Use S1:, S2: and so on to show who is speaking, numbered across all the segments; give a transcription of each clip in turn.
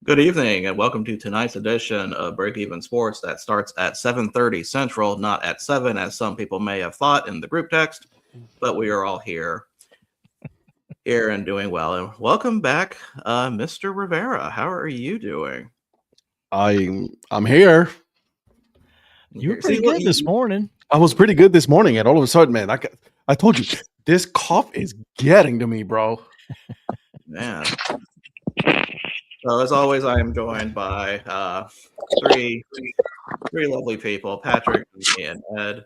S1: Good evening, and welcome to tonight's edition of Break Even Sports that starts at 7:30 Central, not at 7, as some people may have thought in the group text, but we are all here and doing well. And welcome back, Mr. Rivera. How are you doing?
S2: I'm here.
S3: You were pretty good this morning.
S2: I was pretty good this morning, and all of a sudden, man, I told you this cough is getting to me, bro.
S1: Man. So as always, I am joined by three lovely people, Patrick, me, and Ed.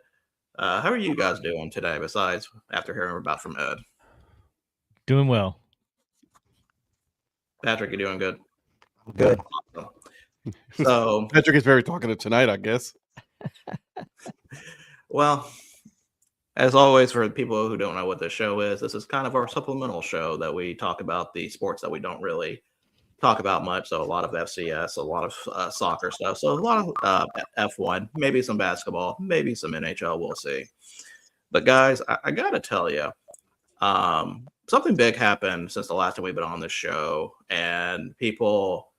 S1: How are you guys doing today, besides after hearing about from Ed?
S3: Doing well.
S1: Patrick, you doing good?
S4: Good.
S1: Awesome. So
S2: Patrick is very talkative tonight, I guess.
S1: Well, as always, for people who don't know what this show is, this is kind of our supplemental show that we talk about the sports that we don't really talk about much. So a lot of FCS, a lot of soccer stuff. So a lot of F1, maybe some basketball, maybe some NHL. We'll see. But guys, I got to tell you, something big happened since the last time we've been on this show, and people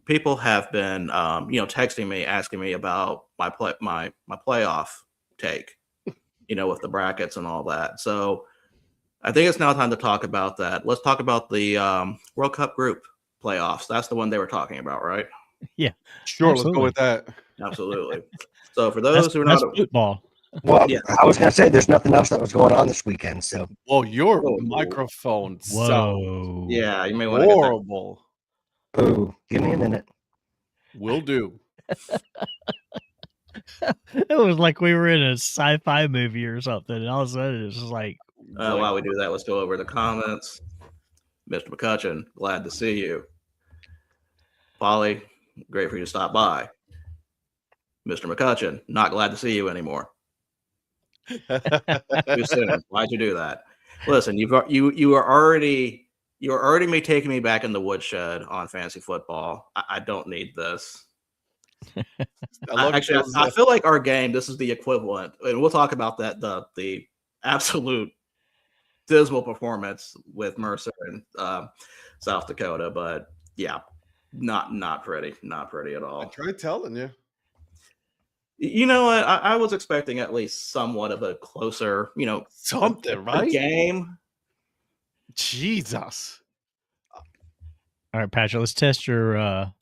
S1: have been texting me, asking me about my playoff take, with the brackets and all that. So I think it's now time to talk about that. Let's talk about the World Cup group playoffs. That's the one they were talking about, right?
S3: Yeah,
S2: Sure,
S3: absolutely.
S2: Let's go with that.
S1: Absolutely. So for those who are not
S3: football.
S4: Well, yeah. I was going to say there's nothing else that was going on this weekend. So,
S2: well, your microphone
S3: Whoa.
S1: Yeah, you may want to
S2: horrible.
S4: Oh, give me a minute.
S2: Will do.
S3: It was like we were in a sci-fi movie or something, and all of a sudden it's just like.
S1: While we do that, let's go over the comments. Mr. McCutcheon, glad to see you. Polly, great for you to stop by. Mr. McCutcheon, not glad to see you anymore. Too soon. Why'd you do that? Listen, you are already taking me back in the woodshed on fantasy football. I don't need this. I feel like our game, this is the equivalent, and we'll talk about that, the absolute dismal performance with Mercer in South Dakota, but yeah, not pretty at all.
S2: I tried telling you.
S1: You know what? I was expecting at least somewhat of a closer,
S2: something, right?
S1: Game.
S2: Jesus.
S3: All right, Patrick, let's test your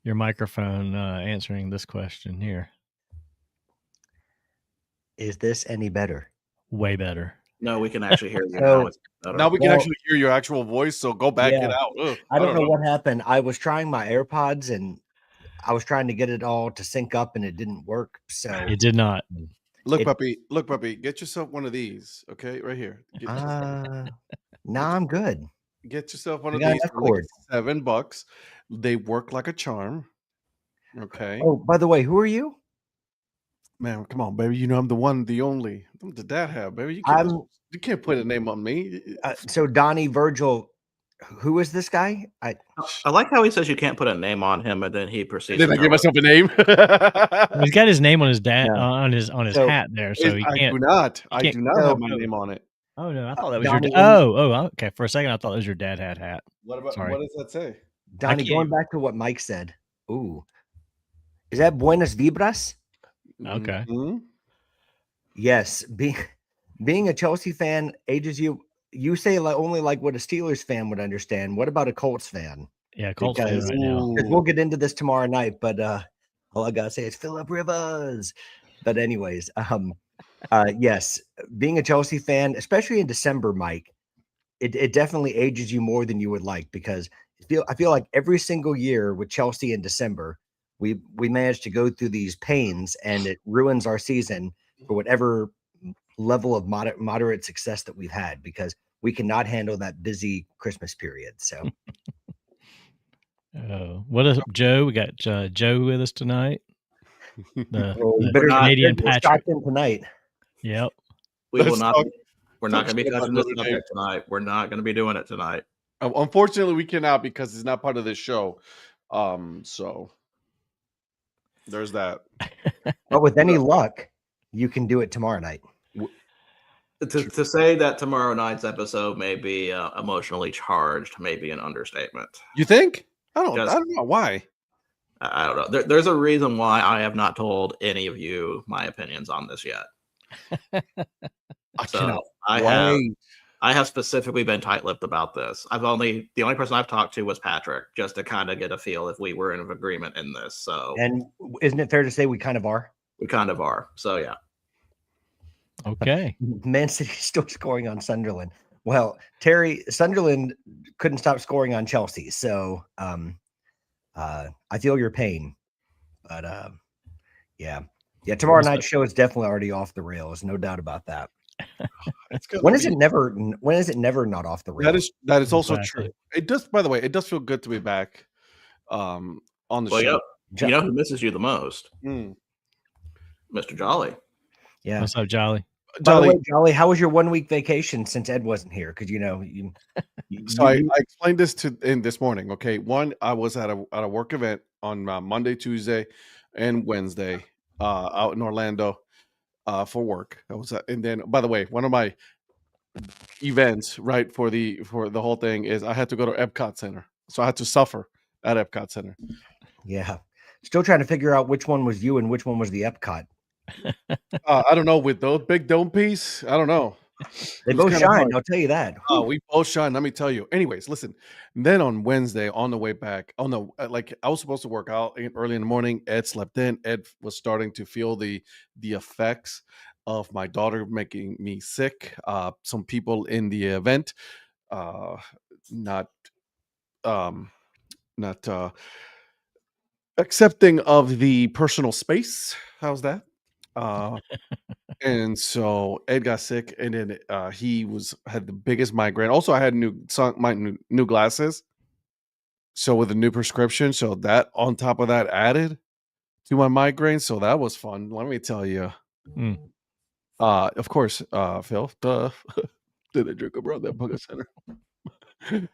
S3: microphone answering this question here.
S4: Is this any better?
S3: Way better.
S1: No, we can actually hear you
S2: now. We can actually hear your actual voice, so go back it out. Ugh,
S4: I don't know what happened. I was trying my AirPods, and I was trying to get it all to sync up, and it didn't work. So
S3: it did not.
S2: Look, puppy, get yourself one of these, okay? Right here.
S4: Now I'm good.
S2: Get yourself one of these for like $7. They work like a charm. Okay.
S4: Oh, by the way, who are you?
S2: Man, come on, baby. You know I'm the one, the only. I'm the dad have, baby. You can't put a name on me.
S4: So Donnie Virgil, who is this guy?
S1: I like how he says you can't put a name on him, and then he proceeds.
S2: Did I give myself a name?
S3: He's got his name on his on his hat there, so he can't.
S2: I do not have my name on it.
S3: Oh no, I thought that was your. Okay. For a second, I thought it was your dad had hat.
S2: What does that say?
S4: Donnie, going back to what Mike said. Ooh, is that Buenas Vibras?
S3: Okay.
S4: Mm-hmm. Yes, being a Chelsea fan ages you. You say only like what a Steelers fan would understand. What about a Colts fan?
S3: Yeah, Colts fan right now.
S4: We'll get into this tomorrow night, but all I gotta say is Phillip Rivers. But anyways, yes, being a Chelsea fan, especially in December, Mike, it definitely ages you more than you would like, because I feel like every single year with Chelsea in December, we manage to go through these pains, and it ruins our season for whatever level of moderate success that we've had, because we cannot handle that busy Christmas period. So,
S3: what is Joe? We got Joe with us tonight. The
S4: Canadian Patrick tonight.
S3: Yep.
S1: We're not going to be touching this subject tonight. We're not going to be doing it tonight.
S2: Unfortunately, we cannot, because it's not part of this show. So there's that.
S4: But with any luck, you can do it tomorrow night.
S1: To say that tomorrow night's episode may be emotionally charged may be an understatement.
S2: You think? I don't know why.
S1: I don't know. There's a reason why I have not told any of you my opinions on this yet.
S2: I
S1: So
S2: cannot
S1: I have specifically been tight-lipped about this. The only person I've talked to was Patrick, just to kind of get a feel if we were in agreement in this. So
S4: And isn't it fair to say we kind of are?
S1: we kind of are. So yeah.
S3: Okay.
S4: Man City is still scoring on Sunderland. Well, Terry, Sunderland couldn't stop scoring on Chelsea. So I feel your pain. But yeah. Tomorrow night's show is definitely already off the rails. No doubt about that. When is it never not off the rails?
S2: That is also
S3: Exactly.
S2: true. It does, by the way, it does feel good to be back on the
S1: Well,
S2: show.
S1: you know who misses you the most?
S2: Mm.
S1: Mr. Jolly.
S4: Yeah.
S3: What's up, Jolly?
S4: By the way, Jolly, how was your 1 week vacation since Ed wasn't here? Because
S2: I explained this in this morning. Okay, one, I was at a work event on Monday, Tuesday, and Wednesday out in Orlando for work. That was, and then by the way, one of my events right for the whole thing is I had to go to Epcot Center, so I had to suffer at Epcot Center.
S4: Yeah, still trying to figure out which one was you and which one was the Epcot.
S2: I don't know, with those big dome piece, I don't know.
S4: They both shine, I'll tell you that.
S2: Oh, we both shine. Let me tell you. Anyways, listen. Then on Wednesday, on the way back, like I was supposed to work out early in the morning. Ed slept in. Ed was starting to feel the effects of my daughter making me sick. Some people in the event, not accepting of the personal space. How's that? And so Ed got sick, and then he had the biggest migraine. Also, I had new glasses, so with a new prescription, so that on top of that added to my migraine. So that was fun. Let me tell you.
S3: Mm.
S2: Of course, Phil, did I drink around that Bugger Center?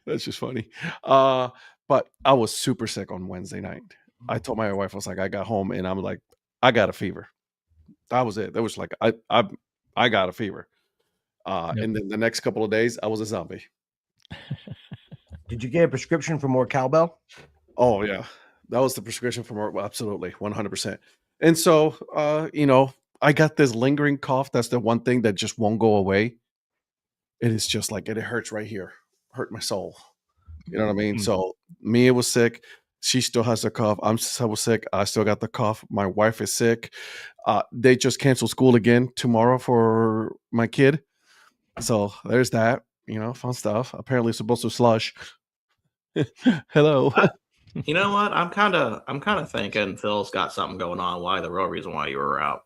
S2: That's just funny. But I was super sick on Wednesday night. I told my wife, I was like, I got home and I'm like, I got a fever. That was it. That was like, I got a fever.
S3: Yep.
S2: And then the next couple of days, I was a zombie.
S4: Did you get a prescription for more cowbell?
S2: Oh yeah, that was the prescription for more. Absolutely, 100%. And so, I got this lingering cough. That's the one thing that just won't go away. It is just like it hurts right here, hurt my soul. You know what I mean? So Mia was sick. She still has a cough. I was sick. I still got the cough. My wife is sick. They just canceled school again tomorrow for my kid. So there's that. Fun stuff. Apparently it's supposed to slush. Hello.
S1: You know what? I'm kind of thinking Phil's got something going on. Why the real reason why you were out?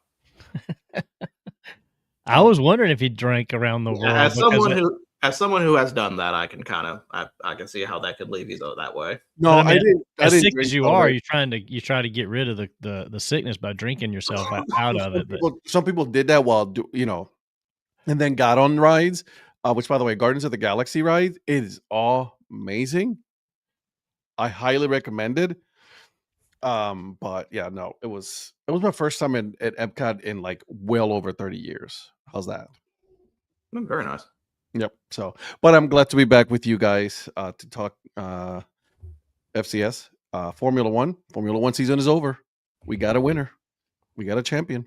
S3: I was wondering if he drank around the world.
S1: As someone who has done that, I can I can see how that could leave you that way.
S2: No, I didn't.
S3: As
S2: I didn't
S3: sick
S2: drink
S3: as you
S2: all
S3: are,
S2: day.
S3: you try to get rid of the sickness by drinking yourself out of it. But
S2: Some people did that while and then got on rides. Which, by the way, Guardians of the Galaxy ride is amazing. I highly recommend it. But yeah, no, it was my first time at Epcot in like well over 30 years. How's that?
S1: Very nice.
S2: Yep. So, but I'm glad to be back with you guys to talk FCS. Formula One season is over. We got a winner. We got a champion.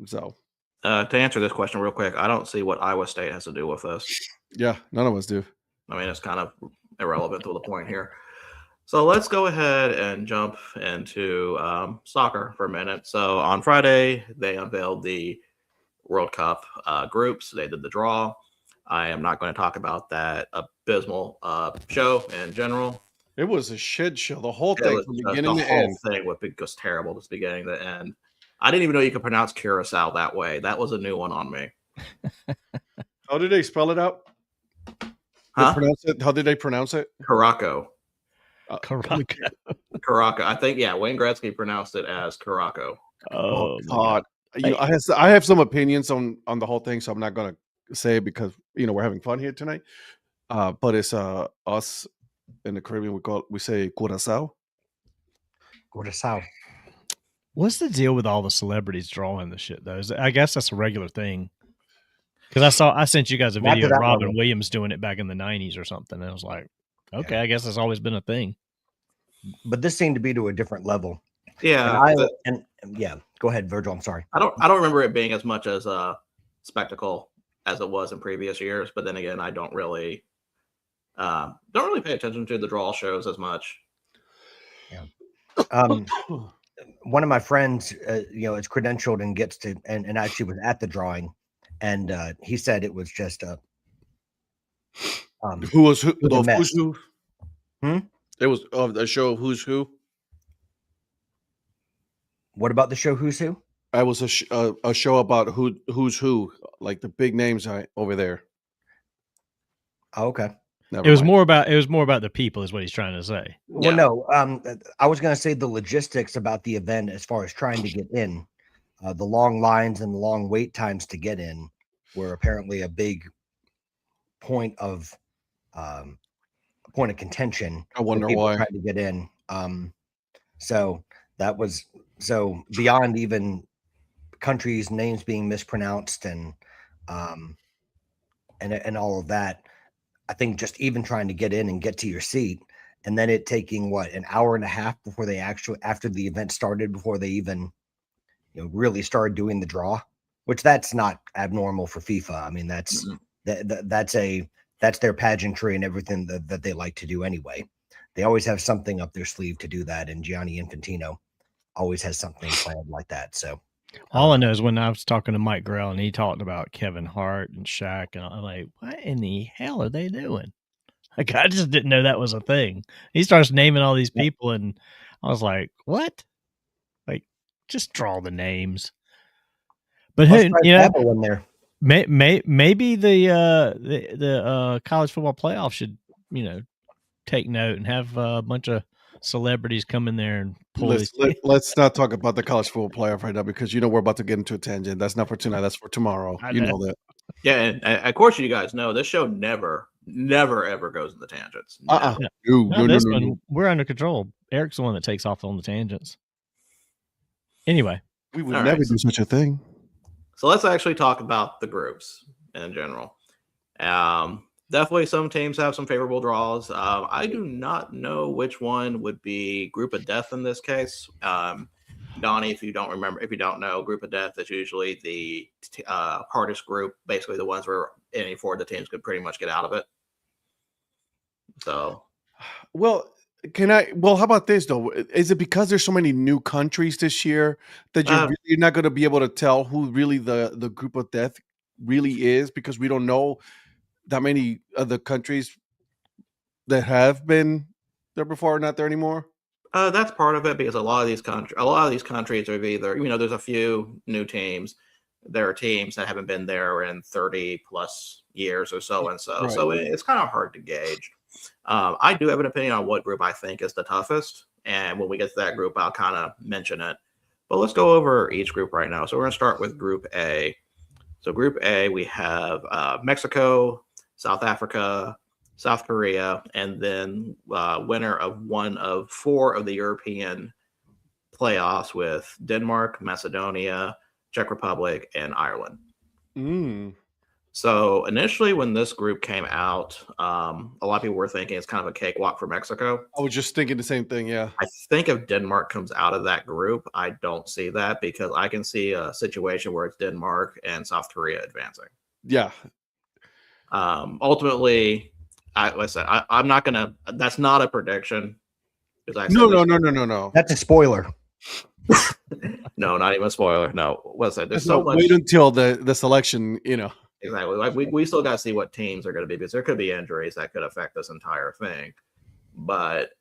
S2: So,
S1: to answer this question real quick, I don't see what Iowa State has to do with this.
S2: Yeah, none of us do.
S1: I mean, it's kind of irrelevant to the point here. So let's go ahead and jump into soccer for a minute. So on Friday, they unveiled the World Cup groups. They did the draw. I am not going to talk about that abysmal show in general.
S2: It was a shit show. The whole thing from beginning to end.
S1: The whole thing was terrible, just beginning to end. I didn't even know you could pronounce Curacao that way. That was a new one on me.
S2: How did they spell it out?
S1: Huh?
S2: How did they pronounce it?
S1: Caraco.
S3: Caraco.
S1: I think, yeah, Wayne Gretzky pronounced it as Caraco.
S2: Oh God. I have some opinions on the whole thing, so I'm not gonna say it because we're having fun here tonight. But it's us in the Caribbean we say Curacao.
S4: Curacao.
S3: What's the deal with all the celebrities drawing the shit though? I guess that's a regular thing. Because I sent you guys a video of Robin Williams doing it back in the 90s or something. And I was like, okay, I guess it's always been a thing.
S4: but this seemed to be to a different level.
S1: Yeah,
S4: And yeah, go ahead, Virgil. I'm sorry.
S1: I don't remember it being as much as a spectacle as it was in previous years. But then again, I don't really pay attention to the draw shows as much.
S4: One of my friends, is credentialed and gets to, and actually was at the drawing, and he said it was just a
S2: Who was who?
S4: was a
S2: Of
S4: mess.
S2: Who's Who? It was of the show of Who's Who.
S4: What about the show Who's Who?
S2: I was a show about who's who, like the big names over there.
S4: Oh, okay.
S2: Never
S3: It was
S2: mind.
S3: more about the people, is what he's trying to say.
S4: Well, no, I was going to say the logistics about the event as far as trying to get in, the long lines and the long wait times to get in were apparently a big point of contention.
S2: I wonder
S4: people
S2: why.
S4: trying to get in. So that was beyond even countries' names being mispronounced and all of that. I think just even trying to get in and get to your seat, and then it taking an hour and a half before they after the event started, before they even really started doing the draw, which that's not abnormal for FIFA. I mean, that's that's their pageantry and everything that they like to do anyway. They always have something up their sleeve to do that, and Gianni Infantino always has something planned like that. So
S3: all I know is when I was talking to Mike Grell and he talked about Kevin Hart and Shaq, and I'm like, what in the hell are they doing? Like, I just didn't know that was a thing. He starts naming all these people, and I was like, what? Like, just draw the names. But who,
S4: in there.
S3: maybe the college football playoff should, take note and have a bunch of celebrities come in there and pull
S2: let's not talk about the college football playoff right now, because we're about to get into a tangent. That's not for tonight. That's for tomorrow. You know that.
S1: Yeah, and of course you guys know this show never ever goes into tangents.
S3: No, we're under control. Eric's the one that takes off on the tangents. Anyway,
S2: we would never do such a thing.
S1: So let's actually talk about the groups in general. Definitely some teams have some favorable draws. I do not know which one would be Group of Death in this case. Donnie, if you don't know, Group of Death is usually the hardest group, basically the ones where any four of the teams could pretty much get out of it. So,
S2: how about this though? Is it because there's so many new countries this year that you're not going to be able to tell who really the Group of Death really is, because we don't know that many of the countries that have been there before are not there anymore?
S1: That's part of it, because a lot of these countries are either, there's a few new teams. There are teams that haven't been there in 30 plus years or so, and so. Right. So it's kind of hard to gauge. I do have an opinion on what group I think is the toughest, and when we get to that group, I'll kind of mention it. But let's go over each group right now. So we're going to start with Group A. So Group A, we have Mexico, South Africa, South Korea, and then winner of one of four of the European playoffs with Denmark, Macedonia, Czech Republic, and Ireland. So initially when this group came out, a lot of people were thinking it's kind of a cakewalk for Mexico.
S2: I was just thinking the same thing, yeah.
S1: I think if Denmark comes out of that group, I don't see that, because I can see a situation where it's Denmark and South Korea advancing.
S2: Yeah.
S1: Ultimately, I'm not going to – that's not a prediction.
S2: No.
S4: That's a spoiler.
S1: No, not even a spoiler. No. There's so much –
S2: wait until the selection,
S1: Exactly. Like we still got to see what teams are going to be, because there could be injuries that could affect this entire thing. But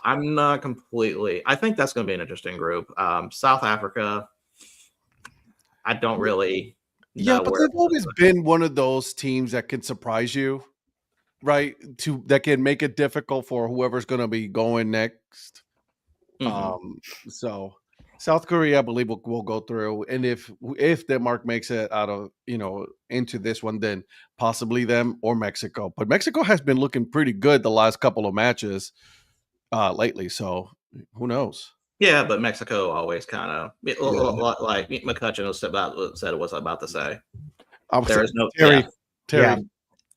S1: I'm not completely – I think that's going to be an interesting group. South Africa, I don't really –
S2: yeah, but they've always been one of those teams that can surprise you, right? That can make it difficult for whoever's going to be going next. Mm-hmm. So South Korea, I believe, will go through, and if Denmark makes it out of into this one, then possibly them or Mexico. But Mexico has been looking pretty good the last couple of matches lately, so who knows?
S1: Yeah, but Mexico always kind of like McCutcheon said was about to say. There is no
S2: Terry,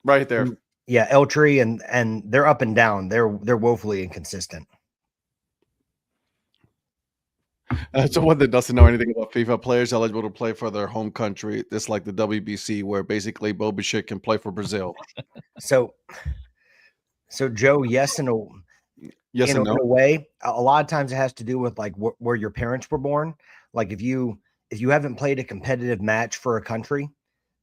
S2: right there.
S4: Yeah, Eltree and they're up and down. They're woefully inconsistent.
S2: Someone that doesn't know anything about FIFA, players eligible to play for their home country. It's like the WBC, where basically Bobashik can play for Brazil.
S4: So Joe, yes, in
S2: Yes and
S4: in
S2: no.
S4: a way, a lot of times it has to do with like where your parents were born. Like if you haven't played a competitive match for a country,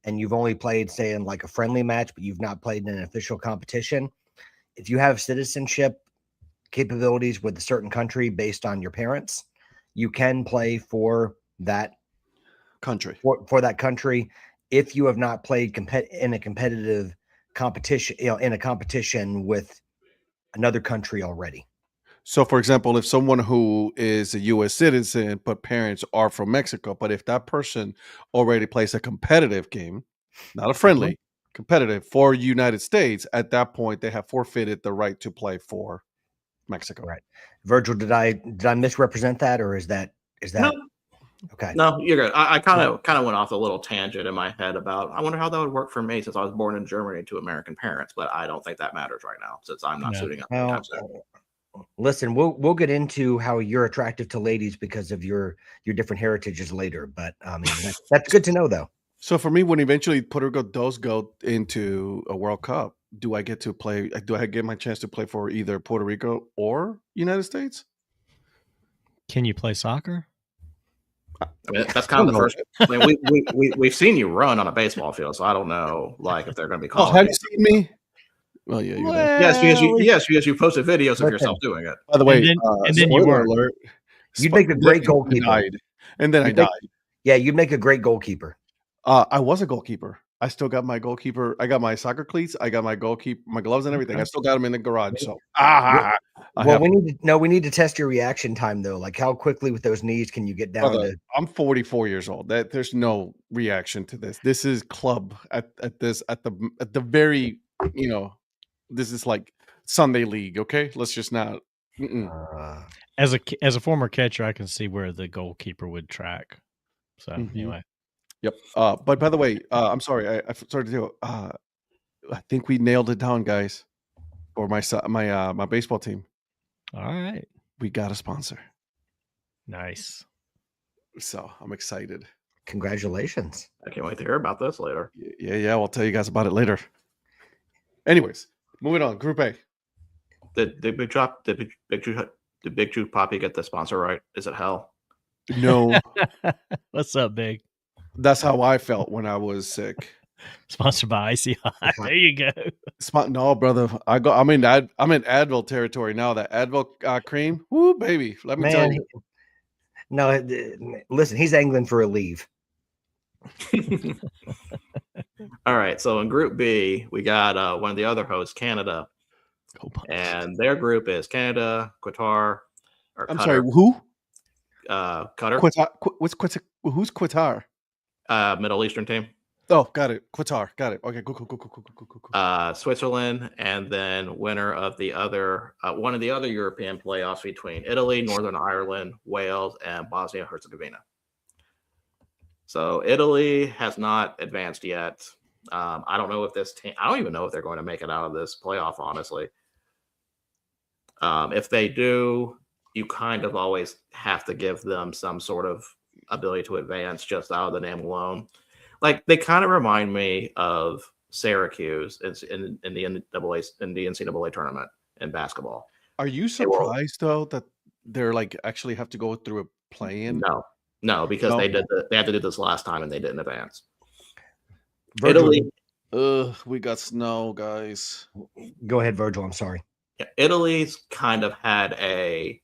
S4: and you've only played, say, in like a friendly match, but you've not played in an official competition, if you have citizenship capabilities with a certain country based on your parents, you can play for that
S2: Country.
S4: for that country if you have not played in a competitive competition, in a competition with another country already.
S2: So, for example, if someone who is a U.S. citizen but parents are from Mexico, but if that person already plays a competitive game, not a friendly, competitive for United States, at that point they have forfeited the right to play for Mexico.
S4: Right. Virgil, did I misrepresent that, or is that
S1: No,
S4: okay?
S1: no, you're good. I kind of went off a little tangent in my head about I wonder how that would work for me since I was born in Germany to American parents, but I don't think that matters right now since I'm not
S3: No.
S1: suiting up
S4: Well,
S1: anytime soon.
S4: listen, we'll get into how you're attractive to ladies because of your different heritages later, but I mean that's good to know though.
S2: So for me, when eventually Puerto Rico does go into a World Cup, do I get to play? Do I get my chance to play for either Puerto Rico or United States?
S3: Can you play soccer?
S1: I mean, that's kind of the first. I mean, we've seen you run on a baseball field, so I don't know, like, if they're going to be
S2: Oh,
S1: calling.
S2: have you seen me? Well, yeah, you have.
S1: Yes, because you posted videos of yourself doing it.
S2: By the way,
S3: and then you
S2: spoiler
S3: were.
S2: alert.
S4: You'd make a great goalkeeper.
S2: And then I died.
S4: Yeah, you'd make a great goalkeeper.
S2: I was a goalkeeper. I still got my goalkeeper. I got my soccer cleats. I got my goalkeeper, my gloves and everything. I still got them in the garage. So,
S4: we need to test your reaction time though. Like how quickly with those knees can you get down to?
S2: I'm 44 years old. There's no reaction to this. This is club at the very, this is like Sunday league. Okay, let's just not.
S3: As a former catcher, I can see where the goalkeeper would track. So anyway.
S2: Yep. But by the way, I'm sorry. I started to do. I think we nailed it down, guys. For my baseball team.
S3: All right.
S2: We got a sponsor.
S3: Nice.
S2: So I'm excited.
S4: Congratulations.
S1: I can't wait to hear about this later.
S2: Yeah. I'll tell you guys about it later. Anyways, moving on. Group A.
S1: Did Big Juice Poppy get the sponsor right? Is it hell?
S2: No.
S3: What's up, Big?
S2: That's how I felt when I was sick.
S3: Sponsored by Icy Hot. There you go.
S2: No, brother. I'm in Advil territory now. That Advil cream. Woo, baby. Let me tell you.
S4: No, listen, he's angling for a leave.
S1: All right. So in Group B, we got one of the other hosts, Canada. And their group is Canada, Qatar.
S2: I'm sorry, who?
S1: Qatar.
S2: Who's Qatar?
S1: Middle Eastern team.
S2: Oh, got it. Qatar. Got it. Okay, cool.
S1: Switzerland, and then winner of the other one of the other European playoffs between Italy, Northern Ireland, Wales, and Bosnia Herzegovina. So Italy has not advanced yet. I don't know if this team. I don't even know if they're going to make it out of this playoff. Honestly, if they do, you kind of always have to give them some sort of ability to advance just out of the name alone. Like they kind of remind me of Syracuse in the NCAA tournament in basketball.
S2: Are you surprised though that they're like actually have to go through a play-in?
S1: No, because they had to do this last time and they didn't advance.
S4: Virgil,
S1: Italy.
S2: We got snow, guys.
S4: Go ahead, Virgil. I'm sorry.
S1: Yeah, Italy's kind of had a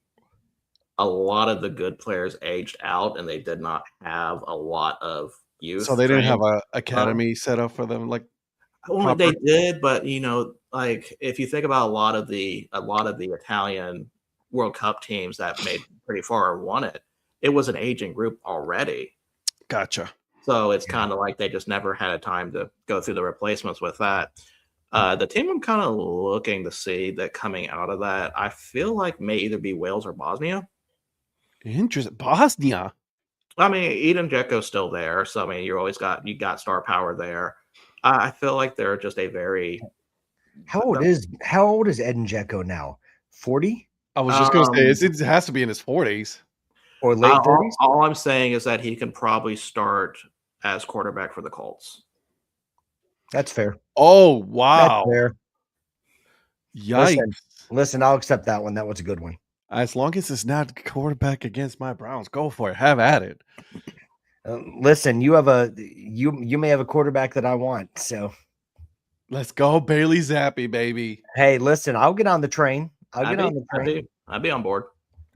S1: lot of the good players aged out, and they did not have a lot of youth.
S2: So they didn't have an academy set up for them, like.
S1: Well, they did, but like if you think about a lot of the Italian World Cup teams that made pretty far and won it, it was an aging group already.
S2: Gotcha.
S1: So it's kind of like they just never had a time to go through the replacements with that. The team I'm kind of looking to see that coming out of that, I feel like may either be Wales or Bosnia.
S2: Interesting. Bosnia.
S1: I mean, Edin Dzeko's still there, so I mean, you got star power there. I feel like they're just a very.
S4: How old is Edin Dzeko now? 40?
S2: I was just gonna say it has to be in his 40s.
S4: or late 30s.
S1: All I'm saying is that he can probably start as quarterback for the Colts.
S4: That's fair.
S2: Oh
S4: That's
S2: wow!
S4: fair.
S2: Yikes!
S4: Listen, I'll accept that one. That was a good one.
S2: As long as it's not quarterback against my Browns, go for it. Have at it.
S4: Listen, you may have a quarterback that I want. So
S2: Let's go, Bailey Zappi, baby.
S4: hey, listen, I'll get on the train. I'll get on the train.
S1: I'd be on board.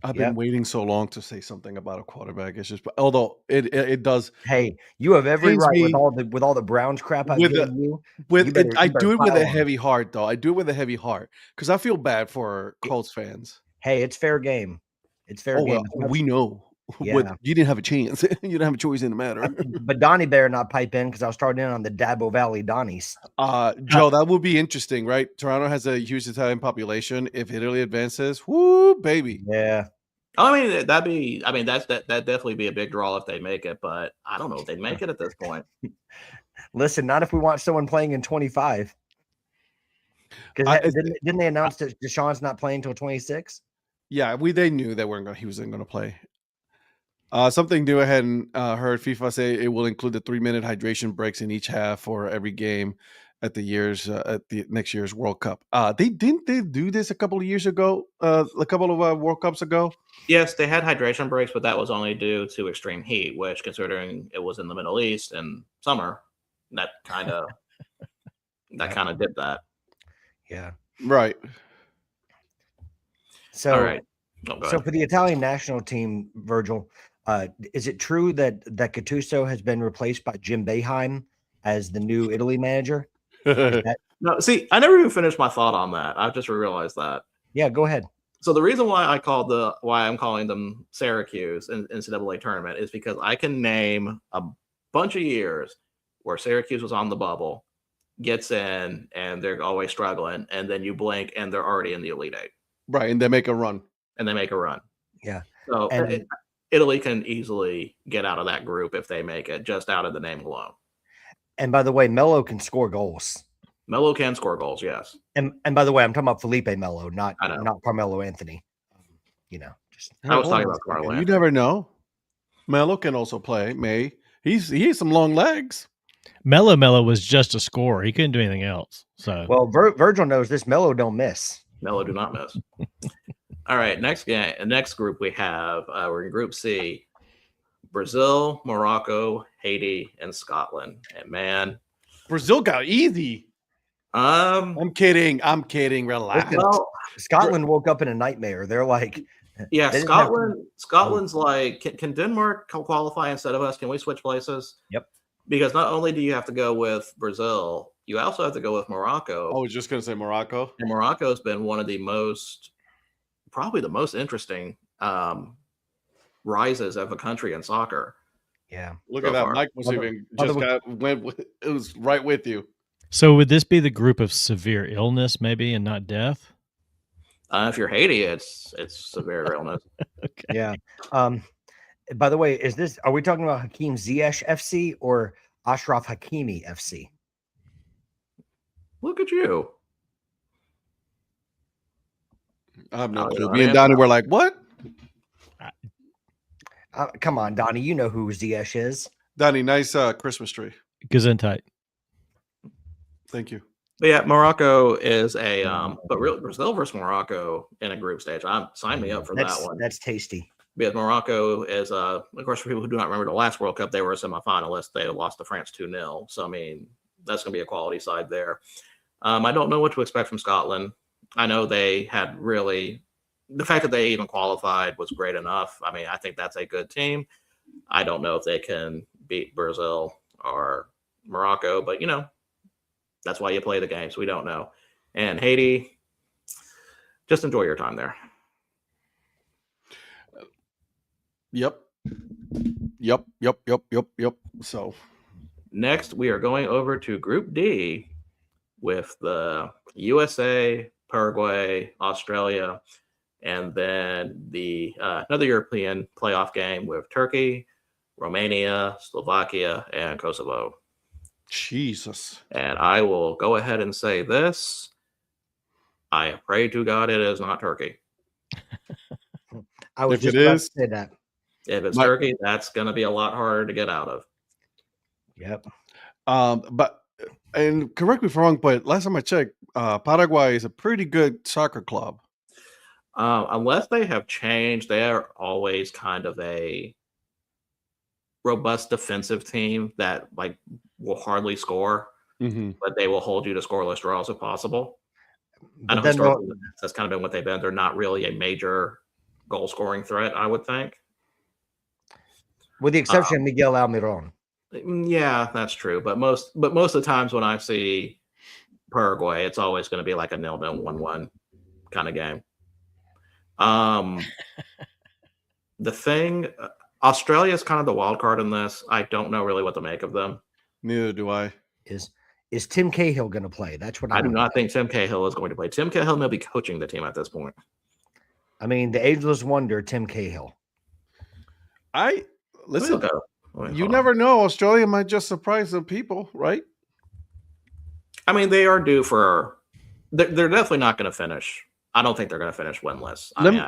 S2: I've
S4: Yep.
S2: been waiting so long to say something about a quarterback. It's just, although it does.
S4: Hey, you have every
S2: Pains
S4: right
S2: me
S4: with all the Browns crap I've
S2: with
S4: given you.
S2: With
S4: You better-
S2: I
S4: you better
S2: do it with
S4: pile
S2: a
S4: on.
S2: heavy heart, though. I do it with a heavy heart because I feel bad for Colts fans.
S4: Hey, it's fair game. It's fair
S2: Oh
S4: game.
S2: well, we know.
S4: Yeah.
S2: What, you didn't have a chance. You didn't have a choice in the matter.
S4: But Donnie better not pipe in because I'll start in on the Dabo Valley Donnies.
S2: Joe, that would be interesting, right? Toronto has a huge Italian population. If Italy advances, whoo, baby.
S4: Yeah.
S1: I mean, that definitely be a big draw if they make it, but I don't know if they'd make it at this point.
S4: Listen, not if we want someone playing in 25. Because didn't they announce that Deshaun's not playing until 26?
S2: Yeah, they knew that he wasn't going to play. Something new I hadn't heard FIFA say it will include the 3-minute hydration breaks in each half for every game at the next year's World Cup. They do this a couple of years ago, a couple of World Cups ago.
S1: Yes, they had hydration breaks, but that was only due to extreme heat, which, considering it was in the Middle East in summer, that kind of did that.
S4: Yeah.
S2: Right.
S4: So,
S1: all right.
S4: For the Italian national team, Virgil, is it true that Gattuso has been replaced by Jim Boeheim as the new Italy manager?
S1: No, see, I never even finished my thought on that. I just realized that.
S4: Yeah, go ahead.
S1: So the reason why I'm calling them Syracuse in NCAA tournament is because I can name a bunch of years where Syracuse was on the bubble, gets in, and they're always struggling, and then you blink and they're already in the Elite Eight.
S2: Right, and they make a run.
S1: Yeah. So Italy can easily get out of that group if they make it, just out of the name alone.
S4: And by the way, Melo can score goals.
S1: Melo can score goals, yes.
S4: And by the way, I'm talking about Felipe Melo, not Carmelo Anthony.
S1: I was talking about Carmelo.
S2: You never know. Melo can also play. He has some long legs.
S3: Melo was just a scorer. He couldn't do anything else. So
S4: well, Virgil knows this. Melo don't miss.
S1: Melo do not miss. All right, next group we have we're in Group C: Brazil, Morocco, Haiti, and Scotland. And man,
S2: Brazil got easy. I'm kidding. Relax.
S1: Well,
S4: Scotland woke up in a nightmare. They're like,
S1: yeah, Scotland's like, can Denmark qualify instead of us? Can we switch places?
S4: Yep.
S1: Because not only do you have to go with Brazil, you also have to go with Morocco.
S2: I was just going to say Morocco.
S1: And Morocco's been one of probably the most interesting rises of a country in soccer.
S4: Yeah.
S2: Look at that. Mike was it was right with you.
S3: So would this be the group of severe illness maybe and not death?
S1: If you're Haiti, it's severe illness.
S3: Okay.
S4: Yeah. By the way, are we talking about Hakeem Ziyech FC or Ashraf Hakimi FC?
S1: Look at you.
S2: I have no clue. Me and Donnie were like, what?
S4: Come on, Donnie. You know who Ziyech is.
S2: Donnie, nice Christmas tree.
S3: Gesundheit.
S2: Thank you.
S1: But yeah, Morocco is but Brazil versus Morocco in a group stage. Sign me up for that one.
S4: That's tasty.
S1: Because Morocco is, of course, for people who do not remember the last World Cup, they were a semifinalist. They lost to France 2-0. So, I mean, that's going to be a quality side there. I don't know what to expect from Scotland. I know they had the fact that they even qualified was great enough. I mean, I think that's a good team. I don't know if they can beat Brazil or Morocco, but, that's why you play the games. We don't know. And Haiti, just enjoy your time there.
S2: Yep. So
S1: next, we are going over to Group D with the USA, Paraguay, Australia, and then the another European playoff game with Turkey, Romania, Slovakia, and Kosovo.
S2: Jesus.
S1: And I will go ahead and say this. I pray to God it is not Turkey.
S4: I was just about to say that.
S1: If it's
S2: My-
S1: Turkey, that's going to be a lot harder to get out of.
S4: Yep.
S2: But and correct me if I'm wrong, but last time I checked, Paraguay is a pretty good soccer club.
S1: Unless they have changed, they are always kind of a robust defensive team that like will hardly score, but they will hold you to scoreless draws if possible. I
S4: But
S1: know
S4: then
S1: historically that's kind of been what they've been. They're not really a major goal scoring threat, I would think.
S4: with the exception of Miguel Almiron.
S1: Yeah, that's true. But most of the times when I see Paraguay, it's always going to be like a 0-0, 1-1 kind of game. The thing, Australia is kind of the wild card in this. I don't know really what to make of them.
S2: Neither do I.
S4: Is Tim Cahill going to play? That's what
S1: I do
S4: wanna
S1: not
S4: know.
S1: think Tim Cahill is going to play. Tim Cahill may be coaching the team at this point.
S4: I mean, the ageless wonder, Tim Cahill.
S2: Listen.
S1: We'll go.
S2: You
S1: Hold on.
S2: never know. Australia might just surprise some people, right?
S1: I mean, they are due for. They're definitely not going to finish. I don't think they're going to finish winless. I think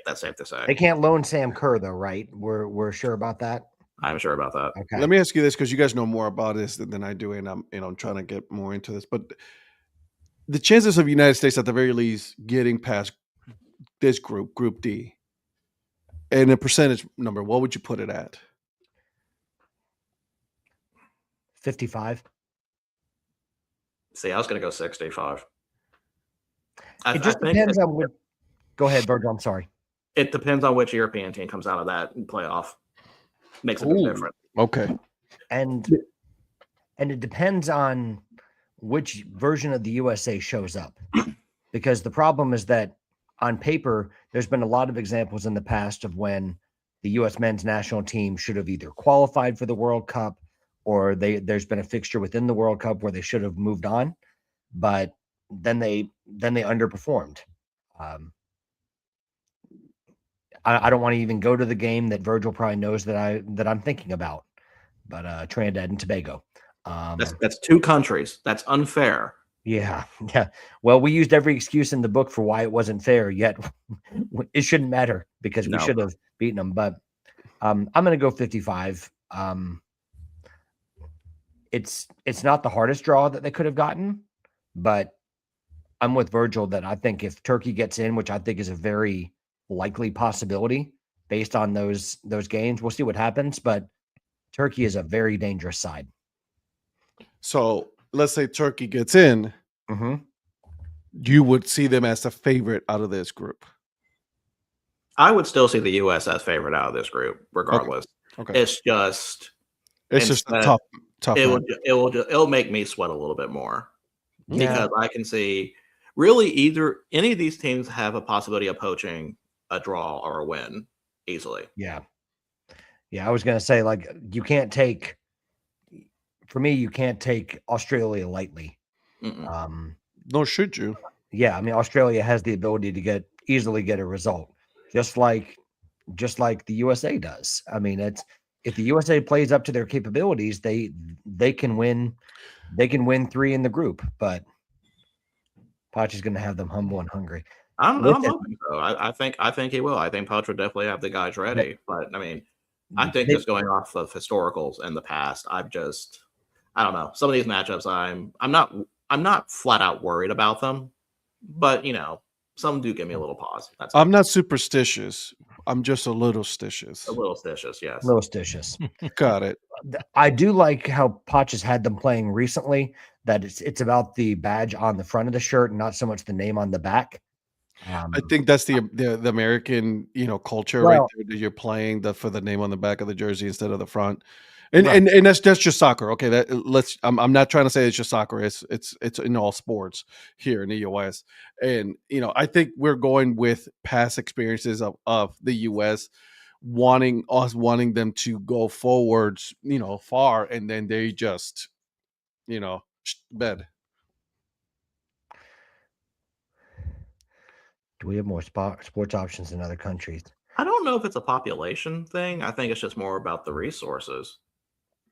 S1: that's safe to say.
S4: They can't loan Sam Kerr though, right? We're sure about that.
S1: I'm sure about that.
S4: Okay.
S2: Let me ask you this, because you guys know more about this than I do, and I'm trying to get more into this. But the chances of the United States, at the very least, getting past this group, Group D, and a percentage number, what would you put it at?
S4: 55.
S1: See, I was going to go 65.
S4: It just depends on what. Go ahead, Virgil. I'm sorry.
S1: It depends on which European team comes out of that playoff. Makes a big difference.
S2: Okay.
S4: And it depends on which version of the USA shows up. Because the problem is that on paper, there's been a lot of examples in the past of when the U.S. men's national team should have either qualified for the World Cup or there's been a fixture within the World Cup where they should have moved on, but then they underperformed. I don't want to even go to the game that Virgil probably knows that I'm thinking about, but Trinidad and Tobago.
S1: That's two countries. That's unfair.
S4: Yeah. Well, we used every excuse in the book for why it wasn't fair, yet it shouldn't matter because we should have beaten them. But I'm going to go 55. It's not the hardest draw that they could have gotten, but I'm with Virgil that I think if Turkey gets in, which I think is a very likely possibility based on those games, we'll see what happens. But Turkey is a very dangerous side.
S2: So let's say Turkey gets in.
S4: Mm-hmm.
S2: You would see them as the favorite out of this group.
S1: I would still see the U.S. as favorite out of this group, regardless.
S2: Okay.
S1: It's just
S2: a tough.
S1: It'll make me sweat a little bit more because I can see really any of these teams have a possibility of poaching a draw or a win easily.
S4: Yeah. I was gonna say, like, you can't take Australia lightly.
S2: Nor should you.
S4: Yeah, I mean, Australia has the ability to easily get a result, just like the USA does. I mean, if the USA plays up to their capabilities, they can win. They can win 3 in the group, but Poch is going to have them humble and hungry.
S1: I'm hoping so. I think he will. I think Poch would definitely have the guys ready. But I mean, I think just going off of historicals in the past, I don't know. Some of these matchups, I'm not flat out worried about them, but some do give me a little pause.
S2: I'm not superstitious. I'm just a little stitious.
S1: A little stitious, yes.
S4: Little stitious.
S2: Got it.
S4: I do like how Poch has had them playing recently. That it's about the badge on the front of the shirt and not so much the name on the back.
S2: I think that's the American culture right there, that you're playing for the name on the back of the jersey instead of the front. And that's just soccer. Okay, I'm not trying to say it's just soccer. It's in all sports here in the US. And I think we're going with past experiences of the US wanting them to go forwards, far, and then they just bed.
S4: Do we have more sports options in other countries?
S1: I don't know if it's a population thing. I think it's just more about the resources.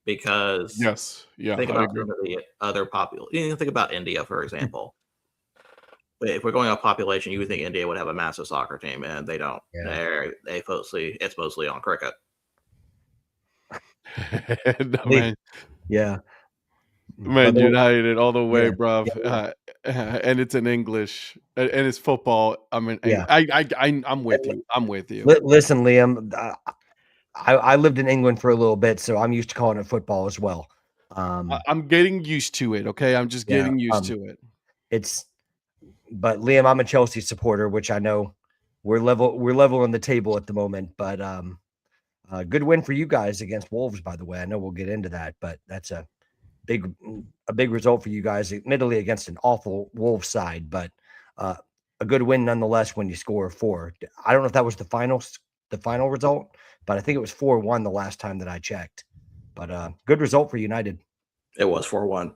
S1: Because think about some of the other think about India, for example. If we're going off population, you would think India would have a massive soccer team, and they don't.
S4: Yeah.
S1: It's mostly on cricket.
S2: No,
S4: Lee-
S2: man,
S4: Yeah.
S2: Man
S4: But they'll-
S2: United all the way,
S4: yeah,
S2: bruv.
S4: yeah,
S2: And it's in English and it's football. I mean,
S4: yeah.
S2: I'm with you. I'm with you.
S4: Listen, Liam, I lived in England for a little bit, so I'm used to calling it football as well.
S2: I'm getting used to it. Okay, I'm just
S4: Yeah,
S2: getting used to it.
S4: But Liam, I'm a Chelsea supporter, which I know we're level on the table at the moment. But good win for you guys against Wolves, by the way. I know we'll get into that, but that's a big result for you guys, admittedly against an awful Wolves side, but a good win nonetheless when you score 4. I don't know if that was the final result, but I think it was 4-1 the last time that I checked. But good result for United.
S1: It was 4-1.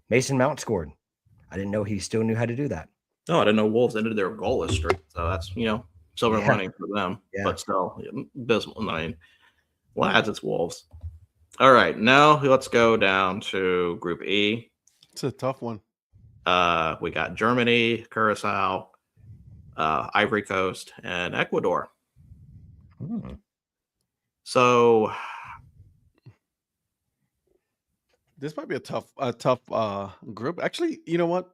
S4: Mason Mount scored. I didn't know he still knew how to do that.
S1: No, I didn't know Wolves ended their goalless streak. So that's, silver
S4: Yeah.
S1: lining for them.
S4: Yeah.
S1: But still, abysmal. I mean, lads, it's Wolves. All right, now let's go down to Group E.
S2: It's a tough one.
S1: We got Germany, Curacao, Ivory Coast, and Ecuador. So
S2: This might be a tough group. Actually, you know what?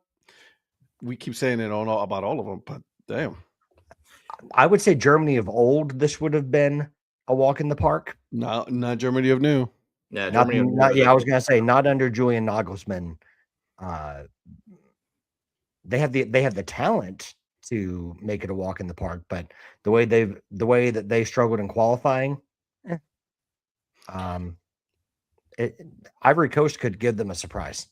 S2: We keep saying it on about all of them, but damn,
S4: I would say Germany of old, this would have been a walk in the park.
S2: not Germany of new.
S1: yeah,
S4: Not,
S1: Germany.
S4: I was gonna say not under Julian Nagelsmann. They have the talent to make it a walk in the park, but the way that they struggled in qualifying, Ivory Coast could give them a surprise.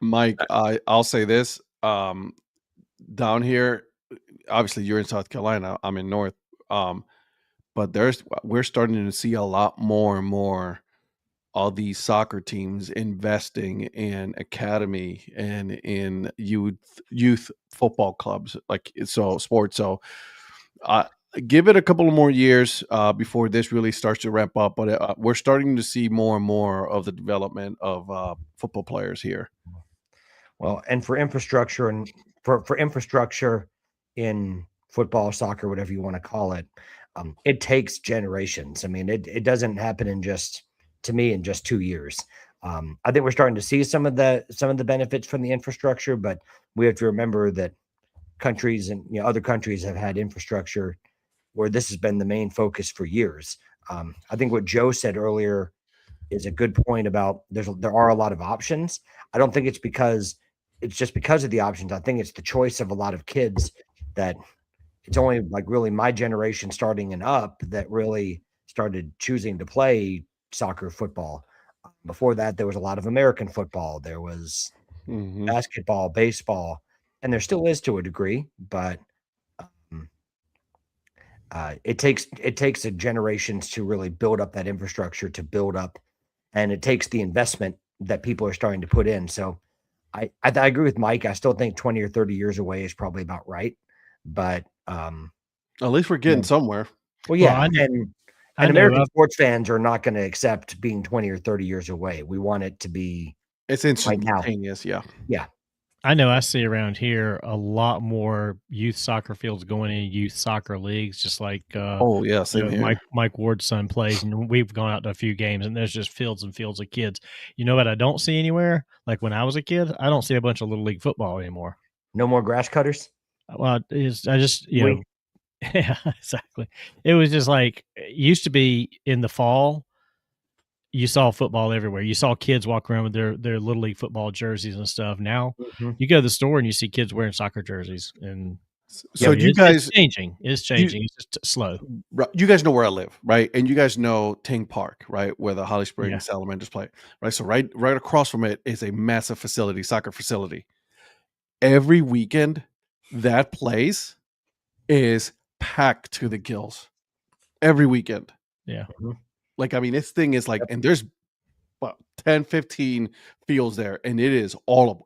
S2: Mike, I'll say this. Down here, obviously you're in South Carolina, I'm in North. But we're starting to see a lot more and more of these soccer teams investing in academy and in youth football clubs, sports. So give it a couple of more years before this really starts to ramp up. But we're starting to see more and more of the development of football players here.
S4: Well, and for infrastructure and for infrastructure in football, soccer, whatever you want to call it, it takes generations. I mean, it doesn't happen in just 2 years. I think we're starting to see some of the benefits from the infrastructure, but we have to remember that countries and other countries have had infrastructure where this has been the main focus for years. I think what Joe said earlier is a good point about there are a lot of options. I don't think it's just because of the options. I think it's the choice of a lot of kids that it's only like really my generation starting and up that really started choosing to play soccer, football. Before that, there was a lot of American football. There was basketball, baseball, and there still is to a degree, but it takes a generations to really build up that infrastructure to build up, and it takes the investment that people are starting to put in. So I agree with Mike. I still think 20 or 30 years away is probably about right, but
S2: at least we're getting somewhere.
S4: Well, yeah,
S3: Well,
S4: and
S3: I know
S4: American sports fans are not going to accept being 20 or 30 years away. We want it to be
S2: It's instantaneous. Yeah.
S3: I know I see around here a lot more youth soccer fields going in youth soccer leagues, just like
S2: Oh yeah, same here.
S3: Mike Ward's son plays, and we've gone out to a few games, and there's just fields and fields of kids. You know what I don't see anywhere? Like when I was a kid, I don't see a bunch of little league football anymore.
S4: no more grass cutters.
S3: Well, yeah, exactly. It was just like it used to be in the fall. You saw football everywhere. You saw kids walk around with their little league football jerseys and stuff. Now you go to the store and you see kids wearing soccer jerseys. And
S2: so
S3: it's changing. It's changing. It's just slow.
S2: You guys know where I live, right? And you guys know Ting Park, right, where the Holly Springs Salamanders play, right? So right across from it is a massive facility, soccer facility. Every weekend, that place is packed to the gills. Every weekend.
S3: Yeah.
S2: Like, I mean, this thing is like, and there's about 10, 15 fields there, and it is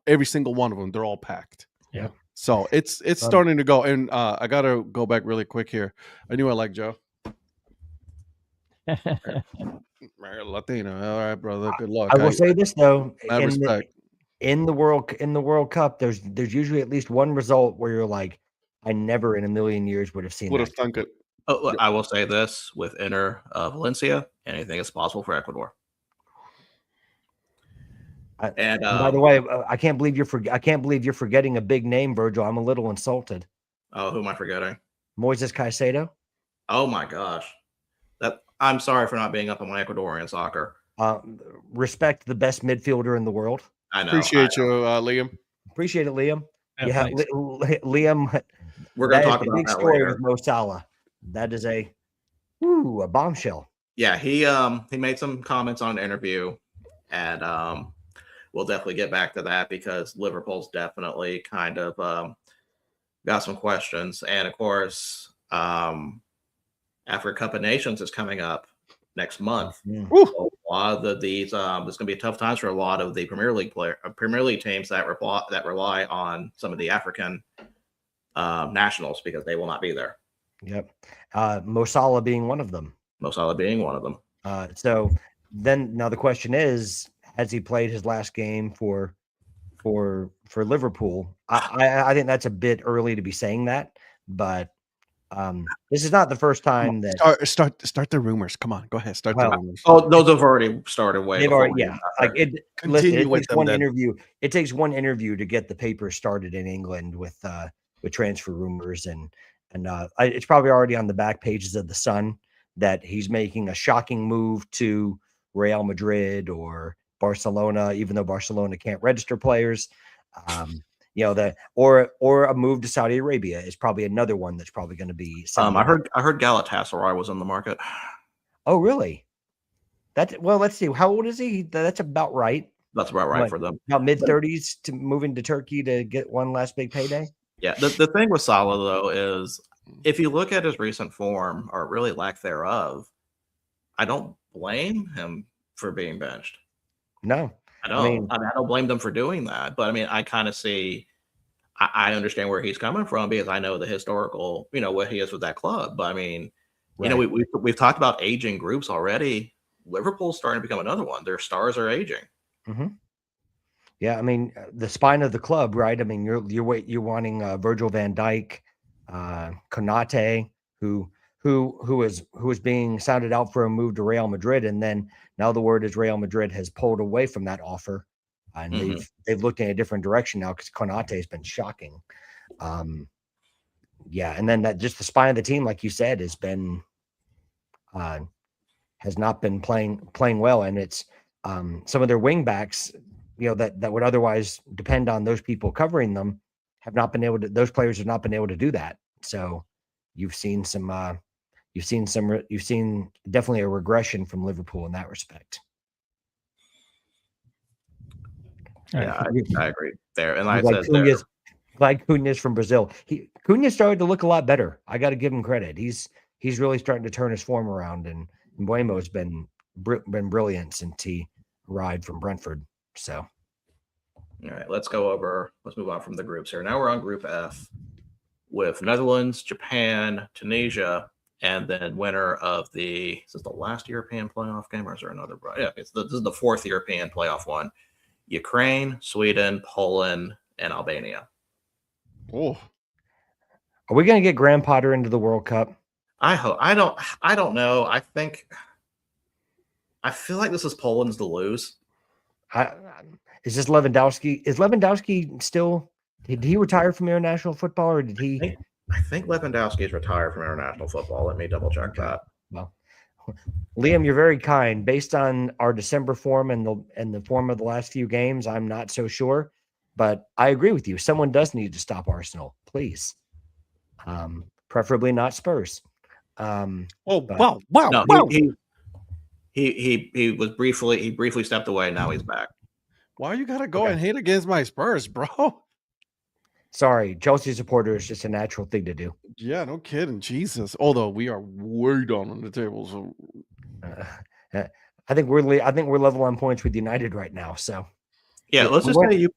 S2: every single one of them, they're all packed.
S3: Yeah.
S2: So it's starting to go. And I got to go back really quick here. I knew I liked Joe. Latino. All right, brother. Good luck.
S4: I will say this, though.
S2: Respect.
S4: In the World Cup, there's usually at least one result where you're like, I never in a million years would have seen
S2: Would have
S4: that.
S2: thunk it.
S1: Oh, look, I will say this with Inter Valencia, anything is possible for Ecuador. And
S4: by the way, I can't believe I can't believe you're forgetting a big name, Virgil. I'm a little insulted.
S1: oh, who am I forgetting?
S4: Moises Caicedo.
S1: Oh my gosh, I'm sorry for not being up on my Ecuadorian soccer.
S4: Respect the best midfielder in the world.
S1: I know.
S2: Appreciate you, Liam.
S4: Appreciate it, Liam.
S3: Yeah, thanks.
S4: Liam.
S1: We're going to talk
S4: the
S1: about
S4: big
S1: that
S4: story
S1: later.
S4: with Mo Salah. That is a bombshell.
S1: Yeah, he made some comments on an interview, and we'll definitely get back to that because Liverpool's definitely kind of got some questions, and of course, Africa Cup of Nations is coming up next month. So a lot of these, there's going to be tough times for a lot of the Premier League teams that rely on some of the African nationals because they will not be there.
S4: Yep. Mo Salah being one of them.
S1: Mo Salah being one of them.
S4: So then now the question is, has he played his last game for Liverpool? I think that's a bit early to be saying that, but this is not the first time that
S2: Start the rumors. Come on, go ahead. Start the rumors.
S1: Oh, those have already started way
S4: they've
S1: before.
S4: already, yeah. Like
S2: Continue
S4: it
S2: with
S4: takes
S2: them
S4: one
S2: then.
S4: interview. It takes one interview to get the paper started in England with transfer rumors, and it's probably already on the back pages of the Sun that he's making a shocking move to Real Madrid or Barcelona, even though Barcelona can't register players. Or a move to Saudi Arabia is probably another one that's probably going to be.
S1: I heard Galatasaray was in the market.
S4: Oh, really? Let's see. How old is he? That's about right.
S1: That's about right
S4: What,
S1: for them.
S4: About mid-30s to moving to Turkey to get one last big payday.
S1: Yeah. The thing with Salah though is if you look at his recent form or really lack thereof, I don't blame him for being benched.
S4: No.
S1: I don't blame them for doing that, but I mean, I kind of see, I understand where he's coming from because I know the historical, what he is with that club. But I mean, we've talked about aging groups already. Liverpool's starting to become another one. Their stars are aging.
S4: Mm-hmm. Yeah, I mean, the spine of the club, right? I mean, you're wanting Virgil van Dijk, Konate, who is being sounded out for a move to Real Madrid, and then now the word is Real Madrid has pulled away from that offer, and they've looked in a different direction now because Konate has been shocking. And then that just the spine of the team, like you said, has not been playing well, and it's some of their wing backs, that would otherwise depend on those people covering them, those players have not been able to do that. So you've seen definitely a regression from Liverpool in that respect.
S1: Yeah, I agree there. And
S4: Like Cunha's from Brazil. Cunha started to look a lot better. I got to give him credit. He's really starting to turn his form around, and Mbuemo's been brilliant since he arrived from Brentford. So,
S1: all right, let's move on from the groups here. Now we're on Group F with Netherlands, Japan, Tunisia, and then winner of is this the last European playoff game or is there another? Yeah, this is the fourth European playoff one. Ukraine, Sweden, Poland, and Albania.
S2: Oh,
S4: are we going to get Graham Potter into the World Cup?
S1: I hope. I don't know. I feel like this is Poland's to lose.
S4: Is this Lewandowski? Is Lewandowski still? Did he retire from international football, or did he?
S1: I think Lewandowski is retired from international football. Let me double check that.
S4: Well, Liam, you're very kind. Based on our December form and the form of the last few games, I'm not so sure, but I agree with you. Someone does need to stop Arsenal, please. Preferably not Spurs.
S1: No, he was briefly stepped away. Now he's back.
S2: why you gotta go and hate against my Spurs, bro?
S4: Sorry, Chelsea supporter is just a natural thing to do.
S2: Yeah, no kidding. Jesus. Although we are way down on the table, so
S4: I think we're level on points with United right now. So
S1: yeah, let's just say you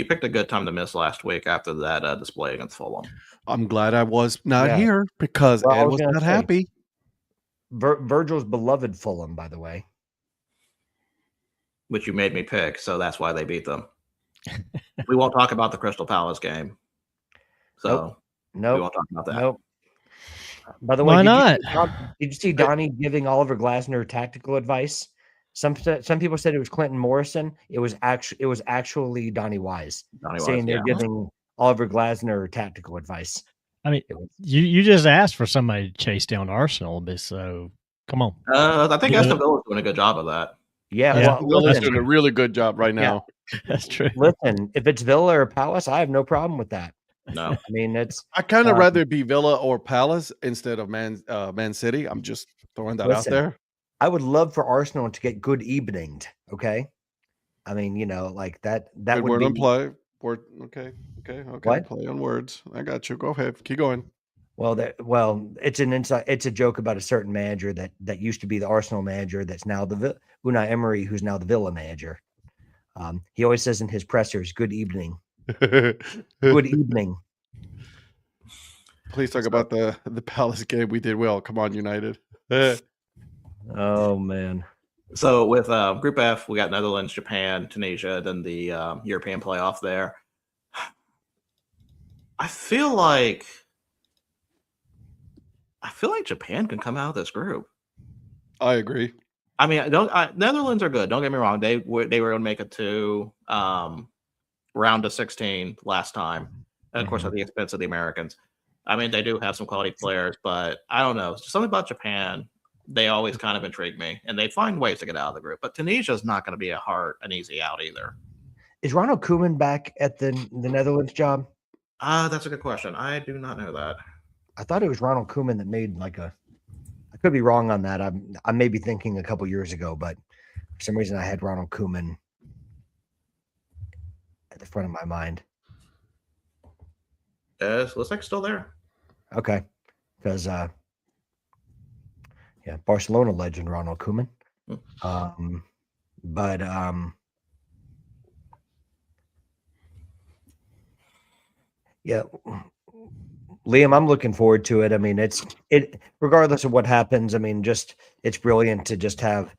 S1: picked a good time to miss last week after that display against Fulham.
S2: I'm glad I was not here because Ed was not happy.
S4: Virgil's beloved Fulham, by the way,
S1: which you made me pick, so that's why they beat them. We won't talk about the Crystal Palace game. So
S4: nope.
S1: We won't talk about that.
S4: Nope. By the way,
S3: Why not?
S4: did you see Donnie giving Oliver Glasner tactical advice? Some people said it was Clinton Morrison. It was actually Donnie Wise
S1: Donnie
S4: saying
S1: Wise,
S4: they're
S1: yeah.
S4: giving Oliver Glasner tactical advice.
S3: I mean,
S4: It was-
S3: you just asked for somebody to chase down Arsenal a bit, so come on.
S1: I think
S3: Yeah.
S1: Aston Villa's doing a good job of that.
S4: Yeah,
S3: Yeah.
S4: well,
S2: Villa's
S4: listen,
S2: doing a really good job right now.
S3: That's true.
S4: listen, if it's Villa or Palace, I have no problem with that.
S1: No,
S4: I mean, it's
S2: I kind of
S4: Um,
S2: rather be Villa or Palace instead of Man City. I'm just throwing that
S4: Listen,
S2: out there.
S4: I would love for Arsenal to get good eveninged. Okay, I mean, like that
S2: Good
S4: would
S2: word
S4: be
S2: on play. Word. Okay.
S4: What?
S2: Play on words. I got you. Go ahead. Keep going.
S4: well. It's an inside. It's a joke about a certain manager that used to be the Arsenal manager. That's now the Unai Emery, who's now the Villa manager. He always says in his pressers, "Good evening, good evening."
S2: Please talk about the Palace game. We did well. Come on, United.
S4: Oh man,
S1: so with Group F, we got Netherlands, Japan, Tunisia, then the European playoff there. I feel like Japan can come out of this group.
S2: I agree.
S1: I mean, Netherlands are good. Don't get me wrong. They were going to make it to round of 16 last time, and of course at the expense of the Americans. I mean, they do have some quality players, but I don't know. Something about Japan, they always kind of intrigue me, and they find ways to get out of the group. But Tunisia is not going to be an easy out either.
S4: is Ronald Koeman back at the Netherlands job?
S1: That's a good question. I do not know that.
S4: I thought it was Ronald Koeman that made I could be wrong on that. I may be thinking a couple years ago, but for some reason I had Ronald Koeman at the front of my mind.
S1: Looks like it's still there.
S4: Okay, because Barcelona legend Ronald Koeman. But yeah, Liam, I'm looking forward to it. I mean, it regardless of what happens. I mean, it's brilliant to just have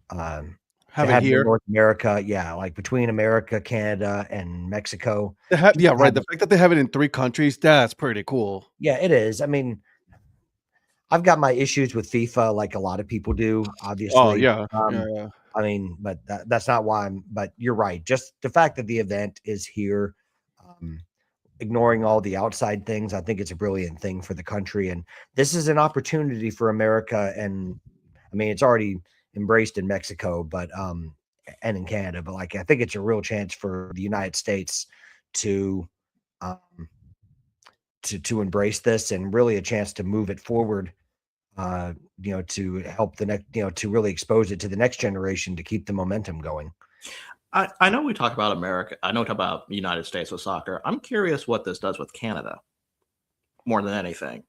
S2: Have
S4: to
S2: it
S4: have
S2: here.
S4: North America, like between America, Canada, and Mexico.
S2: Yeah, right. The fact that they have it in 3 countries, that's pretty cool.
S4: Yeah, it is. I mean, I've got my issues with FIFA, like a lot of people do. Obviously,
S2: Oh yeah.
S4: yeah. I mean, but that's not why but you're right. Just the fact that the event is here, ignoring all the outside things, I think it's a brilliant thing for the country. And this is an opportunity for America. And I mean, it's already embraced in Mexico, but and in Canada, but I think it's a real chance for the United States to embrace this, and really a chance to move it forward, to help the next, to really expose it to the next generation to keep the momentum going.
S1: I know we talk about America. I know we talk about the United States with soccer. I'm curious what this does with Canada more than anything.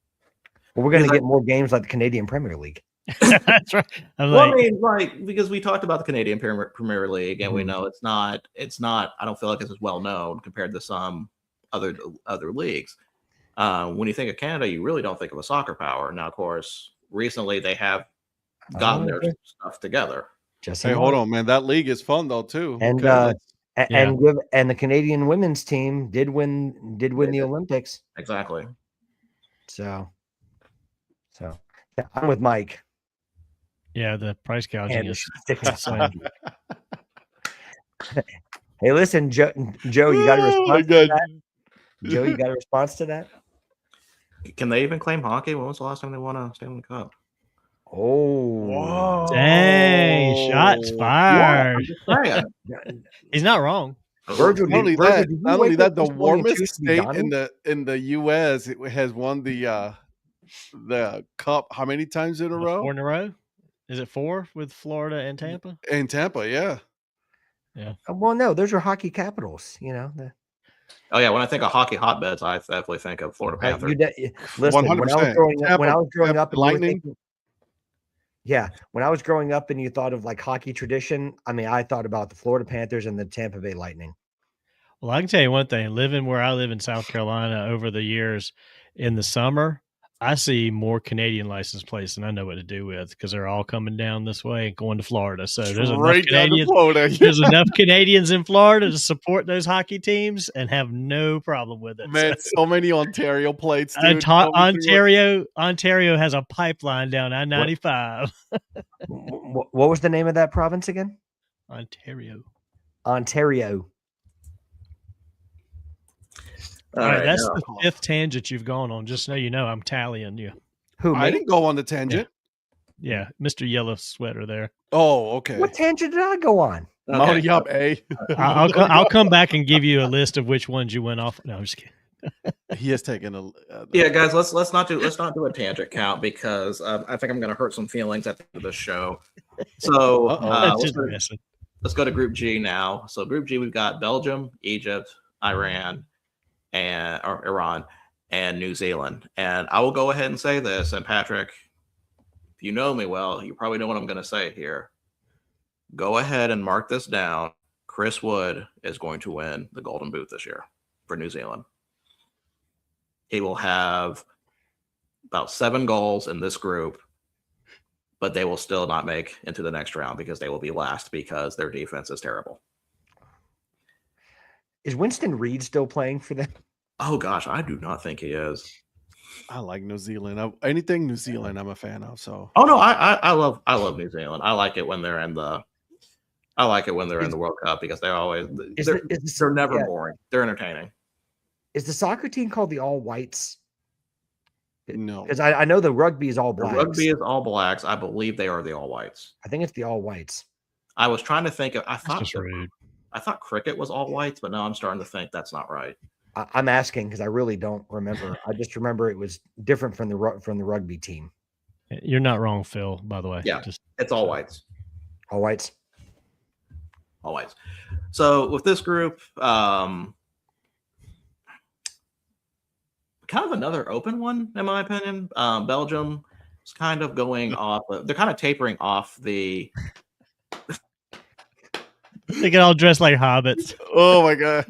S4: Well, we're going to get more games like the Canadian Premier League.
S3: That's right.
S1: I mean, right, because we talked about the Canadian Premier League, and we know it's not. I don't feel like it's as well known compared to some other leagues. When you think of Canada, you really don't think of a soccer power. Now, of course, recently they have gotten their stuff together.
S2: Hey, hold on, man. That league is fun though too.
S4: And and the Canadian women's team did win the Olympics.
S1: Exactly.
S4: So I'm with Mike.
S3: Yeah, the price gouging is
S4: insane. Hey, listen, Joe, you got a response to that? Joe, you got a response to that?
S1: Can they even claim hockey? When was the last time they won a Stanley Cup?
S4: Oh,
S3: dang! Shots fired.
S1: Yeah,
S3: He's not wrong.
S4: Virgil,
S2: not only that, the warmest state in the U.S. has won the cup. How many times in a row?
S3: 4 in a row. Is it 4 with Florida and Tampa?
S2: In Tampa, yeah.
S3: Yeah.
S4: Well, no, those are hockey capitals.
S1: Oh yeah, when I think of hockey hotbeds, I definitely think of Florida Panthers.
S4: Listen,
S2: 100%.
S4: when I was growing up,
S2: Lightning.
S4: When I was growing up, and you thought of like hockey tradition, I mean, I thought about the Florida Panthers and the Tampa Bay Lightning.
S3: Well, I can tell you one thing: living where I live in South Carolina over the years, in the summer, I see more Canadian license plates than I know what to do with because they're all coming down this way and going to Florida. So there's enough
S2: Straight down to
S3: Canadians.
S2: Florida.
S3: There's enough Canadians in Florida to support those hockey teams and have no problem with it.
S2: Man,
S3: So,
S2: so many Ontario plates, dude.
S3: Ontario has a pipeline down I-95.
S4: What was the name of that province again?
S3: Ontario.
S4: Ontario.
S3: All right, that's
S1: now.
S3: the fifth tangent you've gone on. Just so you know, I'm tallying you.
S4: Who,
S2: I
S4: me?
S2: didn't go on the tangent.
S3: Yeah, Mr. Yellow Sweater there.
S2: Oh, okay.
S4: What tangent did I go on?
S2: Mounting up, eh?
S3: I'll come back and give you a list of which ones you went off. No, I'm just kidding.
S2: He has taken a.
S1: Yeah, guys, let's not do a tangent count because I think I'm going to hurt some feelings at the end of the show. So
S3: Just messing.
S1: let's go to Group G now. So Group G, we've got Belgium, Egypt, Iran, or Iran, and New Zealand. And I will go ahead and say this. And Patrick, if you know me well, you probably know what I'm going to say here. Go ahead and mark this down. Chris Wood is going to win the Golden Boot this year for New Zealand. He will have about 7 goals in this group, but they will still not make into the next round because they will be last because their defense is terrible.
S4: Is Winston Reed still playing for them?
S1: Oh gosh, I do not think he is.
S2: I like New Zealand. Anything New Zealand, I'm a fan of. So.
S1: Oh no, I love New Zealand. I like it when they're in the World Cup because they're always they're never boring. They're entertaining.
S4: Is the soccer team called the All Whites?
S2: No,
S4: Because I know the rugby is all
S1: The
S4: blacks.
S1: rugby is all blacks. I believe they are the all whites.
S4: I think it's the All Whites.
S1: I was trying to think of.
S3: That's just rude.
S1: I thought cricket was all whites, but now I'm starting to think that's not right.
S4: I'm asking because I really don't remember. I just remember it was different from the rugby team.
S3: You're not wrong, Phil, by the way.
S1: Yeah.
S3: Just
S1: It's all whites.
S4: All Whites.
S1: All whites. So with this group, kind of another open one, in my opinion. Belgium is kind of going off. They're kind of tapering off the.
S3: they get all dressed like hobbits.
S2: oh my god!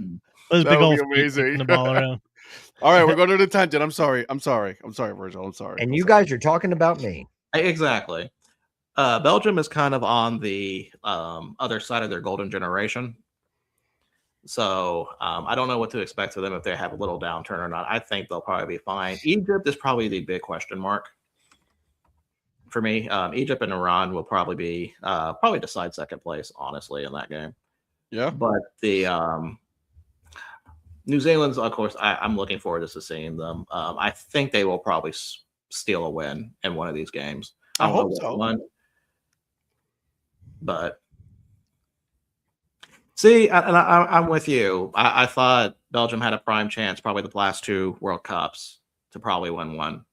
S3: Those
S2: That
S3: big
S2: would
S3: old
S2: be
S3: feet
S2: amazing.
S3: kicking the ball around.
S2: All right, we're going to the tangent. I'm sorry, Virgil. I'm sorry.
S4: And
S2: I'm
S4: you
S2: sorry.
S4: guys are talking about me.
S1: Exactly. Belgium is kind of on the other side of their golden generation. So I don't know what to expect for them if they have a little downturn or not. I think they'll probably be fine. Egypt is probably the big question mark for me. Egypt and Iran will probably be probably decide second place, honestly, in that game.
S2: Yeah.
S1: But the New Zealand's, of course, I'm looking forward to seeing them. I think they will probably steal a win in one of these games.
S2: I
S1: don't know
S2: hope
S1: what
S2: so.
S1: one, but see, I'm with you. I thought Belgium had a prime chance, probably the last 2 World Cups, to probably win one.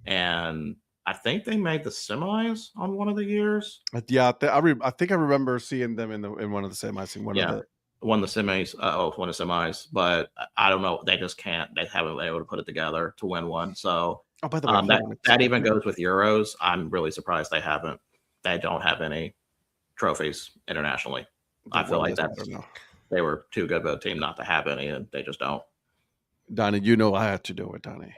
S1: And I think they made the semis on one of the years.
S2: Yeah, I think I remember seeing them in one of the semis.
S1: Won the semis, but I don't know. They just can't. They haven't been able to put it together to win one. So
S2: Oh, by the way,
S1: that even goes with Euros. I'm really surprised they don't have any trophies internationally. I feel like they were too good of a team not to have any, and they just don't.
S2: Donnie, you know I had to do it, Donnie.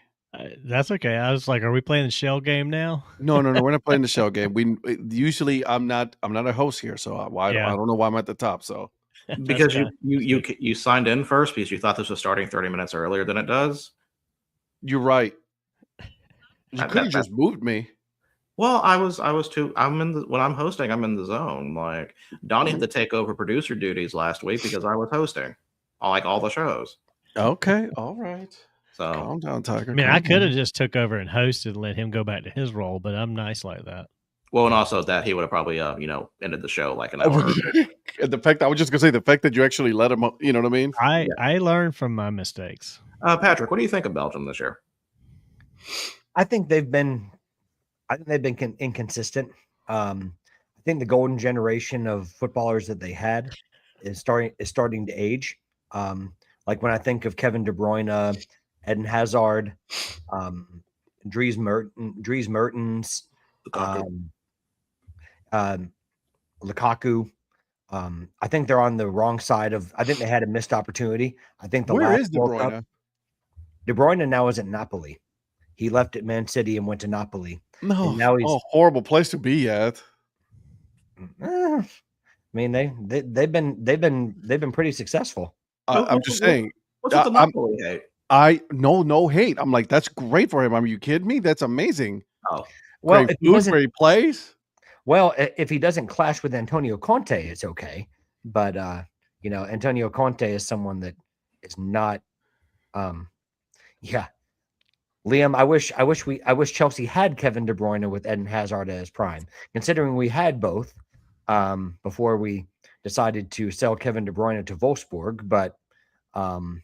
S3: That's okay. I was like, are we playing the shell game now?
S2: No, we're not playing the shell game. We usually I'm not a host here, so I don't know why I'm at the top. So
S1: because you signed in first because you thought this was starting 30 minutes earlier than it does.
S2: You're right. You could have just moved me.
S1: Well, when I'm hosting, I'm in the zone. Like Donnie had to take over producer duties last week because I was hosting all the shows.
S2: Okay, all right.
S1: So
S2: calm down, Tiger.
S3: I mean, I could have just took over and hosted and let him go back to his role, but I'm nice like that.
S1: Well, and also that he would have probably ended the show like an hour.
S2: And the fact I was just gonna say the fact that you actually let him, you know what I mean?
S3: I learned from my mistakes.
S1: Patrick, what do you think of Belgium this year?
S4: I think they've been inconsistent. I think the golden generation of footballers that they had is starting to age. Like when I think of Kevin De Bruyne, Eden Hazard, Dries Mertens, Lukaku. I think they're on the wrong side of. I think they had a missed opportunity. I think
S2: Where is De
S4: World
S2: Bruyne?
S4: Cup, De Bruyne now is at Napoli. He left at Man City and went to Napoli.
S2: No,
S4: And now he's
S2: horrible place to be at.
S4: I mean, they've been pretty successful.
S2: I'm just saying.
S1: What's with the
S2: I'm-
S1: Napoli hate?
S2: No hate. I'm like, that's great for him. Are you kidding me? That's amazing.
S1: Oh,
S4: Well,
S2: Great
S4: if he
S2: food,
S4: doesn't,
S2: great plays.
S4: well, if he doesn't clash with Antonio Conte, it's okay. But Antonio Conte is someone that is not. Yeah, Liam, I wish Chelsea had Kevin De Bruyne with Eden Hazard as prime. Considering we had both before we decided to sell Kevin De Bruyne to Wolfsburg, but Jeremy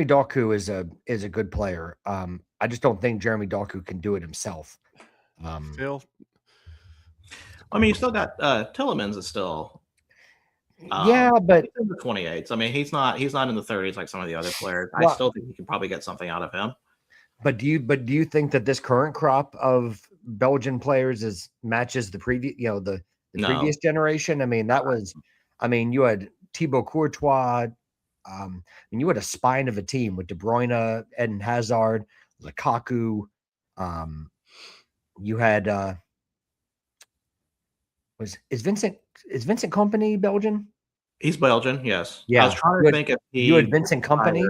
S4: Doku is a good player. I just don't think Jeremy Doku can do it himself.
S2: Still,
S1: I mean, you still got Tillemans is still.
S4: But
S1: he's in the 28s. I mean, he's not in the 30s like some of the other players.
S4: Well,
S1: I still think you can probably get something out of him.
S4: But do you think that this current crop of Belgian players matches the previous, the
S1: No.
S4: previous generation? I mean, you had Thibaut Courtois, and you had a spine of a team with De Bruyne, Eden Hazard, Lukaku. You had is Vincent Company Belgian?
S1: He's Belgian, yes.
S4: Yeah.
S1: I was trying to think if
S4: You had Vincent Company.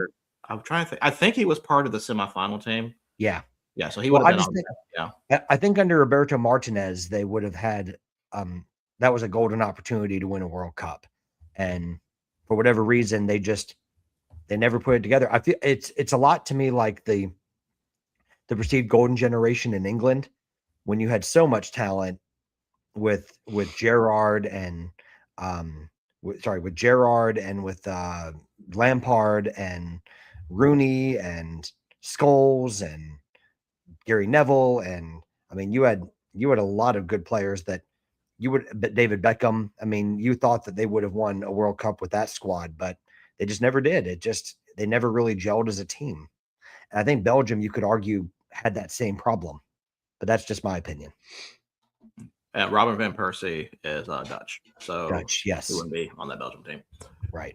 S1: I'm trying to think. I think he was part of the semifinal team.
S4: Yeah.
S1: Yeah, so he would have been on.
S4: I think under Roberto Martinez, they would have had that was a golden opportunity to win a World Cup. And for whatever reason, they never put it together. I feel it's a lot to me like the perceived golden generation in England when you had so much talent with Gerrard and with Gerrard and with Lampard and Rooney and Scholes and Gary Neville, and I mean you had a lot of good players that David Beckham. I mean, you thought that they would have won a World Cup with that squad, but they just never did. They never really gelled as a team. And I think Belgium, you could argue, had that same problem, but that's just my opinion.
S1: And Robin van Persie is Dutch, so
S4: Dutch, yes,
S1: he wouldn't be on that Belgium team.
S4: Right.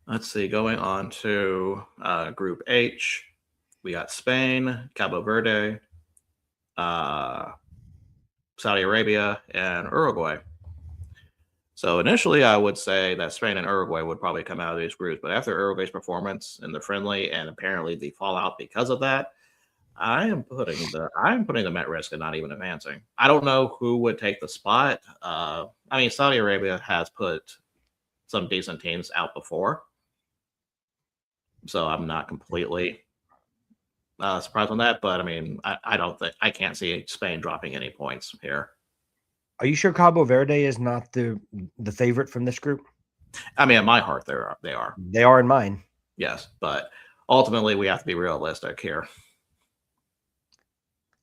S1: Let's see. Going on to Group H, we got Spain, Cabo Verde, Saudi Arabia, and Uruguay. So initially, I would say that Spain and Uruguay would probably come out of these groups, but after Uruguay's performance in the friendly and apparently the fallout because of that, I'm putting them at risk of not even advancing. I don't know who would take the spot. I mean, Saudi Arabia has put some decent teams out before, so I'm not completely surprised on that. But I mean, I can't see Spain dropping any points here.
S4: Are you sure Cabo Verde is not the favorite from this group?
S1: I mean, in my heart, they are.
S4: They are in mine.
S1: Yes, but ultimately, we have to be realistic here.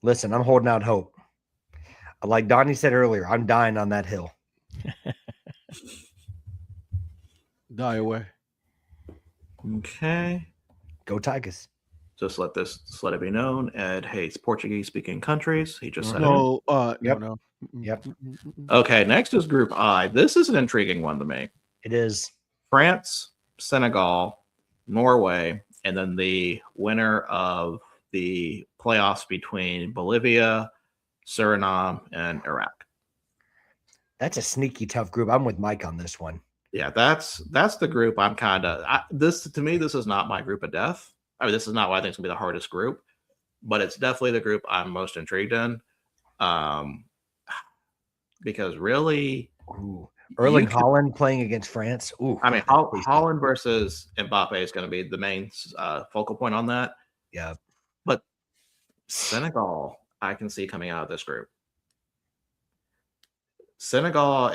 S4: Listen, I'm holding out hope. Like Donnie said earlier, I'm dying on that hill.
S2: die away.
S1: Okay.
S4: Go Tigers.
S1: Just let it be known. Ed hates Portuguese-speaking countries. He just said
S2: No,
S4: Yep.
S2: no.
S4: Yep.
S1: it. Okay, next is Group I. This is an intriguing one to me.
S4: It is.
S1: France, Senegal, Norway, and then the winner of the playoffs between Bolivia, Suriname, and Iraq.
S4: That's a sneaky tough group. I'm with Mike on this one.
S1: Yeah, that's the group I'm kind of this to me. This is not my group of death. I mean, this is not what I think is gonna be the hardest group, but it's definitely the group I'm most intrigued in. Because really,
S4: Ooh. Erling Haaland playing against France. Ooh,
S1: I mean, Holland versus Mbappe is going to be the main focal point on that.
S4: Yeah.
S1: But Senegal, I can see coming out of this group. Senegal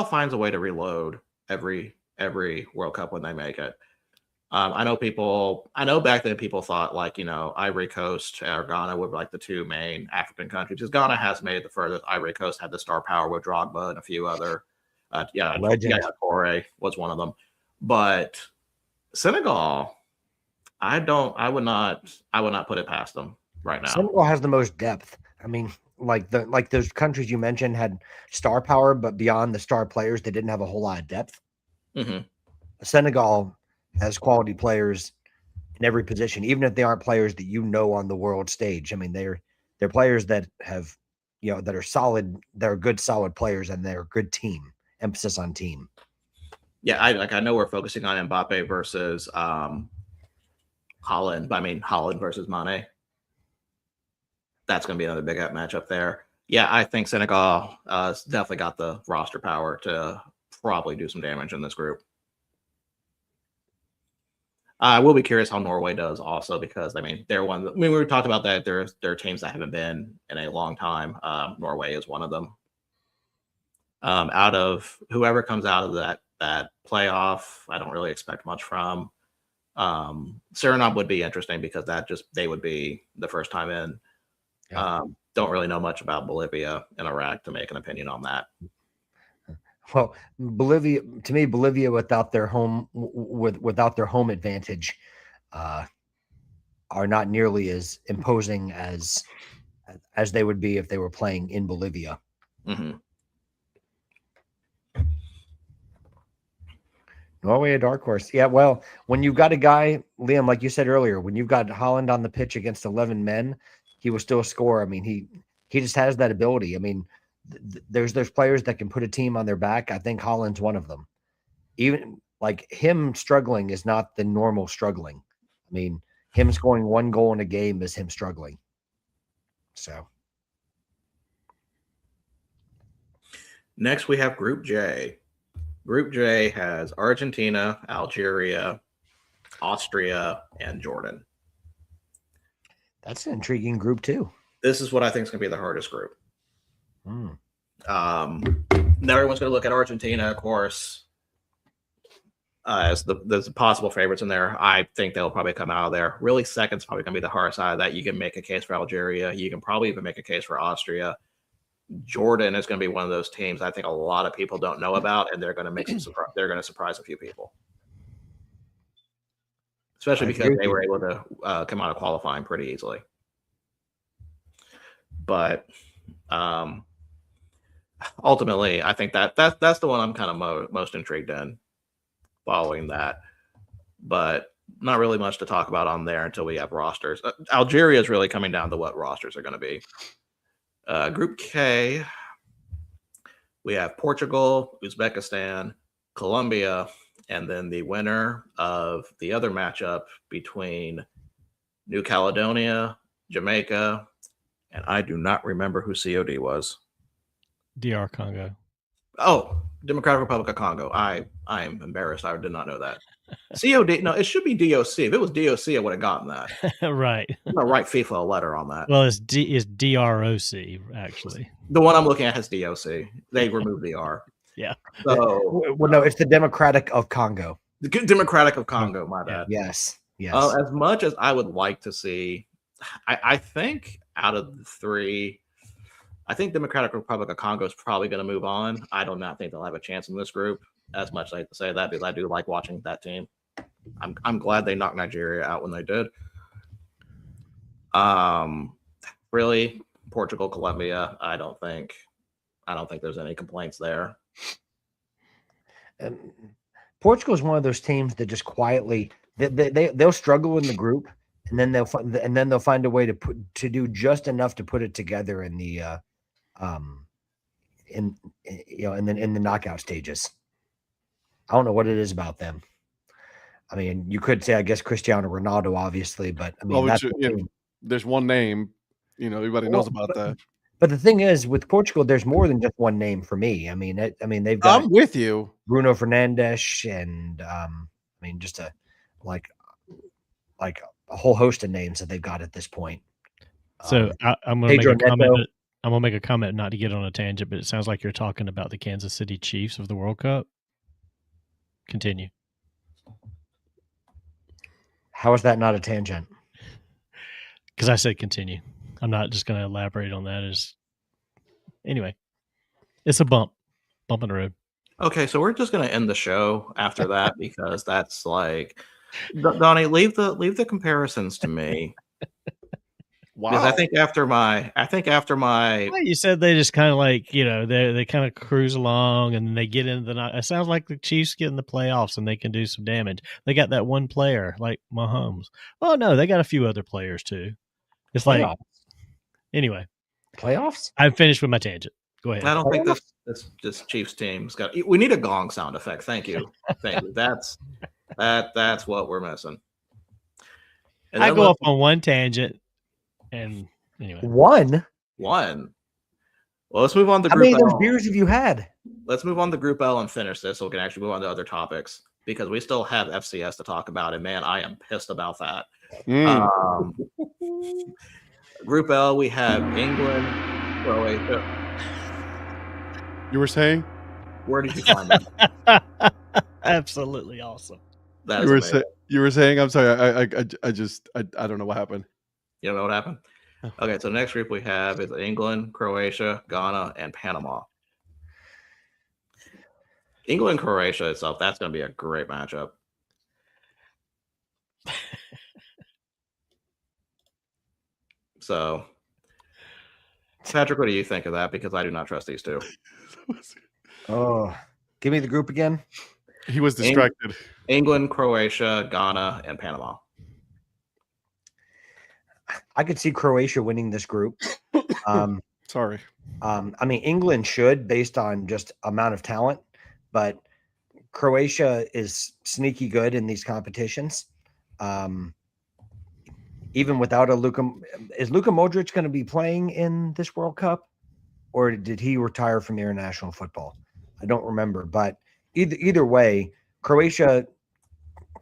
S1: finds a way to reload every World Cup when they make it. I know back then people thought like, Ivory Coast or Ghana were like the two main African countries. Because Ghana has made it the furthest. Ivory Coast had the star power with Drogba and a few other. Toure was one of them. But Senegal, I would not put it past them right now.
S4: Senegal has the most depth. I mean, like those countries you mentioned had star power, but beyond the star players, they didn't have a whole lot of depth.
S1: Mm-hmm.
S4: Senegal has quality players in every position, even if they aren't players that you know on the world stage. I mean, they're players that have, that are solid, they're good, solid players, and they're a good team. Emphasis on team.
S1: Yeah, I know we're focusing on Mbappe versus Holland, but I mean Holland versus Mane. That's going to be another big matchup there. Yeah, I think Senegal definitely got the roster power to probably do some damage in this group. I will be curious how Norway does also, because I mean they're one. We were talking about that. There are teams that haven't been in a long time. Norway is one of them. Out of whoever comes out of that playoff, I don't really expect much from. Suriname would be interesting because they would be the first time in.
S4: Yeah.
S1: Don't really know much about Bolivia and Iraq to make an opinion on that.
S4: Well, Bolivia, to me, without their home advantage, are not nearly as imposing as they would be if they were playing in Bolivia.
S1: Mm-hmm.
S4: Norway, a dark horse. Yeah, well, when you've got a guy, Liam, like you said earlier, when you've got Holland on the pitch against 11 men, he will still score. I mean, he just has that ability. I mean, there's players that can put a team on their back. I think Holland's one of them. Even like him struggling is not the normal struggling. I mean, him scoring one goal in a game is him struggling. So
S1: next we have Group J. Group J has Argentina, Algeria, Austria, and Jordan.
S4: That's an intriguing group too.
S1: This is what I think is going to be the hardest group.
S4: Mm.
S1: Now everyone's going to look at Argentina, of course, as there's possible favorites in there. I think they'll probably come out of there. Really, second's probably going to be the hard side of that. You can make a case for Algeria. You can probably even make a case for Austria. Jordan is going to be one of those teams I think a lot of people don't know about, and they're going to make they're going to surprise a few people, especially because they were able to come out of qualifying pretty easily. But ultimately, I think that's the one I'm kind of most intrigued in following that. But not really much to talk about on there until we have rosters. Algeria is really coming down to what rosters are going to be. Group K, we have Portugal, Uzbekistan, Colombia, and then the winner of the other matchup between New Caledonia, Jamaica, and I do not remember who COD was.
S3: DR Congo.
S1: Oh, Democratic Republic of Congo. I am embarrassed. I did not know that. COD. No, it should be DOC. If it was DOC, I would have gotten that.
S3: Right.
S1: I'm gonna write FIFA a letter on that.
S3: Well, it's DROC actually.
S1: The one I'm looking at has DOC. They removed the R.
S3: Yeah.
S1: So,
S4: well, no, it's the Democratic of Congo.
S1: The Democratic of Congo. My bad.
S4: Yes. Yes.
S1: As much as I would like to see, I think out of the three, I think Democratic Republic of Congo is probably going to move on. I do not think they'll have a chance in this group. As much as I hate to say that, because I do like watching that team. I'm glad they knocked Nigeria out when they did. Really, Portugal, Colombia. I don't think there's any complaints there.
S4: Portugal is one of those teams that just quietly they'll struggle in the group, and then they'll find a way to do just enough to put it together in the in the knockout stages. I don't know what it is about them. I mean, you could say, I guess, Cristiano Ronaldo, obviously, but I mean,
S2: there's one name, everybody knows about that.
S4: But the thing is, with Portugal, there's more than just one name for me. I mean, they've got.
S2: I'm with you,
S4: Bruno Fernandes, and just a whole host of names that they've got at this point.
S3: So I'm going to make a comment. I'm going to make a comment, not to get on a tangent, but it sounds like you're talking about the Kansas City Chiefs of the World Cup. Continue.
S4: How is that not a tangent?
S3: Because I said continue. I'm not just going to elaborate on that. Anyway, it's a bump in the road.
S1: Okay, so we're just going to end the show after that because that's like, Donnie, leave the comparisons to me.
S2: Wow.
S1: Because I think after my
S3: Well, you said they just kind of like, they kind of cruise along and then they get into the night. It sounds like the Chiefs get in the playoffs and they can do some damage. They got that one player like Mahomes. Oh no, they got a few other players too. It's like, anyway,
S4: Playoffs?
S3: I'm finished with my tangent. Go ahead.
S1: I don't think this Chiefs team's got. We need a gong sound effect. Thank you. That's what we're missing. And
S3: I
S1: then
S3: go off on one tangent, and anyway,
S4: One?
S1: one. Well, let's move on to
S4: How
S1: Group
S4: many of those
S1: L.
S4: beers have you had?
S1: Let's move on to Group L and finish this, so we can actually move on to other topics because we still have FCS to talk about, and man, I am pissed about that. Group L, we have England, Croatia.
S2: You were saying?
S1: Where did you find that?
S3: absolutely awesome.
S1: That is amazing.
S2: You were saying? I'm sorry. I just don't know what happened.
S1: You don't know what happened? Okay, so the next group we have is England, Croatia, Ghana, and Panama. England, Croatia itself, that's going to be a great matchup. So, Patrick, what do you think of that? Because I do not trust these two.
S4: Oh, give me the group again.
S2: He was distracted.
S1: England, Croatia, Ghana, and Panama.
S4: I could see Croatia winning this group.
S2: Sorry.
S4: I mean, England should based on just amount of talent, but Croatia is sneaky good in these competitions. Even without is Luka Modric going to be playing in this World Cup, or did he retire from international football? I don't remember, but either way, Croatia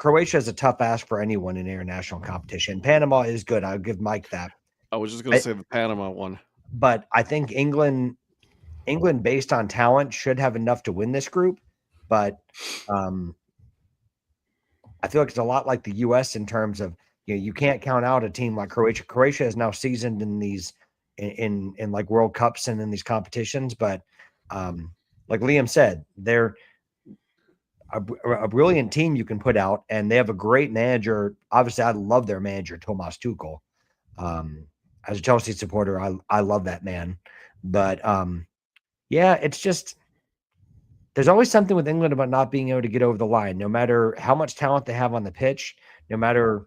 S4: is a tough ask for anyone in international competition. Panama is good. I'll give Mike that.
S2: I was just going to say the Panama one.
S4: But I think England, based on talent, should have enough to win this group. But I feel like it's a lot like the U.S. in terms of, you can't count out a team like Croatia. Croatia is now seasoned in these in like World Cups and in these competitions. But like Liam said, they're a brilliant team you can put out, and they have a great manager. Obviously, I love their manager, Tomas Tuchel. As a Chelsea supporter, I love that man. But yeah, it's just there's always something with England about not being able to get over the line, no matter how much talent they have on the pitch, no matter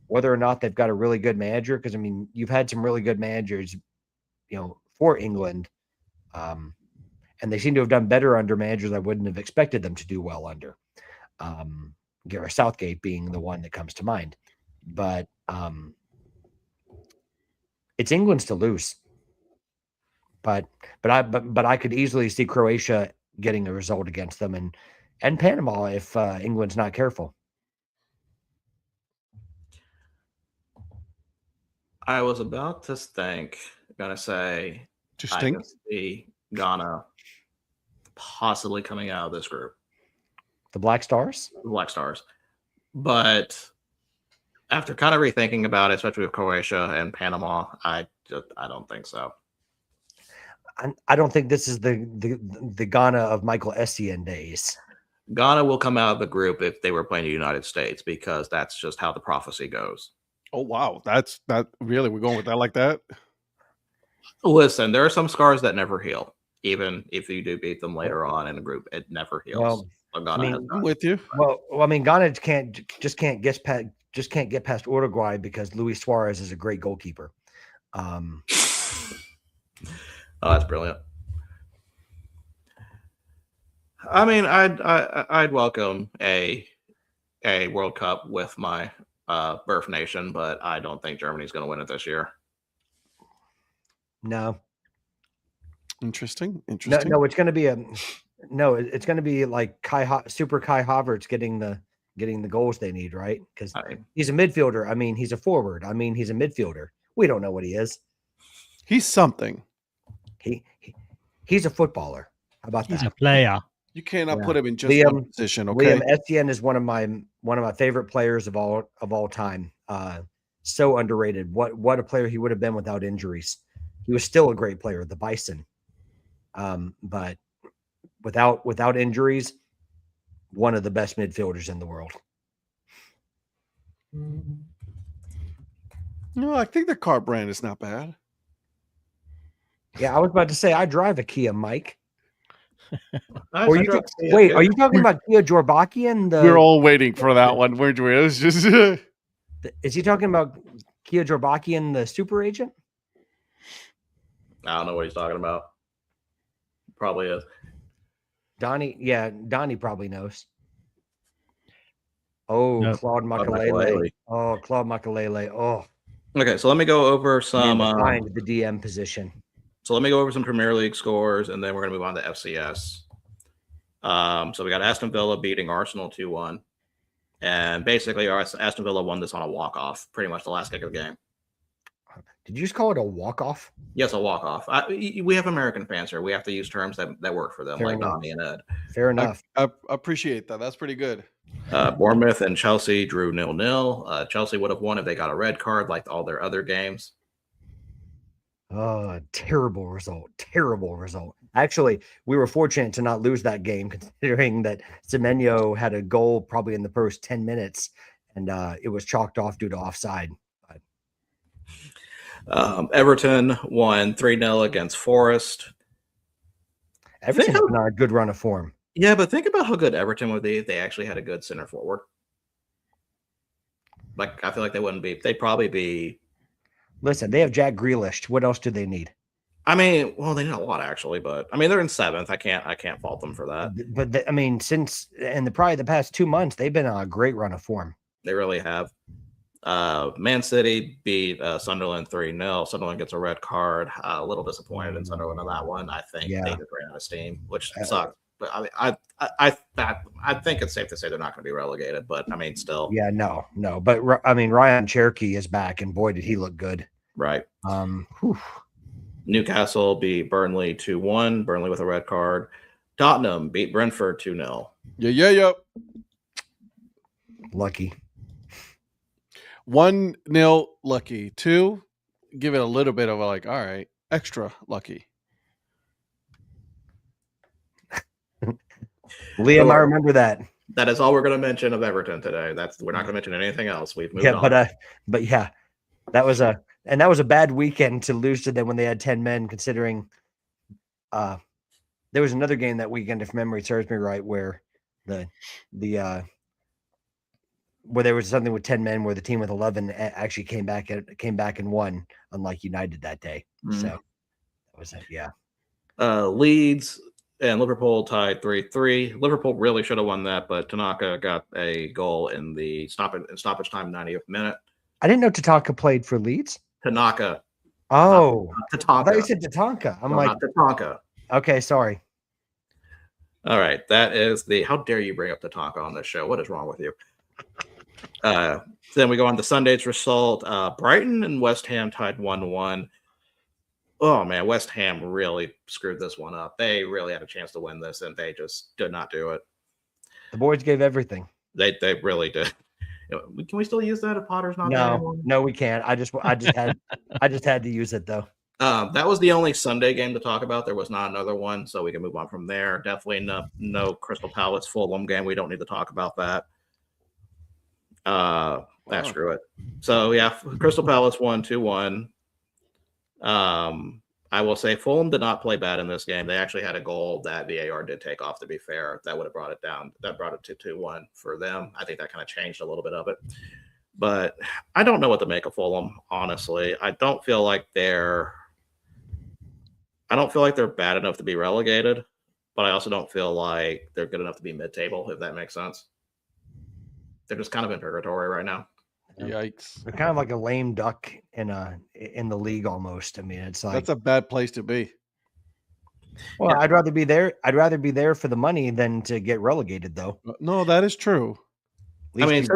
S4: whether or not they've got a really good manager. Because I mean, you've had some really good managers, for England. And they seem to have done better under managers I wouldn't have expected them to do well under. Gareth Southgate being the one that comes to mind. But it's England's to lose. But I could easily see Croatia getting a result against them and Panama if England's not careful.
S1: I was about to gonna say, I can see Ghana possibly coming out of this group.
S4: The Black Stars?
S1: The Black Stars. But after kind of rethinking about it, especially with Croatia and Panama, I don't think so.
S4: I don't think this is the Ghana of Michael Essien days.
S1: Ghana will come out of the group if they were playing the United States, because that's just how the prophecy goes.
S2: Oh, wow. That really, we're going with that like that?
S1: Listen, there are some scars that never heal. Even if you do beat them later on in a group, it never heals.
S4: Well,
S2: I'm with you.
S4: Well, I mean, Ghana can't get past Uruguay because Luis Suarez is a great goalkeeper.
S1: Oh, that's brilliant. I mean, I'd welcome a World Cup with my birth nation, but I don't think Germany's going to win it this year.
S4: No.
S2: Interesting.
S4: No, it's going to be it's going to be like Super Kai Havertz getting the goals they need, right? Because he's a midfielder. I mean, he's a forward. I mean, he's a midfielder. We don't know what he is.
S2: He's something.
S4: He's a footballer. How about that?
S3: He's a player.
S2: You cannot put him in just one position. Okay.
S4: Liam Etienne is one of my favorite players of all time. So underrated. What a player he would have been without injuries. He was still a great player, the Bison. But without injuries, one of the best midfielders in the world.
S2: No, I think the car brand is not bad.
S4: Yeah, I was about to say I drive a Kia, Mike.
S1: I
S4: Or you
S1: drove
S4: think,
S1: Kia,
S4: wait,
S1: too.
S4: are you talking about Kia Jorbakian?
S2: We're all waiting for that one, weren't we? It was just
S4: Is he talking about Kia Jorbakian, the super agent?
S1: I don't know what he's talking about. Probably is.
S4: Donnie probably knows. Oh,
S3: Nope.
S4: Claude Makalele.
S1: Makelele.
S4: Oh, Claude Makalele. Oh,
S1: Okay, so let me go over
S4: man,
S1: some.
S4: behind the DM position.
S1: So let me go over some Premier League scores, and then we're going to move on to FCS. So we got Aston Villa beating Arsenal 2-1. And basically, Aston Villa won this on a walk-off, pretty much the last kick of the game.
S4: Did you just call it a walk-off?
S1: Yes, a walk-off. We have American fans here. We have to use terms that work for them,
S4: Fair
S1: like
S4: enough.
S1: Donnie and Ed.
S4: Fair enough.
S2: I appreciate that. That's pretty good.
S1: Bournemouth and Chelsea drew 0-0. Chelsea would have won if they got a red card like all their other games.
S4: Oh, terrible result. Terrible result. Actually, we were fortunate to not lose that game, considering that Semenyo had a goal probably in the first 10 minutes, and it was chalked off due to offside.
S1: Everton won 3-0 against Forest.
S4: Everton's been on a good run of form.
S1: Yeah, but think about how good Everton would be if they actually had a good center forward. Like, I feel like they wouldn't be. They'd probably be.
S4: Listen, they have Jack Grealish. What else do they need?
S1: I mean, well, they need a lot actually, but I mean, they're in 7th. I can't fault them for that.
S4: But I mean, since probably the past 2 months, they've been on a great run of form.
S1: They really have. Man City beat Sunderland 3-0. Sunderland gets a red card. A little disappointed in Sunderland on that one. I think they just ran out of steam, which sucks. But I mean, I think it's safe to say they're not going to be relegated. But I mean, still,
S4: Yeah, no. But I mean, Ryan Cherokee is back, and boy, did he look good.
S1: right.
S4: Whew.
S1: Newcastle beat Burnley 2-1. Burnley with a red card. Tottenham beat Brentford 2-0.
S2: Yeah.
S4: Lucky.
S2: 1-0 lucky. 2, give it a little bit of a like, all right, extra lucky.
S4: Liam, I remember that.
S1: That is all we're going to mention of Everton today. We're not going to mention anything else. We've moved on.
S4: But yeah, that was a bad weekend to lose to them when they had 10 men, considering there was another game that weekend, if memory serves me right, where where there was something with 10 men where the team with 11 actually came back and won, unlike United that day.
S1: Mm.
S4: So that was it. Yeah.
S1: Leeds and Liverpool tied 3-3. Liverpool really should have won that, but Tanaka got a goal in the stoppage time, 90th minute.
S4: I didn't know Tatanka played for Leeds.
S1: Tanaka.
S4: Oh,
S1: not
S4: I thought you
S1: Tatanka.
S4: said Tatanka. I'm
S1: No,
S4: like,
S1: not Tatanka.
S4: okay, sorry.
S1: All right. That is how dare you bring up Tatanka on this show? What is wrong with you? Then we go on to Sunday's result. Brighton and West Ham tied 1-1. Oh, man, West Ham really screwed this one up. They really had a chance to win this, and they just did not do it.
S4: The boys gave everything.
S1: They really did. Can we still use that if Potter's not there anymore?
S4: No, we can't. I just had to use it though.
S1: That was the only Sunday game to talk about. There was not another one, so we can move on from there. Definitely no Crystal Palace Fulham game. We don't need to talk about that. Screw it. So yeah, Crystal Palace won 2-1. I will say Fulham did not play bad in this game. They actually had a goal that VAR did take off, to be fair. That would have brought it down. That brought it to 2-1 for them. I think that kind of changed a little bit of it. But I don't know what to make of Fulham, honestly. I don't feel like they're bad enough to be relegated, but I also don't feel like they're good enough to be mid-table, if that makes sense. They're just kind of in purgatory right now.
S2: Yikes.
S4: They're kind of like a lame duck in the league almost. I mean, it's like
S2: That's a bad place to be.
S4: well, yeah. I'd rather be there for the money than to get relegated, though.
S2: No, that is true.
S1: I mean,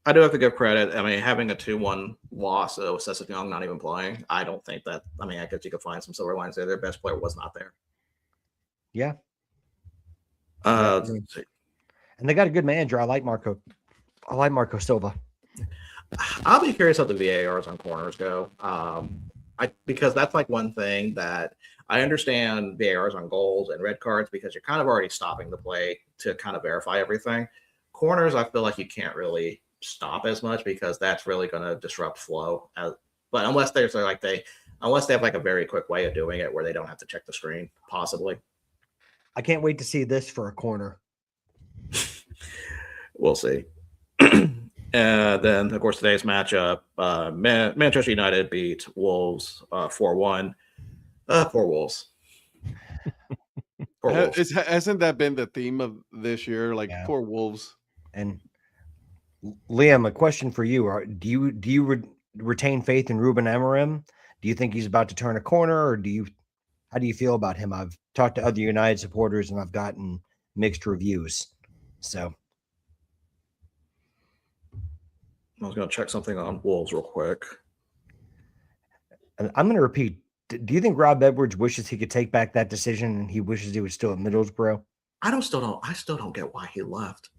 S1: I do have to give credit. I mean, having a 2-1 loss with Cesar Young not even playing, I don't think that. I mean, I guess you could find some silver lines there. Their best player was not there.
S4: Yeah.
S1: And
S4: they got a good manager. I like Marco Silva.
S1: I'll be curious how the VARs on corners go. Because that's like one thing that I understand VARs on goals and red cards because you're kind of already stopping the play to kind of verify everything. Corners, I feel like you can't really stop as much because that's really going to disrupt flow. But unless they have like a very quick way of doing it where they don't have to check the screen, possibly.
S4: I can't wait to see this for a corner.
S1: We'll see. Then, of course, today's matchup, Manchester United beat Wolves 4-1. Poor Wolves. Poor Wolves.
S2: Hasn't that been the theme of this year? Like, poor Wolves.
S4: And Liam, a question for you: Do you retain faith in Ruben Amorim? Do you think he's about to turn a corner, or how do you feel about him? I've talked to other United supporters, and I've gotten mixed reviews. So
S1: I was going to check something on Wolves real quick.
S4: And I'm going to repeat. Do you think Rob Edwards wishes he could take back that decision, and he wishes he was still at Middlesbrough?
S1: I still don't get why he left.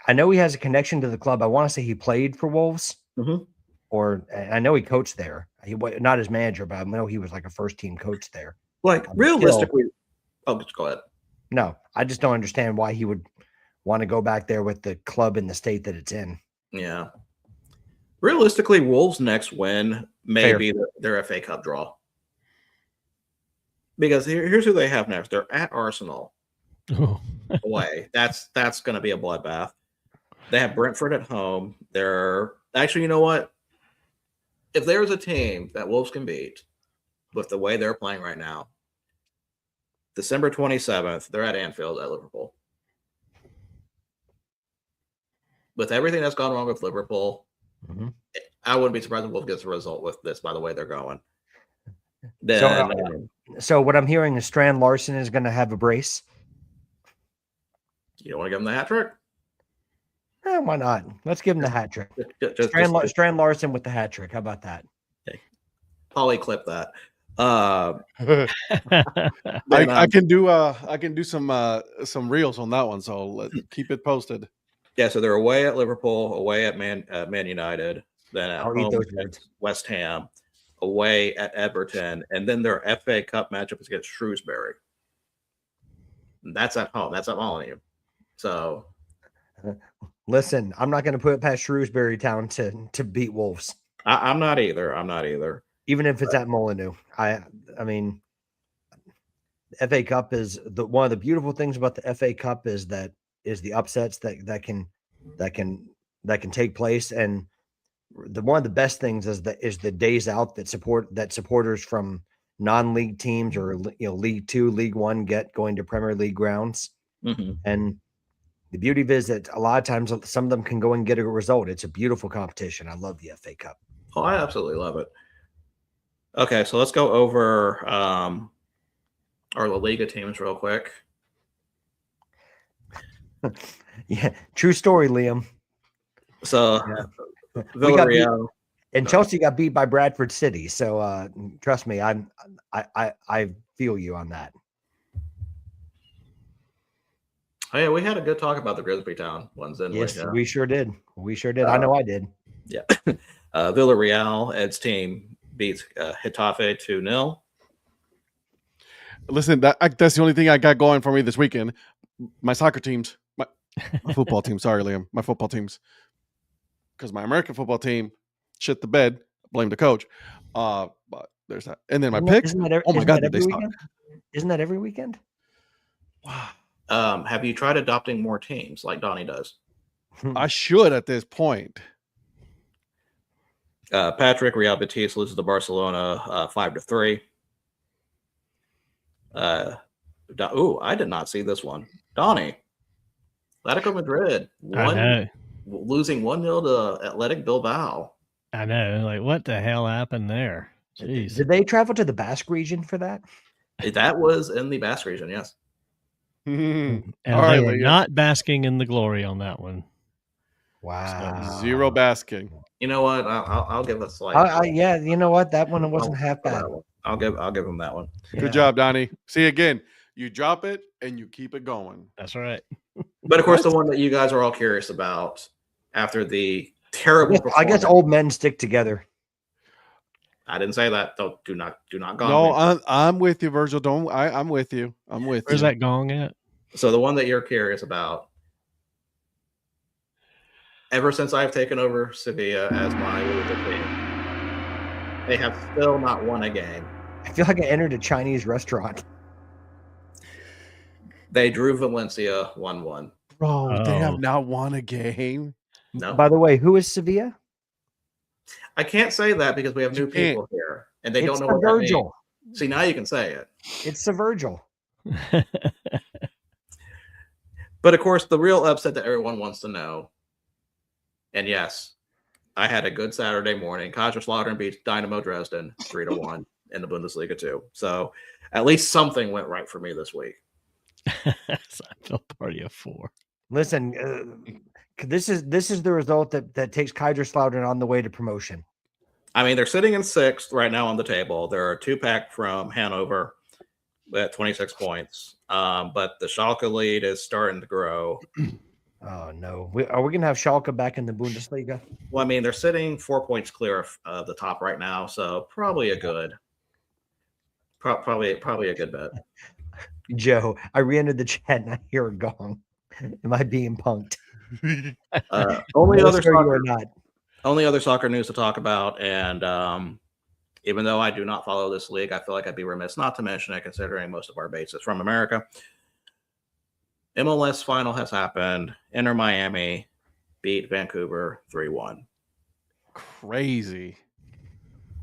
S4: I know he has a connection to the club. I want to say he played for Wolves, or I know he coached there. He was not as manager, but I know he was like a first team coach there.
S1: Like realistically, just go ahead.
S4: No, I just don't understand why he would want to go back there with the club in the state that it's in.
S1: Yeah. Realistically, Wolves' next win may be their FA Cup draw. Because here's who they have next. They're at Arsenal away. That's going to be a bloodbath. They have Brentford at home. Actually, you know what? If there's a team that Wolves can beat with the way they're playing right now, December 27th, they're at Anfield at Liverpool. With everything that's gone wrong with Liverpool, I wouldn't be surprised if Wolves gets a result with this, by the way they're going. Then,
S4: so what I'm hearing is Strand Larson is going to have a brace.
S1: You don't want to give him the hat trick?
S4: Why not? Let's give him the hat trick. Strand Larson with the hat trick. How about that?
S1: Okay. Polly clip that.
S2: I can do some reels on that one, so let's keep it posted.
S1: Yeah, so they're away at Liverpool, away at Man United, then at home at West Ham, away at Everton, and then their FA Cup matchup is against Shrewsbury. And that's at home. That's at Molyneux. So,
S4: listen, I'm not going to put it past Shrewsbury Town to beat Wolves.
S1: I'm not either.
S4: Even if it's at Molyneux. I mean, the FA Cup is one of the beautiful things about the FA Cup is the upsets that can take place, and one of the best things is the days out that supporters from non-league teams or League 2, League 1 get going to Premier League grounds. And the beauty of it is that a lot of times some of them can go and get a result. It's a beautiful competition. I love the FA Cup.
S1: Oh, I absolutely love it. Okay, so let's go over our La Liga teams real quick.
S4: Yeah, true story, Liam.
S1: So Villarreal
S4: and Chelsea got beat by Bradford City. So trust me, I feel you on that.
S1: Oh yeah, we had a good talk about the Grimsby Town ones, didn't we?
S4: Yes, we sure did. I know I did.
S1: Yeah. Villarreal, Ed's team beats Getafe 2-0.
S2: Listen, that's the only thing I got going for me this weekend. My soccer teams, my football team. Sorry, Liam, my football teams. Because my American football team shit the bed. Blame the coach. But there's that. And then my picks. Oh my God, did they suck?
S4: Isn't that every weekend?
S2: Wow.
S1: Have you tried adopting more teams like Donnie does?
S2: I should at this point.
S1: Patrick, Real Betis loses to Barcelona 5-3. I did not see this one. Donnie, Atletico Madrid losing 1-0 to Athletic Bilbao.
S3: I know. Like, what the hell happened there? Jeez.
S4: Did they travel to the Basque region for that?
S1: That was in the Basque region, yes.
S3: And they were not basking in the glory on that one.
S4: Wow.
S2: So, zero basking.
S1: You know what? I'll give a slight.
S4: Yeah, you know what? That one wasn't half bad.
S1: I'll give him that one.
S2: Good job, Donnie. See, again, you drop it and you keep it going.
S3: That's right.
S1: But of course, the one that you guys are all curious about after the terrible performance.
S4: I guess old men stick together.
S1: I didn't say that. Do not gong.
S2: No, I'm with you, Virgil. I'm with you.
S3: Where's that gong at?
S1: So the one that you're curious about. ever since I've taken over Sevilla as my leader team, they have still not won a game.
S4: I feel like I entered a Chinese restaurant.
S1: They drew Valencia 1-1.
S2: Bro, they have
S3: Oh.
S2: not won a game.
S1: No,
S4: By the way, who is Sevilla?
S1: I can't say that because we have new
S2: You can't.
S1: people here, and they
S4: It's
S1: don't know
S4: the
S1: what that means.
S4: Virgil.
S1: See, now you can say it.
S4: It's the Virgil.
S1: But of course, the real upset that everyone wants to know, and yes, I had a good Saturday morning. Kaiserslautern beats Dynamo Dresden 3-1 in the Bundesliga too. So at least something went right for me this week.
S3: Seinfeld party of 4.
S4: Listen, this is the result that takes Kaiserslautern on the way to promotion.
S1: I mean, they're sitting in 6th right now on the table. They're a 2-pack from Hanover at 26 points. But the Schalke lead is starting to grow.
S4: Oh no, are we gonna have Schalke back in the Bundesliga?
S1: Well, I mean, they're sitting 4 points clear of the top right now, so probably a good, probably a good bet.
S4: Joe, I re-entered the chat and I hear a gong. Am I being punked?
S1: Only
S4: No,
S1: other
S4: sir, you
S1: soccer,
S4: are not.
S1: only other soccer news to talk about, and even though I do not follow this league, I feel like I'd be remiss not to mention it, considering most of our base is from America. MLS final has happened. Inter Miami beat Vancouver 3-1.
S2: Crazy.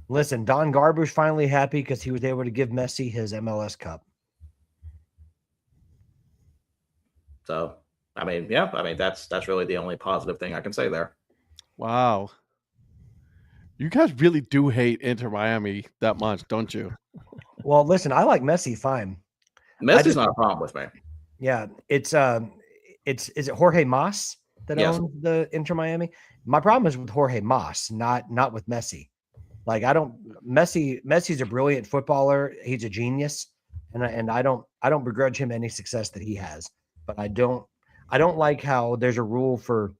S4: Listen, Don Garber's finally happy because he was able to give Messi his MLS Cup.
S1: So, I mean, yeah, I mean that's really the only positive thing I can say there.
S2: Wow. You guys really do hate Inter Miami that much, don't you?
S4: Well, listen, I like Messi fine.
S1: Messi's
S4: just-
S1: not a problem with me.
S4: Yeah, it's is it Jorge Mas that
S1: Yes.
S4: owns the Inter Miami? My problem is with Jorge Mas, not with Messi. Like Messi's a brilliant footballer. He's a genius, and I don't begrudge him any success that he has. But I don't like how there's a rule for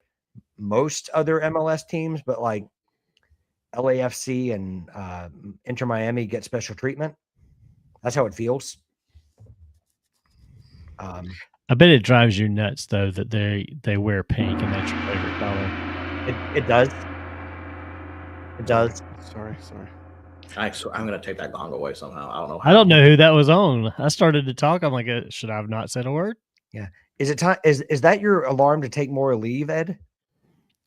S4: most other MLS teams, but like LAFC and Inter Miami get special treatment. That's how it feels.
S3: I bet it drives you nuts though that they wear pink and that's your favorite color.
S4: It does. It does.
S2: Sorry.
S1: I'm going to take that gong away somehow. I don't know.
S3: I don't know who that was on. I started to talk. I'm like, should I have not said a word?
S4: Is it time? Is that your alarm to take more leave, Ed?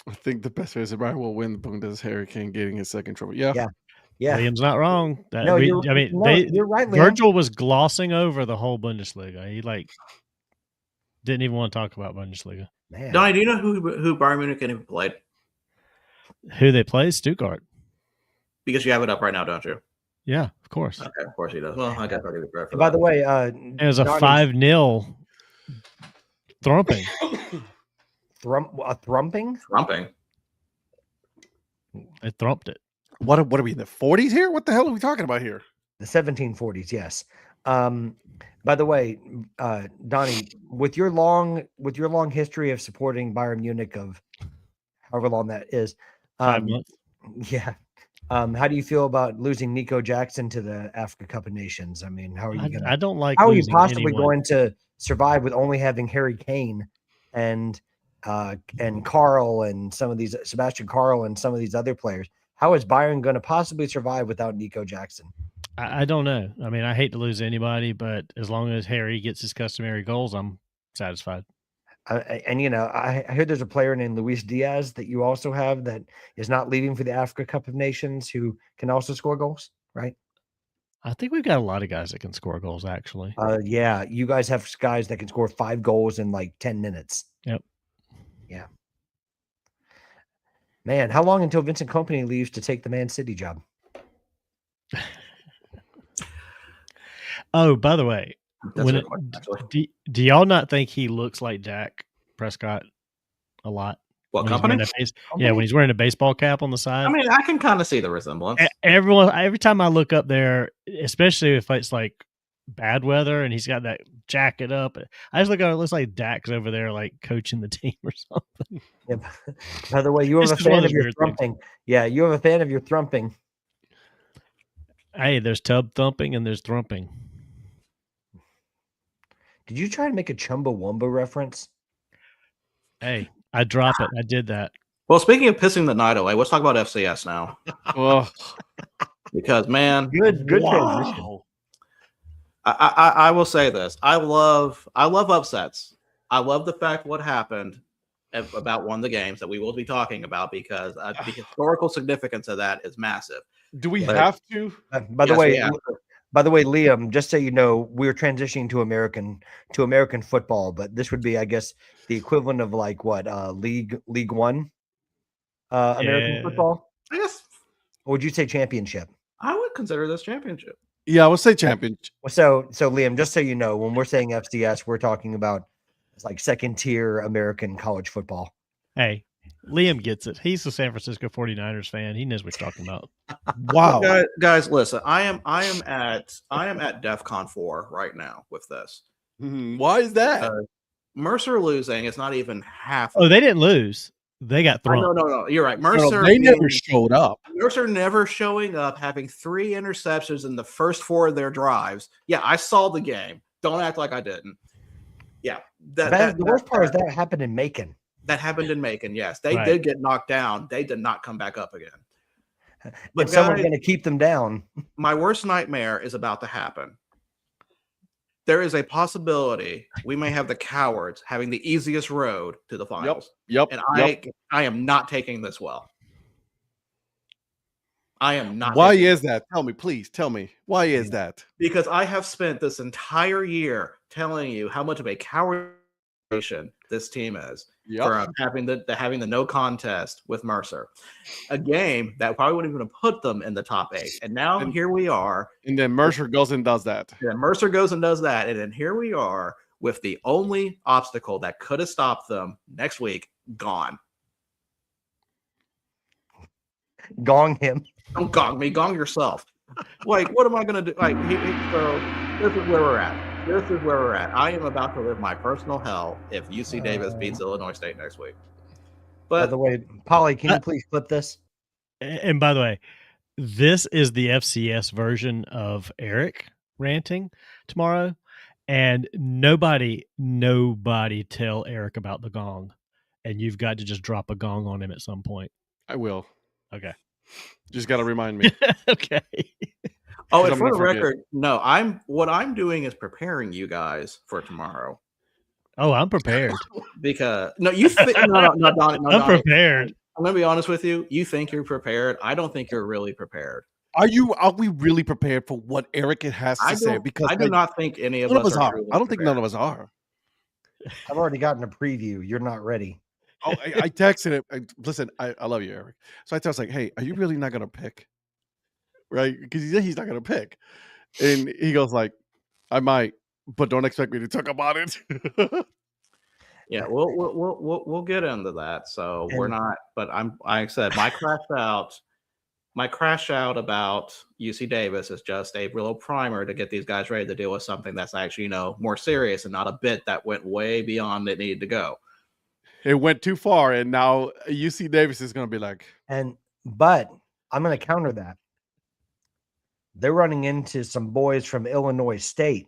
S2: I think the best way is Bayern will win the Bundesliga. Harry Kane getting his second trophy. Yeah.
S4: Yeah.
S3: Liam's not wrong. That,
S4: No,
S3: you're
S4: right, Liam.
S3: Virgil was glossing over the whole Bundesliga. He didn't even want to talk about Bundesliga.
S4: Man.
S1: Donnie, do you know who Bayern Munich even played?
S3: Who they play? Stuttgart.
S1: Because you have it up right now, don't you?
S3: Yeah, of course.
S1: Okay, of course he does. Well, I guess I'll give you credit for
S4: By
S1: that.
S4: the way,
S3: It was a
S4: Donnie's
S3: 5-0 thrumping.
S4: thrumping.
S1: Trumping.
S3: They thrumped it.
S2: What are we in the 40s here? What the hell are we talking about here?
S4: The 1740s, yes. By the way, Donnie, with your long history of supporting Bayern Munich of however long that is,
S3: 5 months.
S4: yeah. How do you feel about losing Nico Jackson to the Africa Cup of Nations? I mean, how are you
S3: I don't like.
S4: how are you
S3: losing
S4: possibly
S3: anyone.
S4: going to survive with only having Harry Kane and Carl and some of these Sebastian Carl and some of these other players? How is Bayern going to possibly survive without Nico Jackson?
S3: I don't know. I mean, I hate to lose anybody, but as long as Harry gets his customary goals, I'm satisfied.
S4: And you know, I hear there's a player named Luis Diaz that you also have that is not leaving for the Africa Cup of Nations who can also score goals, right?
S3: I think we've got a lot of guys that can score goals, actually.
S4: Yeah, you guys have guys that can score 5 goals in like 10 minutes.
S3: Yep.
S4: Yeah. Man, how long until Vincent Kompany leaves to take the Man City job?
S3: Oh, by the way,
S1: That's
S3: when
S1: a
S3: it,
S1: good question, actually.
S3: do y'all not think he looks like Dak Prescott a lot?
S1: What
S3: When he's
S1: company?
S3: wearing yeah, when he's wearing a baseball cap on the side.
S1: I mean, I can kind of see the resemblance.
S3: Every time I look up there, especially if it's like bad weather and he's got that jacket up, I just look at it. It looks like Dak's over there, like coaching the team or something.
S4: Yeah. By the way, you have
S3: It's
S4: a
S3: just one
S4: fan
S3: of
S4: of your
S3: those weird things.
S4: thrumping. Yeah, you have a fan of your thrumping.
S3: Hey, there's tub thumping and there's thrumping.
S4: Did you try to make a Chumbawamba reference?
S3: Hey, I drop it. I did that.
S1: Well, speaking of pissing the night away, let's talk about FCS now.
S2: Oh,
S1: Because man,
S4: Good transition.
S2: wow.
S1: I will say this: I love upsets. I love the fact what happened about one of the games that we will be talking about because the historical significance of that is massive.
S2: Do we
S1: But-
S2: have to?
S4: By the
S1: Yes,
S4: way,
S1: we have.
S4: Liam, just so you know, we're transitioning to American football, but this would be, I guess, the equivalent of like what League One American
S3: Yeah.
S4: football.
S1: I guess
S4: Or would you say championship?
S1: I would consider this championship.
S2: Yeah, I would say champion.
S4: Well, so Liam, just so you know, when we're saying FCS, we're talking about it's like second tier American college football.
S3: Hey, Liam gets it. He's a San Francisco 49ers fan. He knows what you're talking about.
S2: Wow.
S1: Guys, listen. I am at DEFCON 4 right now with this.
S2: Why is that?
S1: Mercer losing is not even half.
S3: Oh, they didn't lose. They got thrown.
S1: No. You're right.
S2: No,
S1: Mercer.
S2: they never
S1: being-
S2: showed up.
S1: Mercer never showing up, having 3 interceptions in the first 4 of their drives. Yeah, I saw the game. Don't act like I didn't. Yeah,
S4: The worst part is that happened in Macon.
S1: that happened in Macon. Yes, they
S3: Right.
S1: did get knocked down. They did not come back up again. But
S4: But someone's
S1: guys,
S4: going to keep them down.
S1: my worst nightmare is about to happen. There is a possibility we may have the cowards having the easiest road to the finals.
S2: Yep.
S1: And
S2: yep.
S1: I am not taking this well. I am not.
S2: Why
S1: taking
S2: is that? Tell me, please. Tell me. Why is that?
S1: because I have spent this entire year telling you how much of a coward this team is for having the no contest with Mercer, a game that probably wouldn't even have put them in the top 8. And now here we are.
S2: And then Mercer goes and does that.
S1: And Mercer goes and does that, and then here we are with the only obstacle that could have stopped them next week gone.
S4: Gong him.
S1: Don't gong me, gong yourself. Like, what am I going to do? Like, so this is where we're at. This is where we're at. I am about to live my personal hell if UC Davis beats Illinois State next week.
S4: By
S1: But
S4: the way, Polly, can you please flip this?
S3: And by the way, this is the FCS version of Eric ranting tomorrow. And nobody tell Eric about the gong. And you've got to just drop a gong on him at some point.
S2: I will.
S3: Okay.
S2: Just got to remind me.
S3: Okay.
S1: oh,
S2: 'Cause
S1: and
S2: I'm
S1: for
S2: gonna
S1: the
S2: forget.
S1: record, no, what I'm doing is preparing you guys for tomorrow.
S3: Oh, I'm prepared.
S1: Because no, you think no, Donnie,
S3: I'm prepared.
S1: I'm gonna be honest with you. You think you're prepared. I don't think you're really prepared.
S2: Are we really prepared for what Eric has to say? Because
S1: I do not think any of
S2: none of
S1: us
S2: us
S1: are.
S2: are.
S1: truly
S2: I don't think
S1: prepared.
S2: none of us are.
S4: I've already gotten a preview. You're not ready.
S2: Oh, I texted him. Listen, I love you, Eric. So I was like, hey, are you really not gonna pick? Right? Because he's not gonna pick. And he goes like, I might, but don't expect me to talk about it.
S1: Yeah, we'll get into that. So we're not. But I said my crash out about UC Davis is just a real primer to get these guys ready to deal with something that's actually more serious and not a bit that went way beyond it needed to go.
S2: It went too far, and now UC Davis is gonna be like,
S4: But I'm going to counter that. They're running into some boys from Illinois State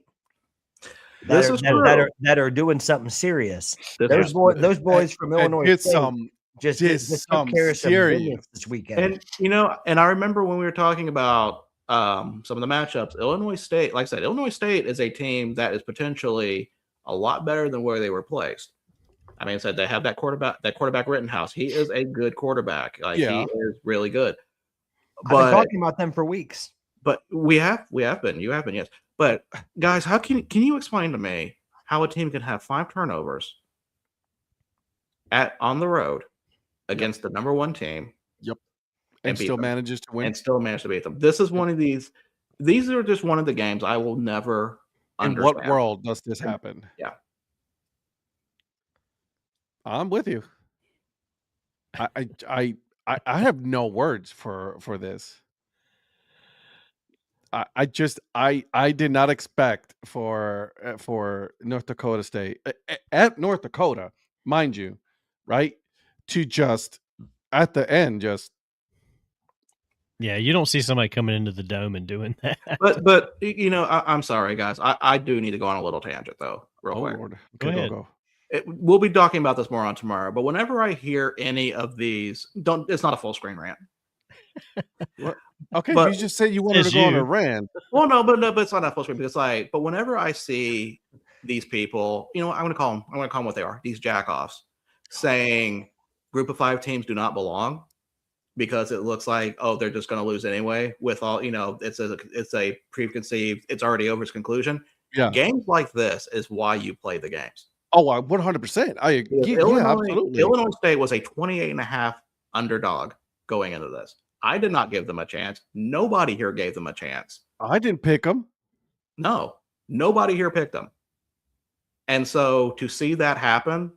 S1: This is true.
S4: that are doing something serious.
S1: This
S4: Those
S1: is-
S4: those boys from
S2: and
S4: Illinois
S2: did
S4: State
S2: some
S4: just
S2: did
S4: took
S2: some
S4: care of some
S2: serious.
S4: business this weekend.
S1: And I remember when we were talking about some of the matchups, Illinois State, like I said, Illinois State is a team that is potentially a lot better than where they were placed. I mean, I said they have that quarterback Rittenhouse. He is a good quarterback. Like
S2: Yeah.
S1: he is really good.
S4: I've been
S1: But
S4: talking about them for weeks.
S1: we have been. You have been, yes. But guys, how can you explain to me how a team can have 5 turnovers on the road against the number 1 team
S2: and
S1: beat
S2: still
S1: them.
S2: manages to win.
S1: and still manage to beat them? This is one of these. These are just one of the games I will never
S2: In
S1: understand.
S2: what world does this happen?
S1: Yeah.
S2: I'm with you. I have no words for this. I did not expect for North Dakota State at North Dakota, mind you, right? To just at the end just
S3: Yeah, you don't see somebody coming into the dome and doing that.
S1: But I'm sorry, guys. I do need to go on a little tangent though, real
S2: oh
S1: quick.
S2: Lord.
S3: Go
S2: Okay,
S3: ahead.
S2: go.
S1: we'll be talking about this more on tomorrow. But whenever I hear any of these, it's not a full screen rant.
S2: Okay,
S1: But-
S2: you just said you wanted to
S3: It's
S2: go on
S3: you.
S2: a rant.
S1: Well, no, but it's not that full screen because but whenever I see these people, I'm going to call them what they are. These jackoffs saying group of 5 teams do not belong because it looks like, oh, they're just going to lose anyway with all, it's a preconceived, it's already over its conclusion.
S2: Yeah.
S1: Games like this is why you play the games.
S2: Oh, 100%. I agree. Yeah, absolutely.
S1: Illinois State was a 28.5 underdog going into this. I did not give them a chance. Nobody here gave them a chance.
S2: I didn't pick them.
S1: No, nobody here picked them. And so to see that happen,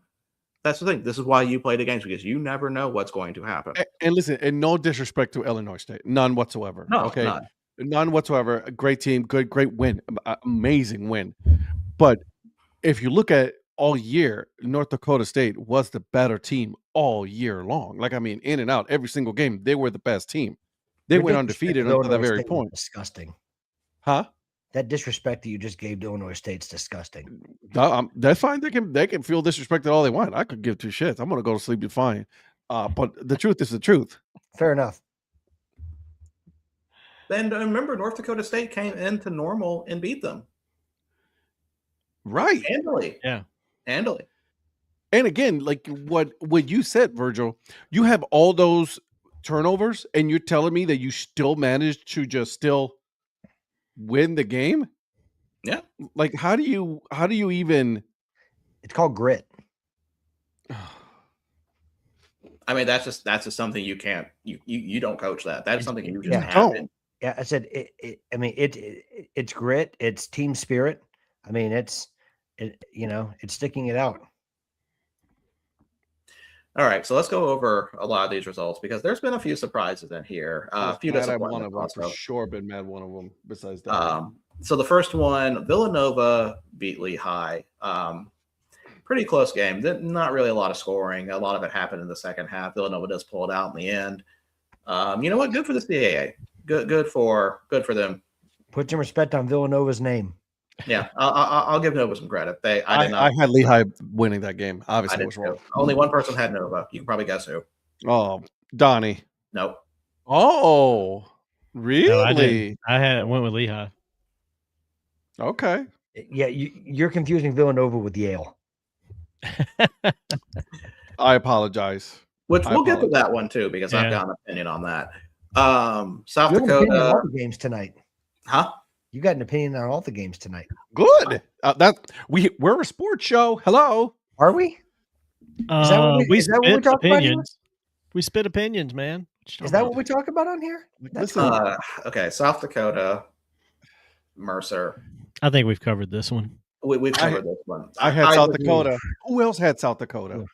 S1: that's the thing. This is why you play the games, because you never know what's going to happen.
S2: And listen, and no disrespect to Illinois State, none whatsoever.
S1: No,
S2: okay, none whatsoever. A great team, great win, amazing win. But if you look at all year, North Dakota State was the better team all year long. Like, I mean, in and out, every single game, they were the best team. They
S4: Your
S2: went
S4: disrespect
S2: undefeated
S4: to
S2: until that
S4: Illinois
S2: very
S4: State was
S2: point.
S4: Disgusting.
S2: Huh?
S4: That disrespect that you just gave to Illinois State's disgusting.
S2: That's fine. They can feel disrespected all they want. I could give 2 shits. I'm gonna go to sleep. Be fine. But the truth is the truth.
S4: Fair enough.
S1: And remember, North Dakota State came into Normal and beat them
S2: Right.
S1: handily.
S3: Yeah.
S1: Handily.
S2: And again, like what you said, Virgil, you have all those turnovers, and you're telling me that you still managed to just still win the game?
S1: Yeah.
S2: Like, how do you even?
S4: It's called grit.
S1: I mean, that's just something you can't. You don't coach that. That's something you just
S4: Yeah.
S1: have.
S2: Don't.
S4: Yeah, I said it's grit. It's team spirit. I mean, it's sticking it out.
S1: All right, so let's go over a lot of these results because there's been a few surprises in here. A few
S2: Mad at one
S1: disappointments
S2: of them for
S1: also.
S2: sure. Been mad one of them. Besides that,
S1: So the first one, Villanova beat Lehigh. Pretty close game. Not really a lot of scoring. A lot of it happened in the second half. Villanova does pull it out in the end. You know what? Good for the CAA. Good for them.
S4: Put some respect on Villanova's name.
S1: Yeah, I'll give Nova some credit.
S2: I had Lehigh winning that game.
S1: I
S2: Obviously, it
S1: did
S2: was wrong.
S1: too. Only one person had Nova. You can probably guess who.
S2: Oh, Donnie.
S1: Nope.
S2: Oh, really?
S3: No, I didn't. Went with Lehigh.
S2: Okay.
S4: Yeah, you're confusing Villanova with Yale.
S2: I apologize.
S1: Which
S2: I
S1: we'll get to
S2: apologize.
S1: that one too because I've
S3: Yeah.
S1: got an opinion on that. South
S4: You have an opinion on
S1: Dakota,
S4: all the games tonight.
S1: huh?
S4: You got an opinion on all the games tonight.
S2: Good. We're a sports show. Hello.
S4: Are we? Is that what we-
S3: We
S4: is that what we
S3: spit
S4: talk about here?
S3: opinions. We spit opinions, man. What you
S4: Is
S3: talking
S4: that
S3: about?
S4: what we talk about on here? That's
S2: Listen,
S4: cool.
S1: Okay, South Dakota, Mercer.
S3: I think we've covered this one.
S1: We've covered this one.
S2: I had South
S1: would-
S2: Dakota. Who else had South Dakota?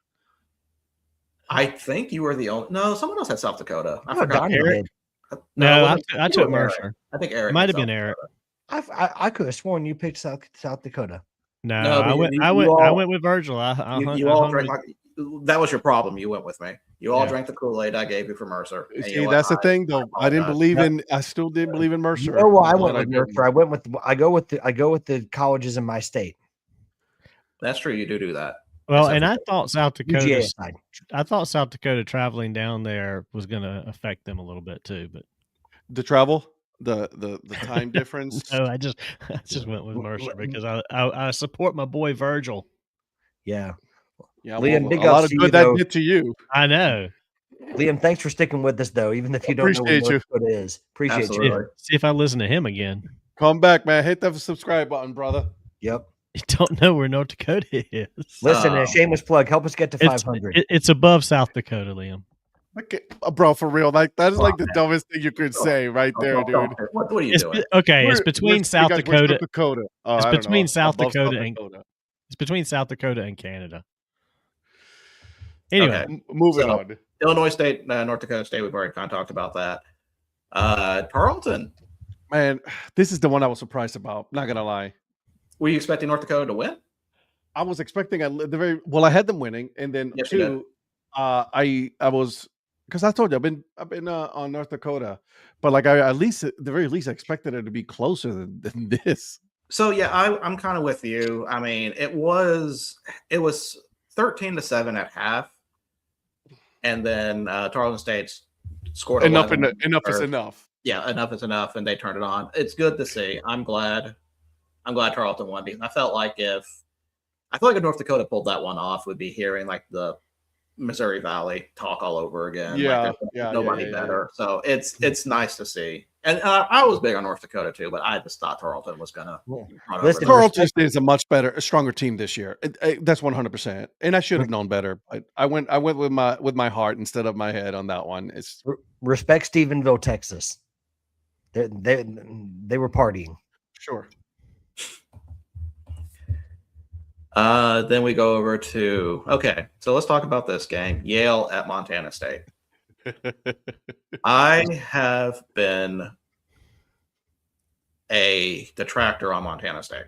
S1: I think you were the only. No, someone else had South Dakota. I
S4: Oh,
S1: forgot.
S4: Donnie
S3: Eric?
S4: did.
S3: No,
S1: it
S3: I
S1: wasn't-
S3: took
S1: you or Eric.
S3: Mercer.
S1: I think Eric.
S3: It might
S1: had
S3: have been
S1: South
S3: Eric.
S1: Dakota.
S4: I could have sworn you picked South Dakota.
S3: No,
S1: No, but
S3: I went.
S1: you
S3: I
S1: all-
S3: went with Virgil. I
S1: You all drank. That was your problem. You went with me. You all
S3: Yeah.
S1: drank the Kool-Aid I gave you for Mercer. and you
S2: See,
S1: know what?
S2: that's the thing, though. I didn't
S1: apologize.
S2: believe
S4: Yep.
S2: in. I still didn't believe in Mercer.
S4: You know why I
S2: I'm
S4: went
S2: glad
S4: with
S2: didn't.
S4: Mercer? I go with the colleges in my state.
S1: That's true. You do that.
S3: Well,
S1: Except
S3: and
S1: for
S3: I thought South Dakota.
S4: UGA aside.
S3: I thought South Dakota traveling down there was going to affect them a little bit too, but
S2: The travel, the time difference.
S3: no, I just went with Mercer because I support my boy Virgil.
S4: Yeah.
S2: Yeah,
S4: Liam,
S2: well,
S4: big
S2: a lot
S4: ups
S2: of
S4: to
S2: good
S4: you,
S2: that
S4: though.
S2: did to you.
S3: I know.
S4: Liam, thanks for sticking with us, though, even if you don't know
S2: Appreciate
S4: what
S2: you.
S4: North Dakota is. Appreciate
S1: Absolutely.
S4: you.
S3: See if I listen to him again.
S2: Come back, man. Hit that subscribe button, brother.
S4: Yep.
S3: You don't know where North Dakota is.
S4: Listen,
S1: Oh.
S4: a shameless plug. Help us get to 500.
S3: It's above South Dakota, Liam.
S2: Okay, bro, for real. Like that is like the dumbest thing you could say right there, dude.
S1: What are you
S3: It's
S1: doing?
S3: okay. It's
S2: We're-
S3: between
S2: we're-
S3: South
S2: because we're
S3: Dakota.
S2: Dakota. Oh,
S3: It's
S2: I don't know.
S3: between South
S2: Above
S3: Dakota and- It's between South Dakota and Canada. Anyway,
S1: Okay.
S2: Moving
S1: So-
S2: on.
S1: Illinois State, North Dakota State. We've already kind of talked about that. Tarleton.
S2: Man, this is the one I was surprised about. Not gonna lie.
S1: Were you expecting North Dakota to win?
S2: I was expecting I had them winning, and then
S1: Yes, you did.
S2: two, I was because I told you I've been on North Dakota, but like I at least at the very least I expected it to be closer than this.
S1: So yeah, I'm kind of with you. I mean, it was 13-7 at half, and then Tarleton State's scored
S2: enough
S1: 11
S2: is
S1: or-
S2: enough.
S1: Yeah, enough is enough, and they turned it on. It's good to see. I'm glad Tarleton won because I felt like if North Dakota pulled that one off, we'd be hearing like the Missouri Valley talk all over again.
S2: Yeah,
S1: like,
S2: yeah,
S1: nobody
S2: yeah,
S1: better. So it's nice to see. And I was big on North Dakota too, but I just thought Tarleton was gonna run over
S4: Listen,
S1: them.
S2: Tarleton State is a much better, a stronger team this year. That's 100%. And I should have known better. I went with my heart instead of my head on that one. It's
S4: respect Stephenville, Texas. They were partying.
S2: sure.
S1: Then we go over to so let's talk about this game. Yale at Montana State. I have been a detractor on Montana State.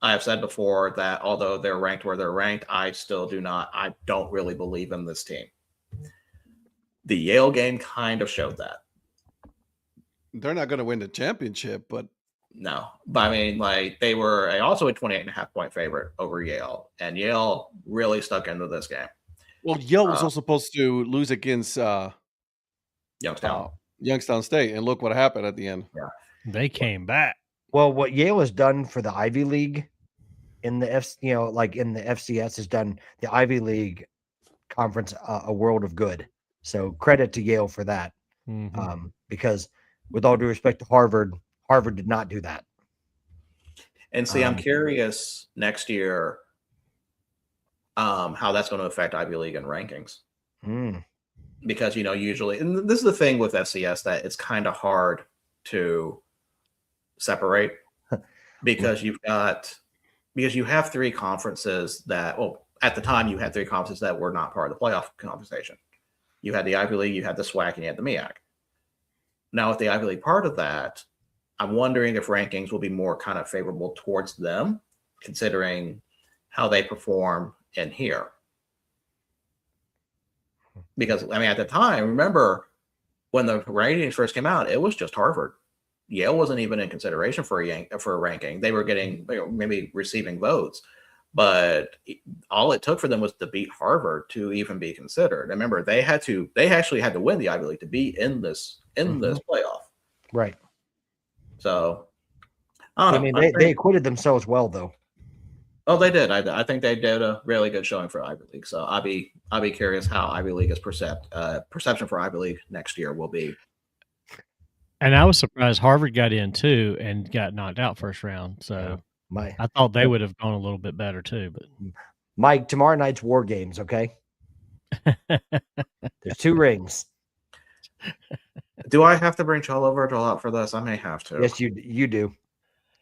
S1: I have said before that although they're ranked where they're ranked, I don't really believe in this team. The Yale game kind of showed that.
S2: They're not going to win the championship, but
S1: No, but I mean, like they were also a 28.5-point favorite over Yale, and Yale really stuck into this game.
S2: well, Yale was also supposed to lose against
S1: Youngstown.
S2: Youngstown State, and look what happened at the end.
S3: They came back.
S4: Well, what Yale has done for the Ivy League in the in the FCS has done the Ivy League conference a world of good. So credit to Yale for that.
S3: Mhm.
S4: Because with all due respect to Harvard did not do that.
S1: And see, I'm curious next year how that's going to affect Ivy League and rankings. Because, usually, and this is the thing with FCS that it's kind of hard to separate because you have three conferences that, well, at the time you had three conferences that were not part of the playoff conversation. You had the Ivy League, you had the SWAC, and you had the MEAC. Now with the Ivy League part of that, I'm wondering if rankings will be more kind of favorable towards them, considering how they perform in here. Because, I mean, at the time, remember when the ratings first came out, it was just Harvard. Yale wasn't even in consideration for a ranking. They were getting, maybe receiving votes, but all it took for them was to beat Harvard to even be considered. Remember, they actually had to win the Ivy League to be in this playoff.
S4: Right.
S1: So, I don't know.
S4: mean, they acquitted themselves well, though.
S1: Oh, they did. I think they did a really good showing for Ivy League. So I'll be curious how Ivy League is perception for Ivy League next year will be.
S3: And I was surprised Harvard got in too and got knocked out first round. So I thought they would have gone a little bit better too. But
S4: Mike, tomorrow night's War Games, okay? There's 2 rings.
S1: Do I have to bring Cholo Virgil out for this? I may have to.
S4: Yes, you do.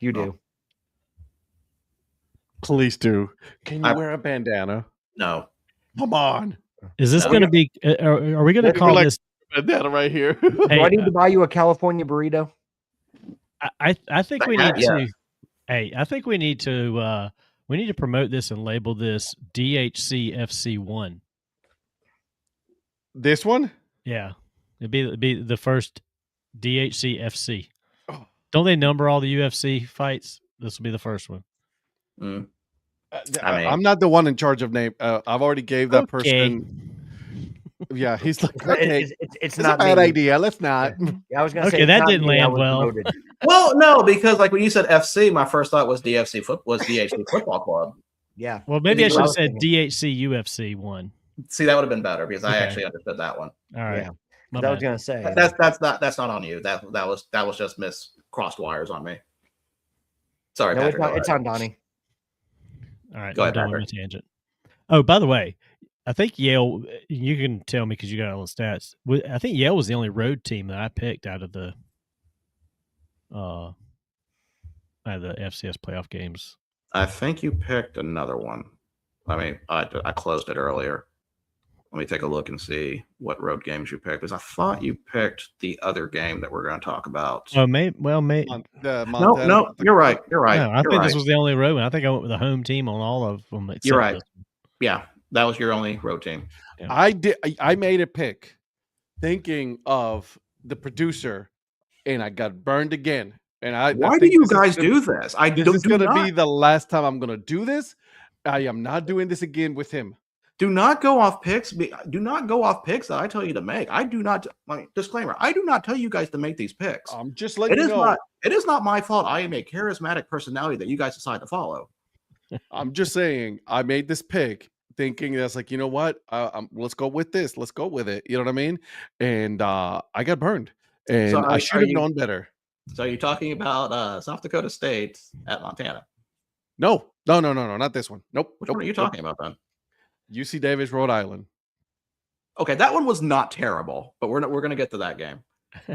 S4: You do.
S1: Oh.
S2: Please do. Can you
S1: I-
S2: wear a bandana?
S1: No.
S2: Come on,
S3: is this
S1: No.
S3: going to be? Are we going to
S2: Maybe
S3: call
S2: like-
S3: this?
S2: bandana right here.
S4: Do
S3: Hey,
S4: I need to buy you a California burrito?
S3: I think we need
S1: Yeah.
S3: to. Hey, I think we need to promote this and label this DHCFC1.
S2: This one?
S3: Yeah, it'd be the first DHCFC.
S2: Oh.
S3: Don't they number all the UFC fights? This will be the first one.
S1: Mm.
S2: I'm not the one in charge of name. I've already gave that
S3: Okay.
S2: person. Yeah, he's like, okay,
S4: It's
S2: it's
S4: not
S2: a bad
S4: me.
S2: idea. Let's not.
S4: Yeah, I was gonna say
S3: Okay,
S4: it's
S3: that
S4: not
S3: didn't
S4: me. I
S3: land
S4: was
S3: well.
S4: promoted.
S1: Well, no, because like when you said FC, my first thought was DHC Football Club.
S4: Yeah.
S3: Well, maybe I
S1: Is it
S3: should have
S4: what I
S3: said
S4: was
S3: DHC UFC 1.
S1: See, that would have been better because I
S3: Okay.
S1: actually understood that one.
S3: All right.
S4: Yeah.
S3: My
S4: I was
S3: bad.
S4: gonna say
S1: That's not on you. That was just crossed wires on me. Sorry,
S4: no,
S1: Patrick.
S4: it's on Donnie.
S3: All right,
S1: Go
S3: I'm
S1: ahead,
S3: done with
S1: Patrick.
S3: my tangent. Oh, by the way, I think Yale. You can tell me because you got all the stats. I think Yale was the only road team that I picked out of the FCS playoff games.
S1: I think you picked another one. I mean, I closed it earlier. Let me take a look and see what road games you picked because I thought you picked the other game that we're going to talk about.
S3: Oh, maybe.
S1: No, you're right. You're right.
S3: No, I
S1: you're
S3: think
S1: right.
S3: this was the only road one. I think I went with the home team on all of them. Except
S1: You're right.
S3: this one.
S1: Yeah, that was your only road team.
S2: I did. I made a pick, thinking of the producer, and I got burned again. And I
S1: Why do
S2: think
S1: you
S2: this is
S1: guys
S2: gonna-
S1: do this?
S2: This is
S1: do
S2: going to
S1: not-
S2: be the last time I'm going to do this. I am not doing this again with him.
S1: Do not go off picks. Do not go off picks that I tell you to make. I do not. Disclaimer: I do not tell you guys to make these picks.
S2: I'm just letting
S1: It
S2: you
S1: is
S2: know.
S1: not. It is not my fault. I am a charismatic personality that you guys decide to follow.
S2: I'm just saying. I made this pick thinking that's like, you know what? Let's go with this. Let's go with it. You know what I mean? And I got burned, and
S1: So
S2: I should have known better.
S1: So you're talking about South Dakota State at Montana.
S2: No, not this one. Nope.
S1: Which one are you talking about then?
S2: UC Davis, Rhode Island.
S1: Okay, that one was not terrible, but we're going to get to that game.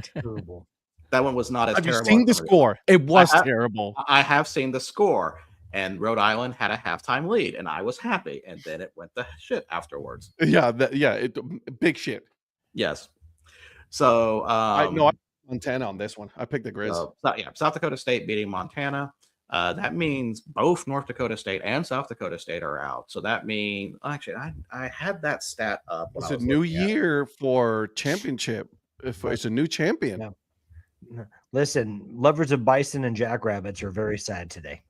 S4: Terrible.
S1: That one was not as
S2: Have you
S1: terrible.
S2: seen the
S1: as some of
S2: score? It was
S1: have-
S2: terrible.
S1: I have seen the score, and Rhode Island had a halftime lead, and I was happy, and then it went to shit afterwards.
S2: Yeah, big shit.
S1: Yes. So
S2: I Montana on this one. I picked the Grizz.
S1: South Dakota State beating Montana. That means both North Dakota State and South Dakota State are out. So that means actually, I had that stat up.
S2: It's a new year for championship. It's a new champion.
S4: Yeah. Listen, lovers of bison and jackrabbits are very sad today.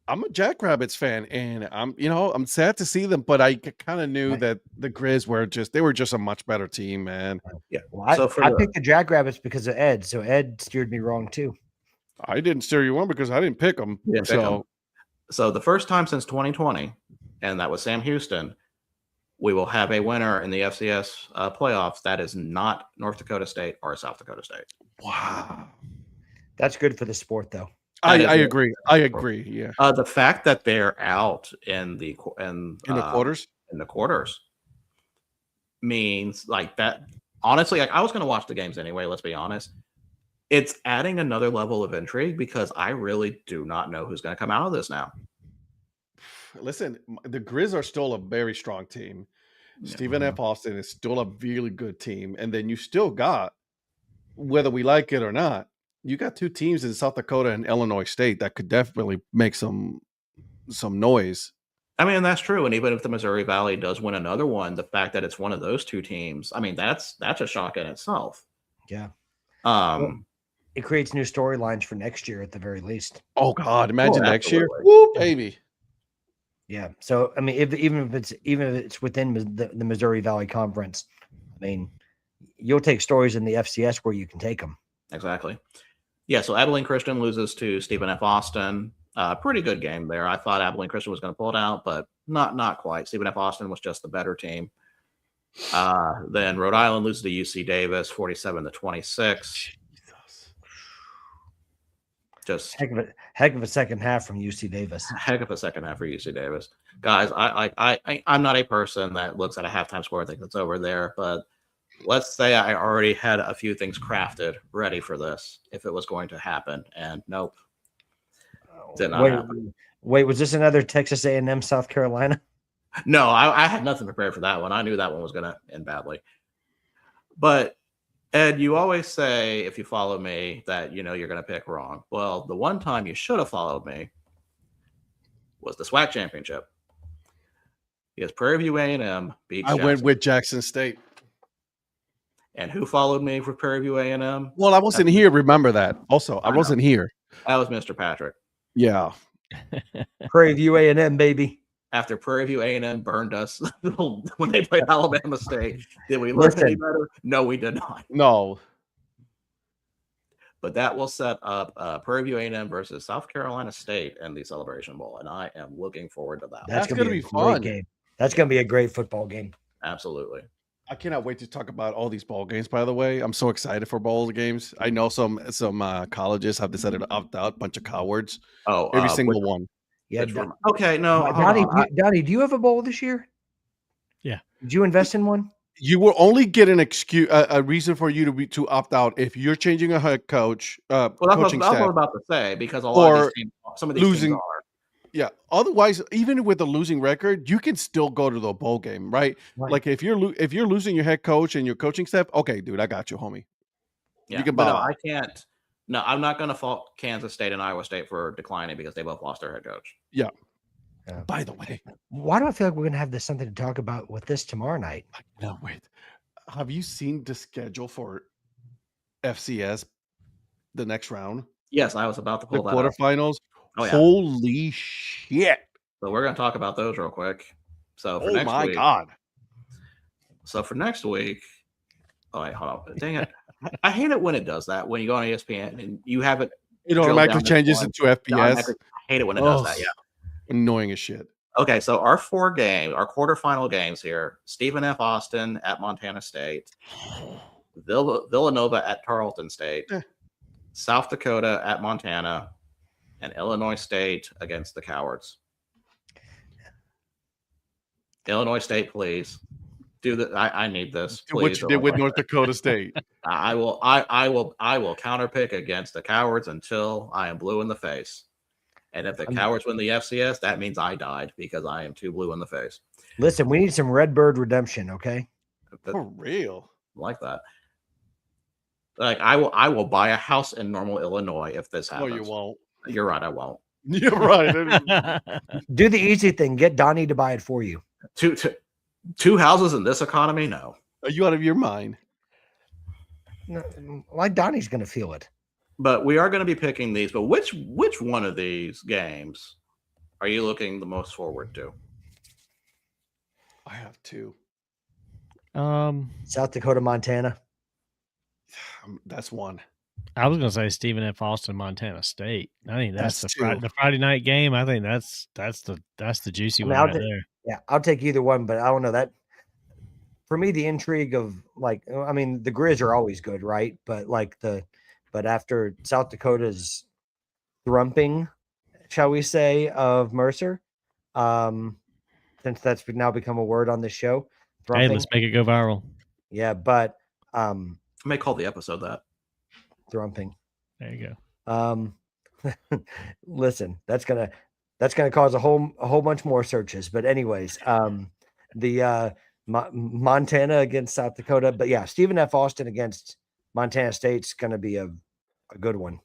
S2: I'm a Jackrabbits fan, and I'm sad to see them, but I kind of knew
S4: Right.
S2: that the Grizz were just a much better team, man.
S1: Yeah.
S4: Well,
S1: So for
S4: I
S1: the-
S4: picked the jackrabbits because of Ed, so Ed steered me wrong too.
S2: I didn't steer you on because I didn't pick them.
S1: You didn't pick 'em. So the first time since 2020, and that was Sam Houston, we will have a winner in the FCS playoffs that is not North Dakota State or South Dakota State.
S2: Wow.
S4: That's good for the sport, though.
S2: I
S1: That is-
S2: agree. I agree. Yeah.
S1: The fact that they're out in the
S2: Quarters.
S1: in the quarters means like that. Honestly, like I was going to watch the games anyway. Let's be honest. It's adding another level of intrigue because I really do not know who's going to come out of this now.
S2: Listen, the Grizz are still a very strong team. Stephen F. Austin is still a really good team. And then you still got, whether we like it or not, you got two teams in South Dakota and Illinois State that could definitely make some noise.
S1: I mean, that's true. And even if the Missouri Valley does win another one, the fact that it's one of those two teams, I mean, that's a shock in itself.
S4: Yeah.
S1: Um,
S4: It creates new storylines for next year at the very least.
S2: Oh God, imagine next year.
S1: absolutely.
S2: Woo, baby.
S4: Yeah. So I mean, even if it's within the Missouri Valley Conference, I mean, you'll take stories in the FCS where you can take them.
S1: Exactly. Yeah, so Abilene Christian loses to Stephen F. Austin. Pretty good game there. I thought Abilene Christian was going to pull it out, but not quite. Stephen F. Austin was just the better team. Then Rhode Island loses to UC Davis, 47-26. Just
S4: Heck of a second half from UC Davis.
S1: a heck of a second half for UC Davis, guys. I'm not a person that looks at a halftime score and thinks it's over there, but let's say I already had a few things crafted ready for this if it was going to happen, and nope, did not happen.
S4: Wait, was this another Texas A&M South Carolina?
S1: No, I had nothing prepared for that one. I knew that one was going to end badly. But Ed, you always say if you follow me that you're going to pick wrong. Well, the one time you should have followed me was the SWAC championship. Because Prairie View A&M beat
S2: I went with Jackson State.
S1: And who followed me for Prairie View A&M?
S2: Well, I wasn't here. Remember that. Also, I
S1: I know.
S2: wasn't here.
S1: That was Mr. Patrick.
S2: Yeah.
S4: Prairie View A&M, baby.
S1: After Prairie View A&M burned us when they played Alabama State, did we look any better? No, we did not.
S2: No.
S1: But that will set up Prairie View A&M versus South Carolina State in the Celebration Bowl, and I am looking forward to that.
S2: That's
S4: gonna
S2: gonna
S4: be
S2: be
S4: a great
S2: fun.
S4: game. That's going to be a great football game.
S1: Absolutely.
S2: I cannot wait to talk about all these ball games. By the way, I'm so excited for bowl games. I know some colleges have decided to opt out. Bunch of cowards.
S1: Oh,
S2: Every single one.
S4: Yeah,
S1: okay, no, hold
S4: Donnie,
S1: on.
S4: Donnie, do you have a bowl this year?
S3: Yeah.
S4: Did you invest in one?
S2: You will only get an excuse, a reason for you to opt out if you're changing a head coach,
S1: Well, that's what
S2: coaching
S1: I was
S2: staff.
S1: about to say because a lot of
S2: Or
S1: these teams, some of these
S2: losing-
S1: teams are.
S2: Yeah. Otherwise, even with a losing record, you can still go to the bowl game, right?
S4: Right.
S2: Like if you're losing your head coach and your coaching staff, okay, dude, I got you, homie.
S1: Yeah,
S2: can
S1: but no,
S2: bow.
S1: I can't. No, I'm not going to fault Kansas State and Iowa State for declining because they both lost their head coach.
S2: By the way,
S4: Why do I feel like we're going to have something to talk about with this tomorrow night?
S2: no, wait. Have you seen the schedule for FCS the next round?
S1: Yes, I was about to
S2: The
S1: pull that up.
S2: quarterfinals?
S1: Oh, yeah.
S2: Holy shit.
S1: So we're going to talk about those real quick. So for
S2: Oh
S1: next
S2: my
S1: week,
S2: God.
S1: So for next week, oh wait, hold on. Dang it. I hate it when it does that. When you go on ESPN and you have it
S2: It
S1: drilled
S2: automatically
S1: down to
S2: changes
S1: one,
S2: it to FPS.
S1: I hate it when it does that. Yeah.
S2: Annoying as shit.
S1: Okay, so our 4 games, our quarterfinal games here: Stephen F. Austin at Montana State, Villanova at Tarleton State,
S2: Eh.
S1: South Dakota at Montana, and Illinois State against the Cowards. Illinois State, please do that. I need this.
S2: Do what
S1: Please,
S2: you did with
S1: Illinois.
S2: North Dakota State.
S1: I will counterpick against the Cowards until I am blue in the face. And if the Cowards win the FCS, that means I died because I am too blue in the face.
S4: Listen, we need some Redbird redemption, okay?
S2: For real.
S1: Like that. Like I will buy a house in Normal, Illinois if this
S2: No,
S1: happens.
S2: you won't.
S1: You're right, I won't.
S2: You're right.
S4: Do the easy thing. Get Donnie to buy it for you.
S1: Two houses in this economy? No.
S2: Are you out of your mind?
S4: No, like Donnie's going to feel it.
S1: But we are going to be picking these. But which one of these games are you looking the most forward to?
S2: I have 2.
S4: South Dakota, Montana.
S2: That's 1.
S3: I was gonna say Stephen F. Austin, Montana State. I think that's
S2: That's
S3: the Friday night game. I think that's the juicy one
S4: I'll
S3: right
S4: ta-
S3: there.
S4: Yeah, I'll take either one, but I don't know that. For me, the intrigue of the Grizz are always good, right? But after South Dakota's thrumping, shall we say, of Mercer, since that's now become a word on this show,
S3: Hey,
S4: thrumping.
S3: let's make it go viral.
S4: Yeah, but
S1: I may call the episode that.
S4: thrumping.
S3: There you go.
S4: Listen, that's gonna cause a whole bunch more searches. But anyways, Montana against South Dakota, but yeah, Stephen F. Austin against Montana State's gonna be a good one.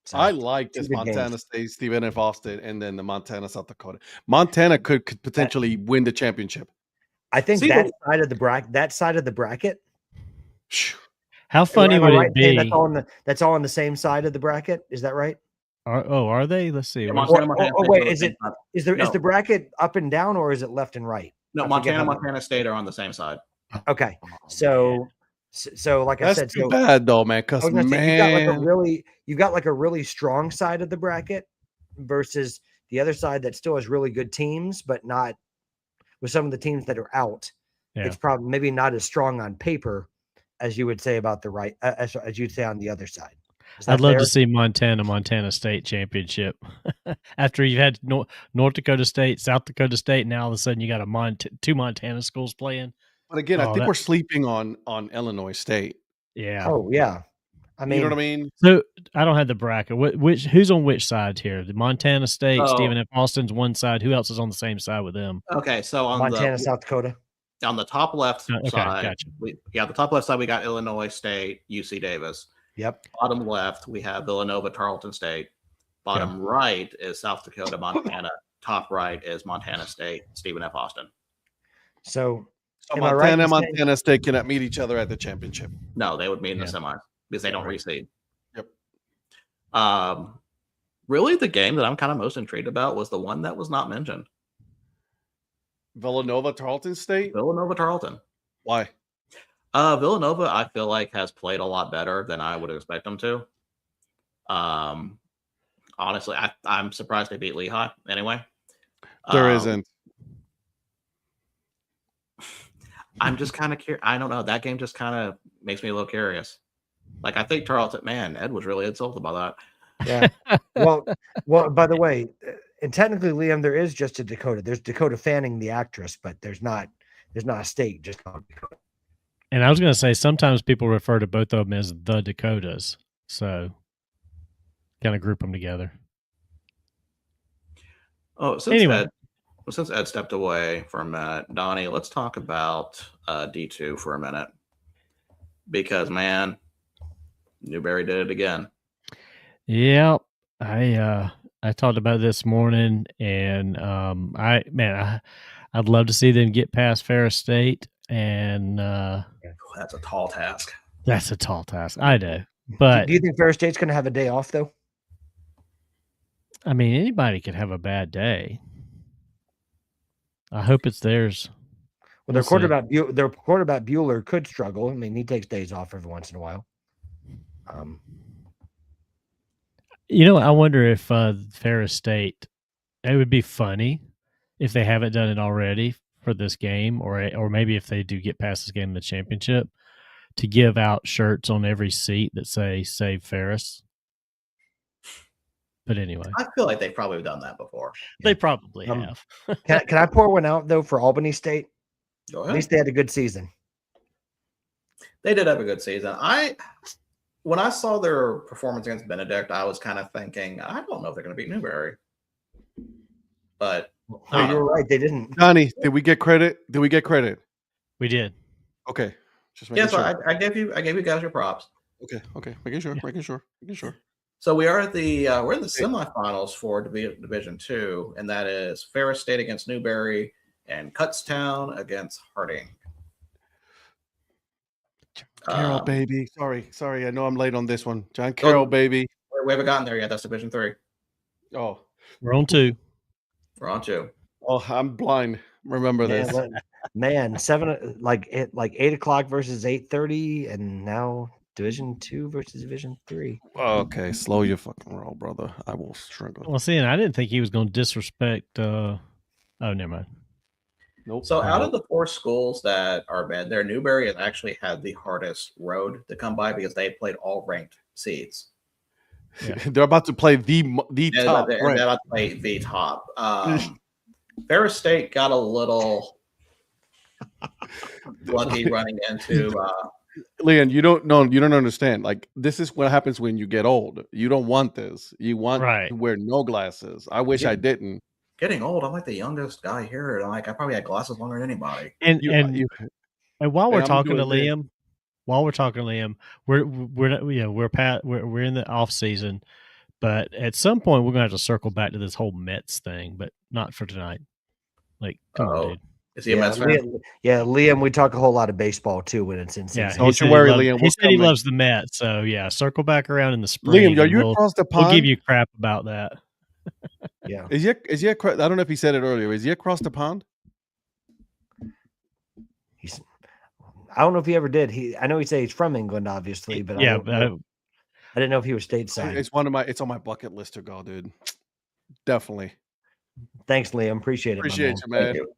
S4: So,
S2: I like this
S4: good
S2: Montana
S4: games.
S2: State, Stephen F. Austin, and then the Montana, South Dakota. Montana could potentially win the championship.
S4: I think
S1: See,
S4: that side of the bracket.
S3: How funny
S4: am I
S3: would
S4: right
S3: it
S4: saying
S3: be?
S4: that's all on the same side of the bracket? Is that right?
S3: Are they? Let's see.
S1: Yeah,
S3: Where's-
S1: Montana
S4: wait,
S1: State
S4: is it-
S1: on
S4: Is
S1: No.
S4: the bracket up and down, or is it left and right?
S1: No,
S4: I forget how-
S1: Montana State are on the same side.
S4: Okay,
S3: Oh,
S4: so like I
S2: That's
S4: said,
S2: too bad though, man.
S4: I
S2: Because
S4: was gonna say,
S2: man,
S4: you've got like a really strong side of the bracket versus the other side that still has really good teams, but not with some of the teams that are out.
S3: Yeah.
S4: It's probably maybe not as strong on paper as you would say about the right, as you'd say on the other side. Is that
S3: I'd love
S4: fair?
S3: to see Montana State championship. After you've had North Dakota State, South Dakota State, now all of a sudden you got two Montana schools playing.
S2: but again, I
S3: Oh,
S2: think
S3: that-
S2: we're sleeping on Illinois State.
S3: Yeah.
S4: Oh yeah, I mean,
S2: You know what I mean?
S3: So I don't have the bracket. Who's on which side here? The Montana State,
S1: Oh.
S3: Stephen F. Austin's one side. Who else is on the same side with them?
S1: Okay, so on
S4: Montana, South Dakota.
S1: on the top left
S3: Okay,
S1: side,
S3: gotcha.
S1: the top left side we got Illinois State, UC Davis.
S4: Yep.
S1: Bottom left we have Villanova, Tarleton State. Bottom right is South Dakota, Montana. Top right is Montana State, Stephen F. Austin.
S4: So
S2: So
S4: Am I right
S2: Montana,
S4: in saying-
S2: Montana State cannot meet each other at the championship.
S1: No, they would meet in the
S3: Yeah.
S1: semis because they don't
S3: Right.
S1: reseed.
S2: Yep.
S1: Really, the game that I'm kind of most intrigued about was the one that was not mentioned:
S2: Villanova, Tarleton State.
S1: Villanova, Tarleton.
S2: Why?
S1: Villanova, I feel like has played a lot better than I would expect them to. Honestly, I'm surprised they beat Lehigh anyway.
S2: There
S1: Um,
S2: not
S1: I'm just kind of curious. I don't know. That game just kind of makes me a little curious. Like, I think Tarleton, man, Ed was really insulted by that.
S4: yeah. well. By the way, and technically, Liam, there is just a Dakota. There's Dakota Fanning, the actress, but there's not a state just called Dakota.
S3: And I was going to say, sometimes people refer to both of them as the Dakotas. So kind of group them together.
S1: Oh,
S3: Anyway.
S1: since Ed stepped away for a minute, Donnie, let's talk about D2 for a minute. Because, man, Newberry did it again.
S3: Yep. I talked about it this morning, and I'd love to see them get past Ferris State, and
S1: That's a tall task.
S3: that's a tall task. I know, but
S4: Do you think Ferris State's going to have a day off though?
S3: I mean, anybody could have a bad day. I hope it's theirs.
S4: Well,
S3: We'll see.
S4: their quarterback Bueller could struggle. I mean, he takes days off every once in a while.
S3: I wonder if Ferris State. It would be funny if they haven't done it already for this game, or maybe if they do get past this game in the championship, to give out shirts on every seat that say "Save Ferris." But anyway,
S1: I feel like they've probably done that before.
S3: they probably
S4: Um,
S3: have.
S4: Can I pour one out though for Albany State?
S1: Go
S4: At
S1: ahead.
S4: least they had a good season.
S1: They did have a good season. When I saw their performance against Benedict, I was kind of thinking, I don't know if they're going to beat Newberry. But
S4: Oh, you're right. They didn't.
S2: Johnny, did we get credit? Did we get credit?
S3: We did.
S2: Okay, just
S1: yeah,
S2: making
S1: so
S2: sure.
S1: I gave you guys your props.
S2: Okay, making sure,
S3: Yeah.
S2: making sure.
S1: So we're in the semifinals for Division 2, and that is Ferris State against Newberry and Kutztown against Harding.
S2: Carroll,
S1: Um,
S2: baby. Sorry. I know I'm late on this one. John Carroll, baby.
S1: We haven't gotten there yet. That's Division 3.
S2: Oh,
S3: We're on 2.
S1: We're on 2.
S2: oh, I'm blind. Remember this.
S4: Man, 8 o'clock versus 8:30, and now Division 2 versus Division 3.
S2: Okay, slow your fucking roll, brother. I will struggle.
S3: Well, see, and I didn't think he was going to disrespect. Oh, never mind.
S2: Nope.
S1: So out of the 4 schools that are bad there, Newberry has actually had the hardest road to come by because they played all ranked seeds.
S3: Yeah.
S2: They're about to play the top.
S1: They're
S2: Right.
S1: about to play the top. Ferris State got a little lucky running into.
S2: Leon, you don't understand. Like, this is what happens when you get old. You don't want this. You want to wear no glasses. I wish I didn't.
S1: Getting old, I'm like the youngest guy here. And I probably had glasses longer than anybody.
S3: And while we're
S2: I'm
S3: talking to
S2: doing
S3: Liam, we're in the off season, but at some point we're gonna have to circle back to this whole Mets thing, but not for tonight. Like, come on, dude.
S1: Is he a Mets fan?
S4: Liam, we talk a whole lot of baseball too when it's in season.
S3: Yeah,
S2: don't you worry, Liam.
S3: He said he loves the Mets, so yeah, circle back around in the spring.
S2: Liam, are you across the pond?
S3: We'll give you crap about that.
S4: Yeah.
S2: Is he I don't know if he said it earlier. Is he across the pond?
S4: I don't know if he ever did. I know he said he's from England, obviously, but
S3: yeah,
S4: I didn't know if he was stateside.
S2: It's on my bucket list to go, dude. Definitely.
S4: Thanks, Liam. Appreciate it.
S2: Appreciate you, man.
S1: Thank you.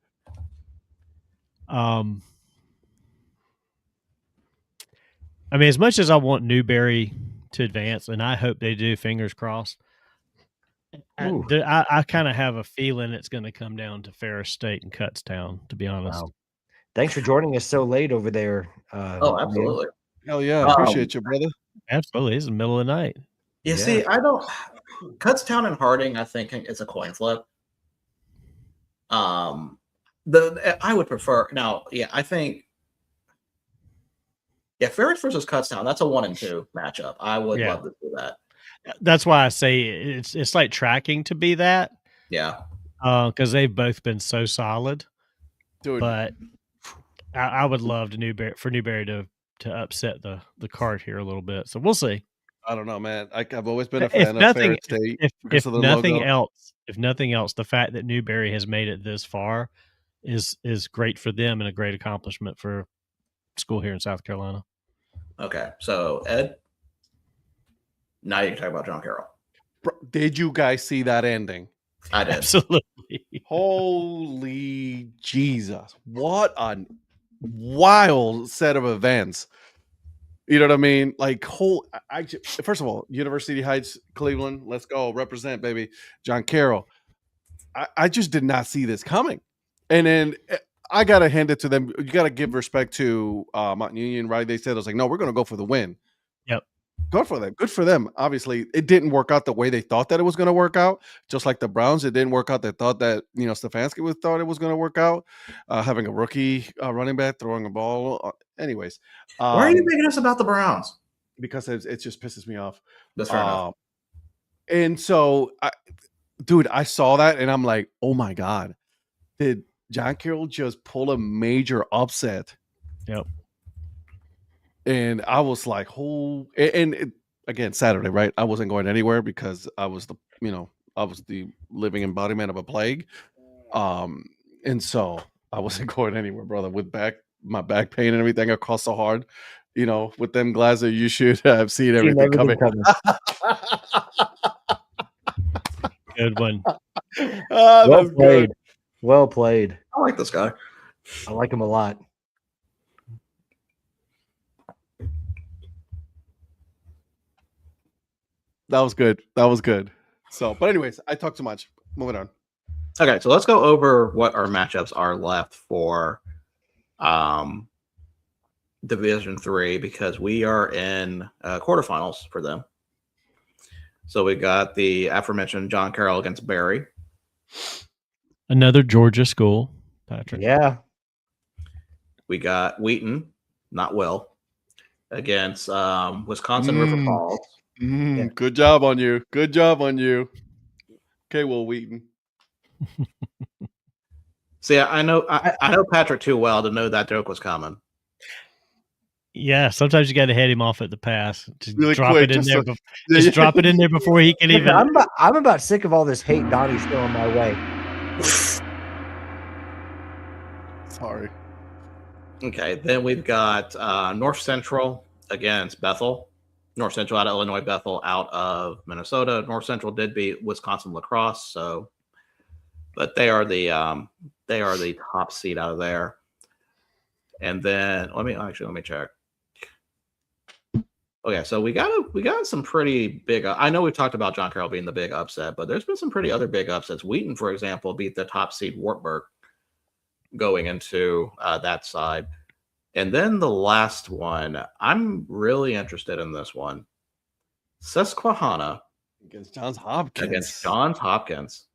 S3: I mean, as much as I want Newberry to advance, and I hope they do, fingers crossed, I kind of have a feeling it's going to come down to Ferris State and Kutztown, to be honest.
S4: Wow. Thanks for joining us so late over there.
S1: Absolutely.
S2: Hell yeah. Appreciate you, brother.
S3: Absolutely. It's the middle of the night.
S1: Yeah, see, I don't. Kutztown and Harding, I think it's a coin flip. I would prefer now. Yeah, I think. Yeah, Ferris versus Kutztown. That's a 1 and 2 matchup. I would love to do that.
S3: That's why I say it's like tracking to be that.
S1: Yeah.
S3: Because they've both been so solid.
S2: Dude.
S3: But I would love for Newberry to upset the cart here a little bit. So we'll see.
S2: I don't know, man. I've always been a fan of Ferris State.
S3: If nothing else, the fact that Newberry has made it this far is great for them and a great accomplishment for school here in South Carolina.
S1: Okay, so Ed, now you can talk about John Carroll.
S2: Bro, did you guys see that ending?
S1: I did.
S3: Absolutely.
S2: Holy Jesus. What a wild set of events. You know what I mean? Like, first of all, University Heights, Cleveland, let's go. Represent, baby. John Carroll. I just did not see this coming. And then I got to hand it to them. You got to give respect to Mount Union, right? They said, I was like, no, we're going to go for the win.
S3: Yep.
S2: Good for them. Good for them. Obviously, it didn't work out the way they thought that it was going to work out. Just like the Browns, it didn't work out. They thought that, Stefanski thought it was going to work out. Having a rookie running back throwing a ball. Anyways.
S1: Why are you making us about the Browns?
S2: Because it just pisses me off.
S1: That's fair enough.
S2: And so, I saw that and I'm like, oh my God. Did John Carroll just pull a major upset?
S3: Yep.
S2: And I was like, again, Saturday, right? I wasn't going anywhere because I was the living embodiment of a plague. And so I wasn't going anywhere, brother. With my back pain and everything, I crossed so hard. With them glasses, you should have seen
S4: Seen
S2: everything coming.
S3: Good one.
S2: Well
S4: Well played. Well played.
S1: I like this guy.
S4: I like him a lot.
S2: That was good. That was good. So, but anyways, I talked too much. Moving on.
S1: Okay, so let's go over what our matchups are left for Division 3 because we are in quarterfinals for them. So we got the aforementioned John Carroll against Barry.
S3: Another Georgia school, Patrick.
S4: Yeah.
S1: We got Wheaton, not Will, against Wisconsin River Falls.
S4: Yeah.
S2: Good job on you. Good job on you. Okay, Will Wheaton.
S1: See, I know Patrick too well to know that joke was coming.
S3: Yeah, sometimes you got to head him off at the pass. Just
S2: Really
S3: drop
S2: quick,
S3: it in
S2: just
S3: there.
S2: so-
S3: Just drop it in there before he can
S4: Listen,
S3: even.
S4: I'm about sick of all this hate Donnie's throwing my way.
S2: Sorry.
S1: Okay, then we've got North Central against Bethel. North Central out of Illinois, Bethel out of Minnesota. North Central did beat Wisconsin Lacrosse, but they are the top seed out of there. And then let me check. Okay, so we got some pretty big. I know we've talked about John Carroll being the big upset, but there's been some pretty other big upsets. Wheaton, for example, beat the top seed Wartburg going into that side. And then the last one, I'm really interested in this one. Susquehanna
S2: Against Johns Hopkins.
S1: against Johns Hopkins.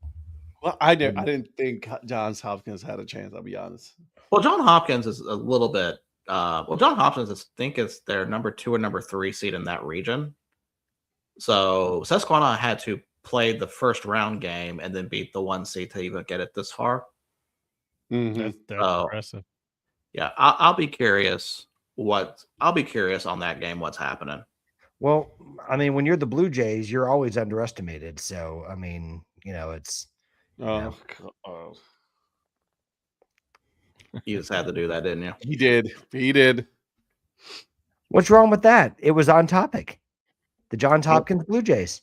S2: Well, I didn't think Johns Hopkins had a chance, I'll be honest.
S1: Well, John Hopkins is a little bit. John Hopkins, I think, is their number 2 or number 3 seed in that region. So Susquehanna had to play the first round game and then beat the 1 seed to even get it this far.
S2: Mhm.
S3: That's impressive.
S1: Yeah, I'll be curious. I'll be curious on that game. What's happening?
S4: Well, I mean, when you're the Blue Jays, you're always underestimated. So, I mean, it's.
S2: Oh,
S1: You just had to do that, didn't you?
S2: he did.
S4: What's wrong with that? It was on topic. The Johns Hopkins Blue Jays.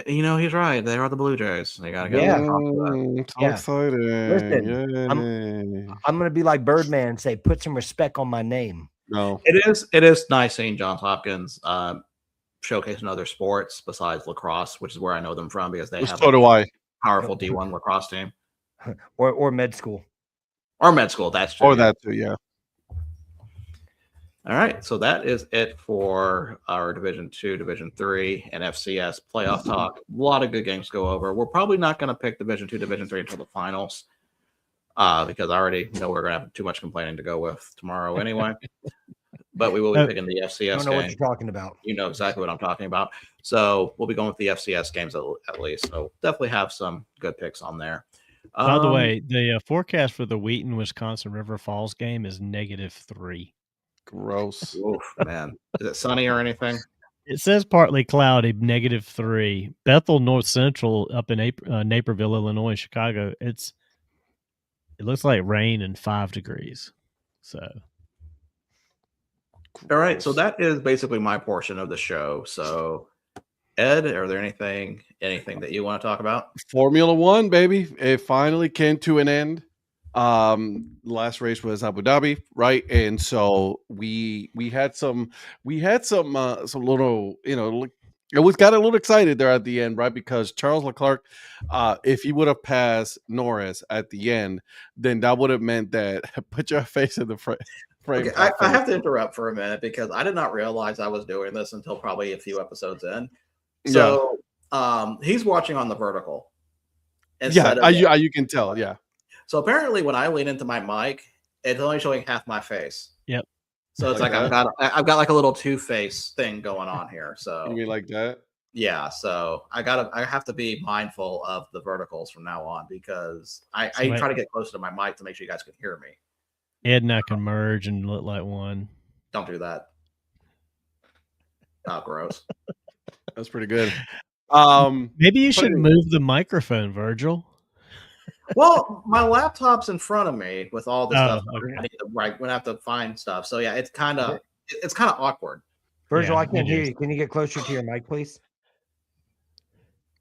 S1: He's right. They are the Blue Jays. They gotta go.
S4: Yeah.
S2: So
S4: Yeah.
S2: exciting.
S4: Listen,
S2: Yay.
S4: I'm going to be like Birdman and say, put some respect on my name.
S2: No.
S1: It is nice seeing Johns Hopkins showcasing other sports besides lacrosse, which is where I know them from because they have
S2: So do I.
S1: powerful D1 lacrosse team
S4: Or med school.
S1: or med school. That's true.
S2: Or that too, yeah.
S1: All right, so that is it for our Division 2, Division 3, and FCS playoff talk. A lot of good games to go over. We're probably not going to pick Division 2, Division 3 until the finals because I already know we're going to have too much complaining to go with tomorrow anyway. But we will be picking the FCS
S4: I don't know what
S1: game.
S4: you're talking about.
S1: You know exactly what I'm talking about. So we'll be going with the FCS games at least. So definitely have some good picks on there.
S3: By the way, the forecast for the Wheaton Wisconsin River Falls game is -3.
S2: Gross.
S1: Oof, man. Is it sunny or anything?
S3: It says partly cloudy, -3. Bethel North Central up in Naperville, Illinois, Chicago. It looks like rain and 5 degrees. So
S1: All right, so that is basically my portion of the show. So, Ed, are there anything that you want to talk about?
S2: Formula One, baby. It finally came to an end. Last race was Abu Dhabi, right? And so we had some little, it was got a little excited there at the end, right? Because Charles Leclerc, if he would have passed Norris at the end, then that would have meant that put your face in the frame.
S1: Okay, I have to interrupt for a minute because I did not realize I was doing this until probably a few episodes in. So he's watching on the vertical.
S2: You can tell, yeah.
S1: So apparently when I lean into my mic, it's only showing half my face.
S3: Yep.
S1: So it's
S2: Like
S1: like I've got like a little two-face thing going on here. So
S2: You mean like that?
S1: yeah, so I have to be mindful of the verticals from now on because I try to get closer to my mic to make sure you guys can hear me.
S3: Ed and I can merge and look like one.
S1: Don't do that. Oh, gross.
S2: That's pretty good.
S3: Maybe you should
S2: it-
S3: move the microphone, Virgil.
S1: Well, my laptop's in front of me with all the stuff.
S3: Oh, okay.
S1: I need to write when I have to find stuff. So yeah, it's kind of awkward.
S4: Virgil,
S3: Yeah,
S4: I can't
S3: it
S4: hear
S3: is.
S4: you. Can you get closer to your mic, please?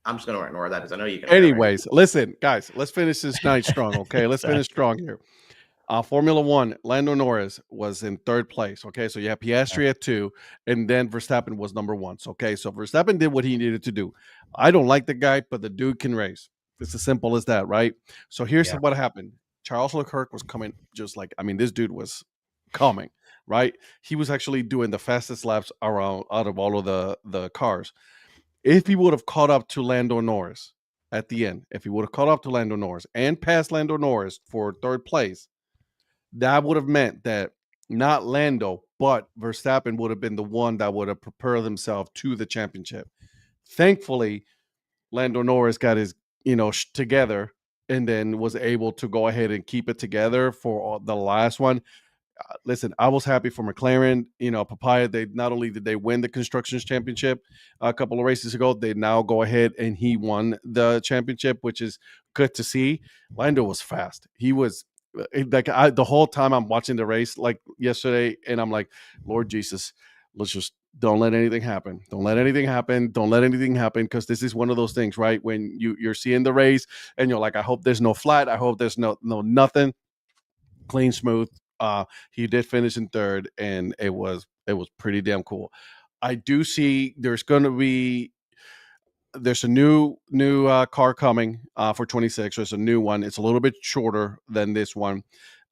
S1: I'm just going to ignore that because I know you can. hear me.
S2: Anyways, listen, guys, let's finish this night strong. Okay, let's finish strong here. Formula One, Lando Norris was in third place. Okay, so you have Piastri at 2, and then Verstappen was number 1. So, okay, so Verstappen did what he needed to do. I don't like the guy, but the dude can race. It's as simple as that, right? So here's
S4: Yeah.
S2: what happened. Charles Leclerc was coming just like, I mean, this dude was coming, right? He was actually doing the fastest laps around out of all of the cars. If he would have caught up to Lando Norris at the end, if he would have caught up to Lando Norris and passed Lando Norris for third place, that would have meant that not Lando, but Verstappen would have been the one that would have propelled himself to the championship. Thankfully, Lando Norris got his, together and then was able to go ahead and keep it together for the last one. Listen, I was happy for McLaren. Papaya, they not only did they win the constructors championship a couple of races ago, they now go ahead and he won the championship, which is good to see. Lando was fast. He was like, the whole time I'm watching the race, like yesterday, and I'm like, Lord Jesus, let's just don't let anything happen. Don't let anything happen. Don't let anything happen, because this is one of those things, right? When you're seeing the race and you're like, I hope there's no flat. I hope there's no nothing. Clean, smooth. He did finish in third, and it was pretty damn cool. I do see there's a new car coming for 26. There's a new one. It's a little bit shorter than this one.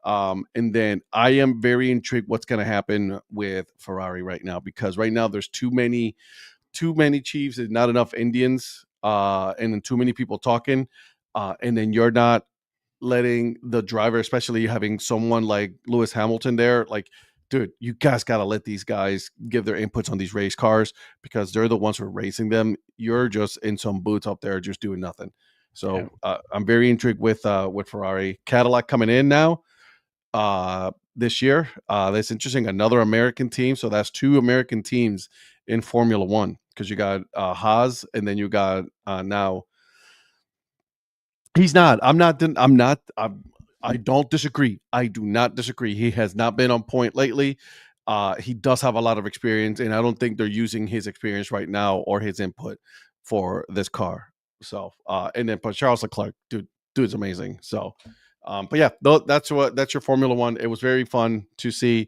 S2: And then I am very intrigued what's going to happen with Ferrari right now, because right now there's too many chiefs and not enough Indians, and then too many people talking, and then you're not letting the driver, especially having someone like Lewis Hamilton there, like, dude, you guys got to let these guys give their inputs on these race cars, because they're the ones who are racing them. You're just in some boots up there just doing nothing. So I'm very intrigued with Ferrari. Cadillac coming in now this year. That's interesting. Another American team. So that's 2 American teams in Formula One, because you got Haas, and then you got now. He's not. I'm not. I don't disagree. I do not disagree. He has not been on point lately. He does have a lot of experience, and I don't think they're using his experience right now or his input for this car. So, and then but Charles Leclerc, dude's amazing. So, but yeah, that's your Formula One. It was very fun to see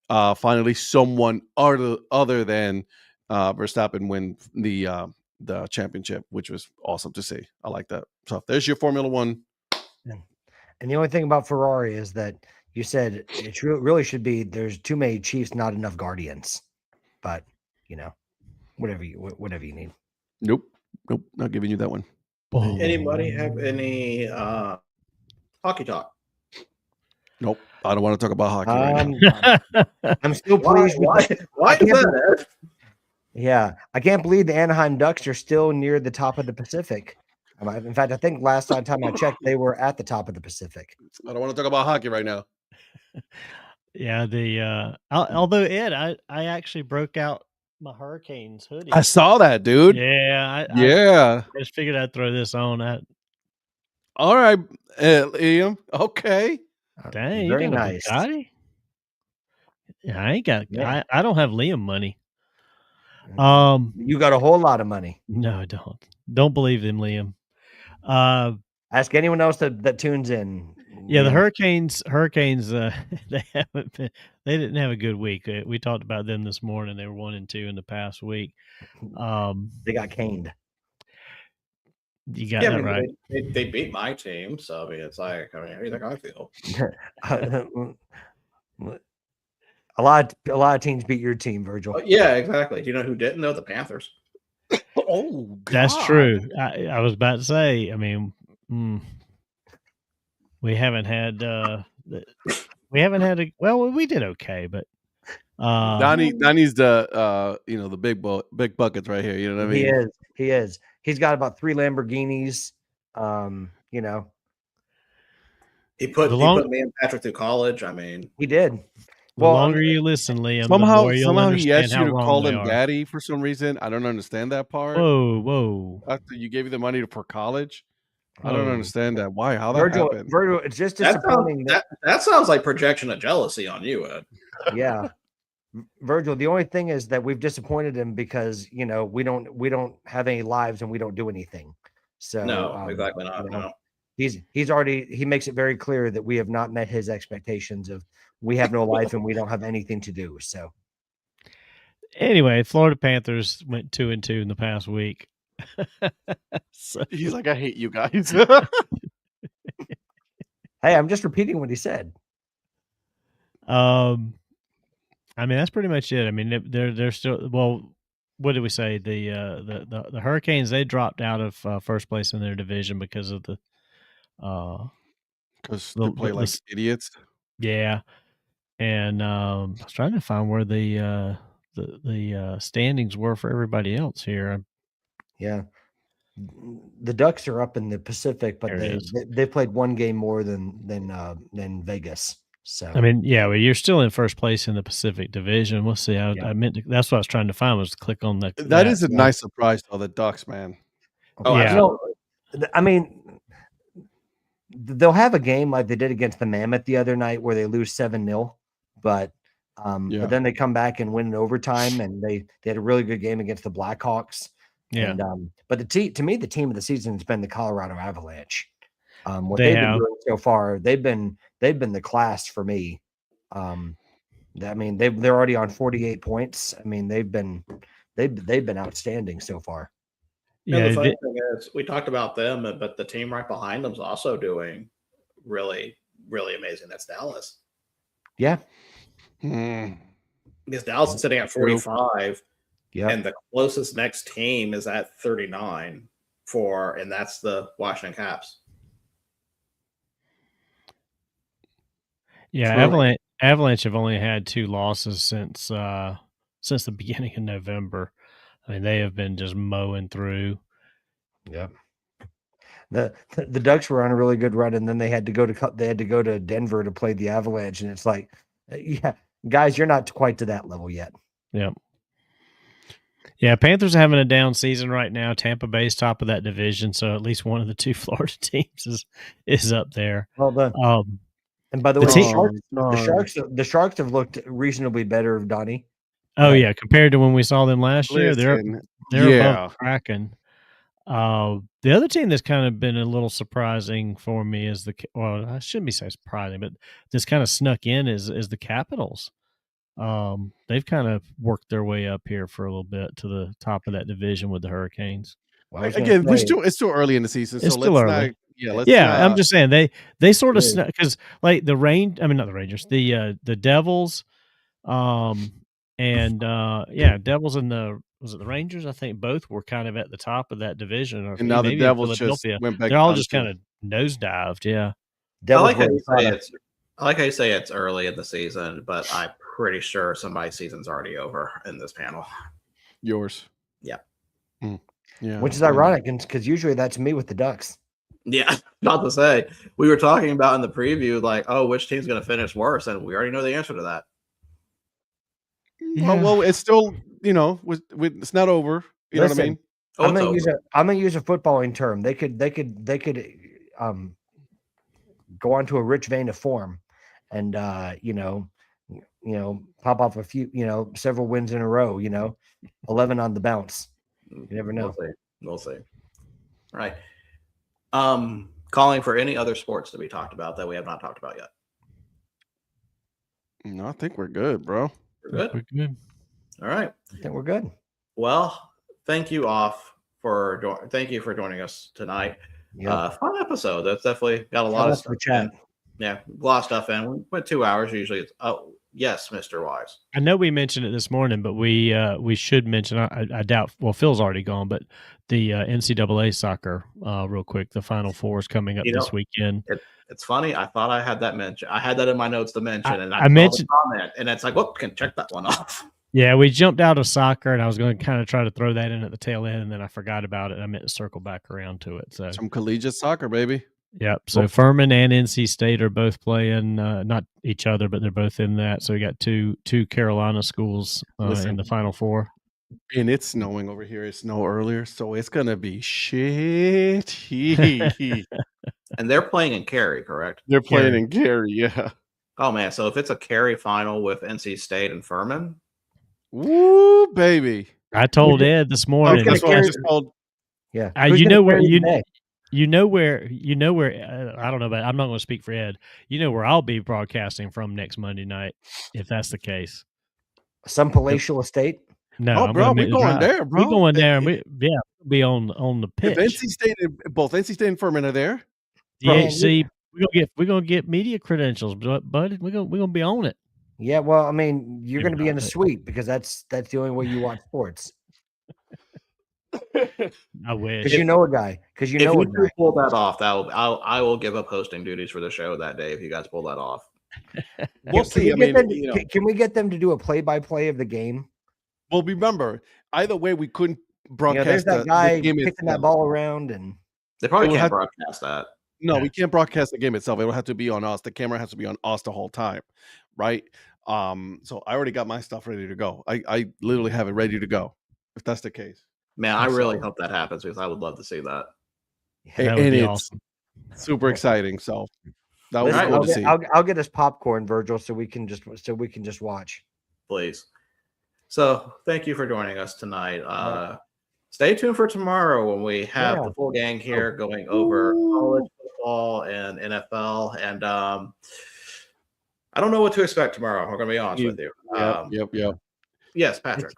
S2: finally someone other than Verstappen win the championship, which was awesome to see. I like that. So there's your Formula One.
S4: And the only thing about Ferrari is that you said it really should be there's too many Chiefs, not enough Guardians. But whatever you need.
S2: Nope, not giving you that one.
S1: Anybody have any hockey talk?
S2: Nope, I don't want to talk about hockey right now.
S4: I'm still pleased.
S1: Why is that, Ed?
S4: Yeah, I can't believe the Anaheim Ducks are still near the top of the Pacific. In fact, I think last time I checked, they were at the top of the Pacific.
S2: I don't want to talk about hockey right now.
S3: Yeah, although Ed, I actually broke out my Hurricanes hoodie.
S2: I saw that, dude.
S3: Yeah,
S2: Yeah.
S3: I just figured I'd throw this on.
S2: All right, Liam. Okay.
S3: Dang,
S4: Very
S3: you got
S4: nice.
S3: a Bugatti? Yeah, I ain't got.
S4: Yeah.
S3: I don't have Liam money.
S4: You got a whole lot of money.
S3: No, I don't. Don't believe him, Liam.
S4: Ask anyone else that tunes in.
S3: Yeah, the Hurricanes. They didn't have a good week. We talked about them this morning. They were 1-2 in the past week.
S4: They got caned.
S3: You got that right.
S1: They beat my team, so I mean, it's like, how do you think I feel?
S4: A lot of teams beat your team, Virgil.
S1: Yeah, exactly. Do you know who didn't? Know the Panthers.
S2: Oh, God.
S3: That's true. I was about to say. I mean, we haven't had. Well, we did okay, but
S2: Donnie's the the big buckets right here. You know what I mean?
S4: He is. He's got about 3 Lamborghinis.
S1: He put me and Patrick through college. I mean,
S4: he did.
S3: The longer you listen, Liam,
S2: somehow
S3: the
S2: he asked you to call him
S3: are.
S2: daddy for some reason. I don't understand that part.
S3: Whoa!
S2: After you gave you the money for college. I don't
S3: Oh.
S2: understand that. Why? How that
S4: Virgil,
S2: happened?
S4: Virgil, it's just
S1: That
S4: disappointing.
S1: sounds like projection of jealousy on you, Ed.
S4: Yeah. Virgil, the only thing is that we've disappointed him because we don't have any lives and we don't do anything. So
S1: No, exactly not. No.
S4: he makes it very clear that we have not met his expectations of we have no life and we don't have anything to do. So
S3: Anyway, Florida Panthers went 2-2 in the past week. So,
S2: He's like, I hate you guys.
S4: hey, I'm just repeating what he said.
S3: I mean, that's pretty much it. I mean, they're still, well, what did we say? The Hurricanes, they dropped out of first place in their division because of the
S2: Because
S3: The-
S2: they play
S3: the-
S2: like
S3: the-
S2: idiots.
S3: yeah. And I was trying to find where the standings were for everybody else here.
S4: Yeah. The Ducks are up in the Pacific, but
S3: There it is.
S4: they played one game more than Vegas. So
S3: I mean, yeah, well, you're still in first place in the Pacific Division. We'll see.
S4: Yeah.
S3: I meant to, that's what I was trying to find was to click on the.
S2: That is a nice surprise to the Ducks, man.
S1: Oh,
S3: Yeah.
S1: absolutely.
S4: I mean, they'll have a game like they did against the Mammoth the other night where they lose 7-0, but
S2: Yeah.
S4: then they come back and win in overtime, and they had a really good game against the Blackhawks.
S3: Yeah.
S4: And, but to me, the team of the season has been the Colorado Avalanche. What
S3: They
S4: they've been
S3: have.
S4: doing so far, they've been the class for me. I mean, they're already on 48 points. I mean, they've been outstanding so far.
S1: And
S3: Yeah.
S1: the funny thing is, we talked about them, but the team right behind them is also doing really, really amazing. That's Dallas.
S4: Yeah.
S2: Hmm.
S1: Because Dallas is sitting at 45,
S4: Yeah.
S1: and the closest next team is at 39 and that's the Washington Caps.
S3: Yeah,
S4: True.
S3: Avalanche have only had 2 losses since the beginning of November. I mean, they have been just mowing through.
S4: Yeah. The Ducks were on a really good run, and then they had to go to Denver to play the Avalanche, and it's like, yeah, guys, you're not quite to that level yet.
S3: Yep. Yeah, Panthers are having a down season right now. Tampa Bay's top of that division, so at least one of the 2 Florida teams is up there.
S4: Well, and by the
S3: the
S4: way,
S3: team-
S4: the Sharks have looked reasonably better, Donnie.
S3: Oh
S4: Right.
S3: yeah, compared to when we saw them last year, they're
S2: yeah.
S3: above Kraken. The other team that's kind of been a little surprising for me is I shouldn't be so surprising, but this kind of snuck in is the Capitals. They've kind of worked their way up here for a little bit to the top of that division with the Hurricanes.
S4: Well, I was gonna
S2: Again,
S4: say,
S2: it's still early in the season,
S3: It's
S2: so
S3: still
S2: let's
S3: early.
S2: not. Yeah, let's.
S3: Yeah, I'm just saying they sort of
S4: Yeah.
S3: because like not the Rangers, the Devils, and Devils and was it the Rangers? I think both were kind of at the top of that division. Or
S2: And now the
S3: maybe
S2: Devils just
S3: Philadelphia.
S2: went back.
S3: They're all
S2: down
S3: just
S2: to-
S3: kind of nosedived. Yeah.
S1: I
S4: Devils
S1: like how
S4: were
S1: you say
S4: Minnesota.
S1: it's early in the season, but I'm pretty sure somebody's season's already over in this panel.
S2: yours.
S1: Yeah.
S2: Yeah.
S4: Which is ironic, because usually that's me with the Ducks.
S1: Yeah, not to say. We were talking about in the preview, like, oh, which team's going to finish worse, and we already know the answer to that.
S2: Well, it's still, it's not over. You know what I
S4: Listen,
S2: mean?
S1: Oh,
S4: I'm
S1: it's
S4: gonna use a footballing term. They could go onto a rich vein of form, and pop off a few, several wins in a row. 11 on the bounce. You never know.
S1: We'll see. All right. Calling for any other sports to be talked about that we have not talked about yet.
S2: No, I think we're good, bro.
S1: We're good.
S3: We're good.
S1: All right.
S4: I think we're good.
S1: Well, thank you for joining us tonight.
S4: Yeah.
S1: Fun episode. That's definitely got a lot of stuff.
S4: chat.
S1: Yeah, a lot of stuff in. We went 2 hours. Usually it's yes, Mr. Wise.
S3: I know we mentioned it this morning, but we should mention. I doubt. Well, Phil's already gone, but the NCAA soccer, real quick. The Final Four is coming up this weekend.
S1: It's funny. I thought I had that mention. I had that in my notes to mention, and
S3: I mentioned
S1: the comment, and it's like, whoop, can check that one off.
S3: Yeah, we jumped out of soccer, and I was going to kind of try to throw that in at the tail end, and then I forgot about it. And I meant to circle back around to it. So
S2: Some collegiate soccer, baby.
S3: Yep. So Furman and NC State are both playing, not each other, but they're both in that. So we got two Carolina schools in the Final Four.
S2: And it's snowing over here. It snowed earlier, so it's gonna be shitty.
S1: And they're playing in Cary, correct?
S2: They're playing
S3: Cary.
S2: in Gary, yeah.
S1: Oh man, so if it's a Cary final with NC State and Furman,
S2: Woo, baby.
S3: I told Ed this morning.
S2: That's what I
S4: carry-
S2: just told.
S4: Yeah.
S3: You
S4: Who's
S3: know
S4: gonna
S3: where
S4: carry
S3: you
S4: the day?
S3: you know where I don't know, but I'm not going to speak for Ed. You know where I'll be broadcasting from next Monday night, if that's the case.
S4: Some palatial estate.
S3: No,
S2: Oh,
S3: I'm
S2: bro,
S3: gonna
S2: we
S3: make the
S2: going
S3: drive.
S2: there, bro.
S3: We going there, and we'll be on the
S2: If
S3: pitch.
S2: NC State, both NC State and Furman are there.
S4: Bro,
S3: DHC, we're gonna get media credentials, buddy. We're gonna be on it.
S4: Yeah, well, I mean, you're
S3: Maybe
S4: going to be in a
S3: not, but-
S4: suite because that's the only way you watch sports.
S3: I wish.
S4: Because you know a guy. Because you
S1: if
S4: know a
S1: you
S4: guy.
S1: pull that off, I will give up hosting duties for the show that day if you guys pull that off.
S2: We'll see. I mean,
S4: Can we get them to do a play-by-play of the game?
S2: well, remember, either way, we couldn't
S4: You know,
S2: broadcast
S4: there's that guy
S2: the game
S4: kicking that
S2: itself.
S4: ball around, and
S1: They probably
S2: It will
S1: can't
S2: have-
S1: broadcast that.
S2: No,
S3: Yeah.
S2: we can't broadcast the game itself. It'll have to be on us. The camera has to be on us the whole time, right? So I already got my stuff ready to go. I literally have it ready to go. If that's the case,
S1: Man, I really
S2: So-
S1: hope that happens because I would love to see that.
S3: That would
S2: and
S3: be
S2: it's
S3: awesome.
S2: super exciting. So that was
S4: listen,
S2: cool to see.
S4: I'll get us popcorn, Virgil, so we can just watch.
S1: Please. So thank you for joining us tonight.
S4: right.
S1: Stay tuned for tomorrow when we have
S4: Yeah.
S1: the full gang here going over college football and NFL. And I don't know what to expect tomorrow. I'm going to be honest with you.
S2: Yep.
S1: Yes, Patrick.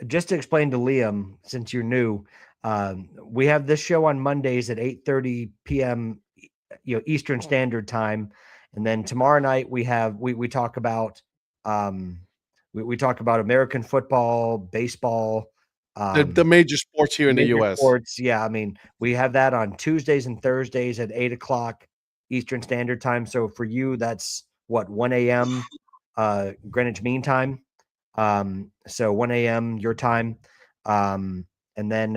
S4: Just to explain to Liam, since you're new, we have this show on Mondays at 8:30 p.m. Eastern Standard Time, and then tomorrow night we talk about we talk about American football, baseball,
S2: The major sports here in the
S4: major
S2: U.S.
S4: sports. Yeah, I mean, we have that on Tuesdays and Thursdays at 8:00 Eastern Standard Time. So for you, that's what 1 a.m. Greenwich Mean Time. So 1 a.m. your time, and then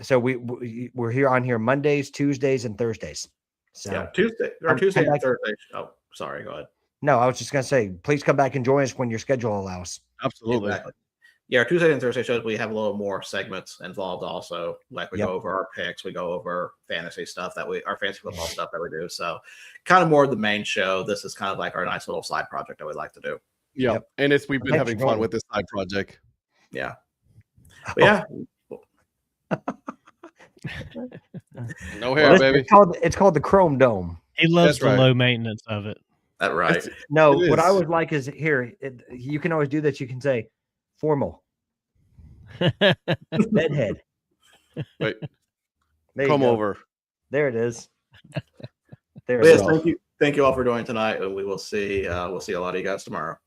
S4: so we're here on here Mondays, Tuesdays, and Thursdays. So
S1: Yeah, Tuesday
S4: come
S1: and
S4: back-
S1: Thursday. Oh, sorry. Go ahead.
S4: no, I was just gonna say, please come back and join us when your schedule allows.
S2: Absolutely.
S1: Exactly. Yeah, our Tuesday and Thursday shows, we have a little more segments involved also. Like we
S4: Yep.
S1: go over our picks, we go over fantasy stuff our fantasy football stuff that we do. So kind of more of the main show. This is kind of like our nice little side project that we like to do.
S2: Yeah,
S4: Yep.
S2: and we've been
S4: Thanks
S2: having
S4: for
S2: fun
S4: joining.
S2: with this side project.
S1: Yeah. But yeah.
S2: No hair, baby.
S4: It's called the Chrome Dome.
S3: He loves
S2: That's
S3: the
S2: right.
S3: low maintenance of it.
S1: That's right.
S2: It's-
S4: No,
S2: It
S4: what I
S2: is.
S4: would like is here. You can always do this. You can say formal bedhead.
S2: Wait,
S4: There you
S2: come
S4: go.
S2: over.
S4: There it is. There
S1: But
S4: it
S1: yes,
S4: is.
S1: thank you all for joining tonight. And we will see a lot of you guys tomorrow.